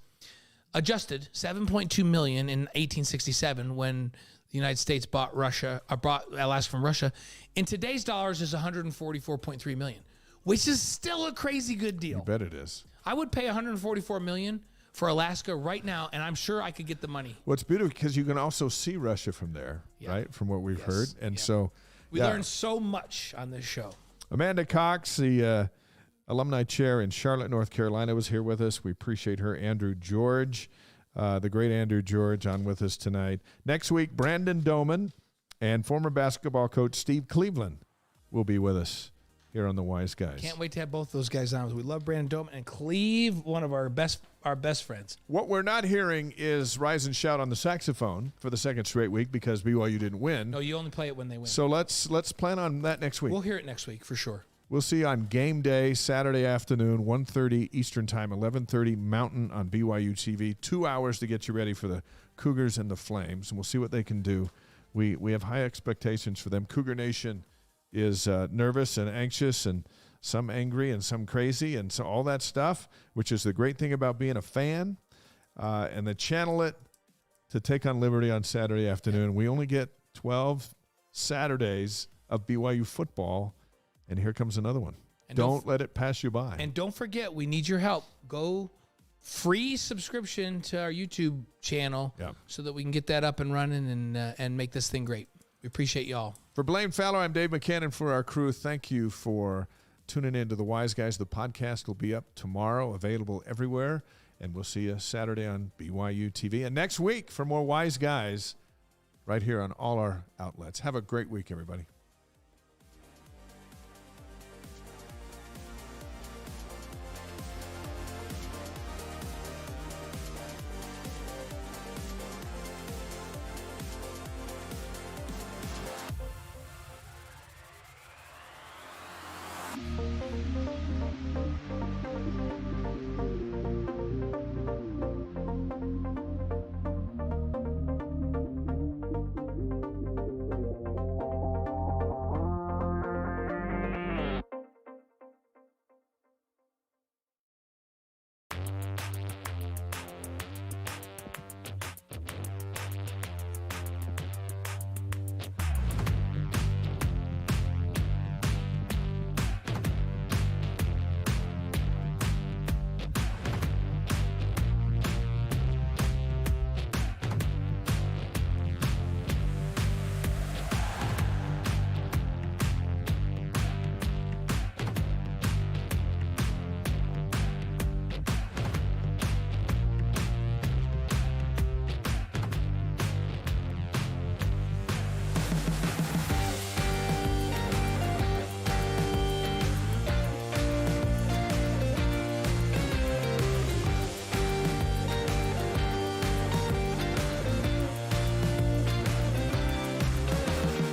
adjusted $7.2 million in 1867 when the United States bought Alaska from Russia. In today's dollars is $144.3 million, which is still a crazy good deal. You bet it is. I would pay $144 million for Alaska right now, and I'm sure I could get the money. Well, it's beautiful because you can also see Russia from there, right? From what we've heard. And so we learned so much on this show. Amanda Cox, the alumni chair in Charlotte, North Carolina, was here with us. We appreciate her. Andrew George, the great Andrew George, on with us tonight. Next week, Brandon Doman and former basketball coach Steve Cleveland will be with us here on the Wise Guys. Can't wait to have both those guys on. We love Brandon Doman and Cleve, one of our best friends. What we're not hearing is Rise and Shout on the saxophone for the second straight week because BYU didn't win. No, you only play it when they win. So let's plan on that next week. We'll hear it next week for sure. We'll see you on game day, Saturday afternoon, 1:30 Eastern Time, 11:30 Mountain on BYU TV. 2 hours to get you ready for the Cougars and the Flames, and we'll see what they can do. We have high expectations for them. Cougar Nation is nervous and anxious and some angry and some crazy and so all that stuff, which is the great thing about being a fan. And then channel it to take on Liberty on Saturday afternoon. We only get 12 Saturdays of BYU football, and here comes another one. And don't let it pass you by. And don't forget, we need your help. Go free subscription to our YouTube channel so that we can get that up and running and make this thing great. We appreciate y'all. For Blaine Fowler, I'm Dave McCannon. For our crew, thank you for tuning in to the Wise Guys. The podcast will be up tomorrow, available everywhere, and we'll see you Saturday on BYU TV. And next week for more Wise Guys right here on all our outlets. Have a great week, everybody.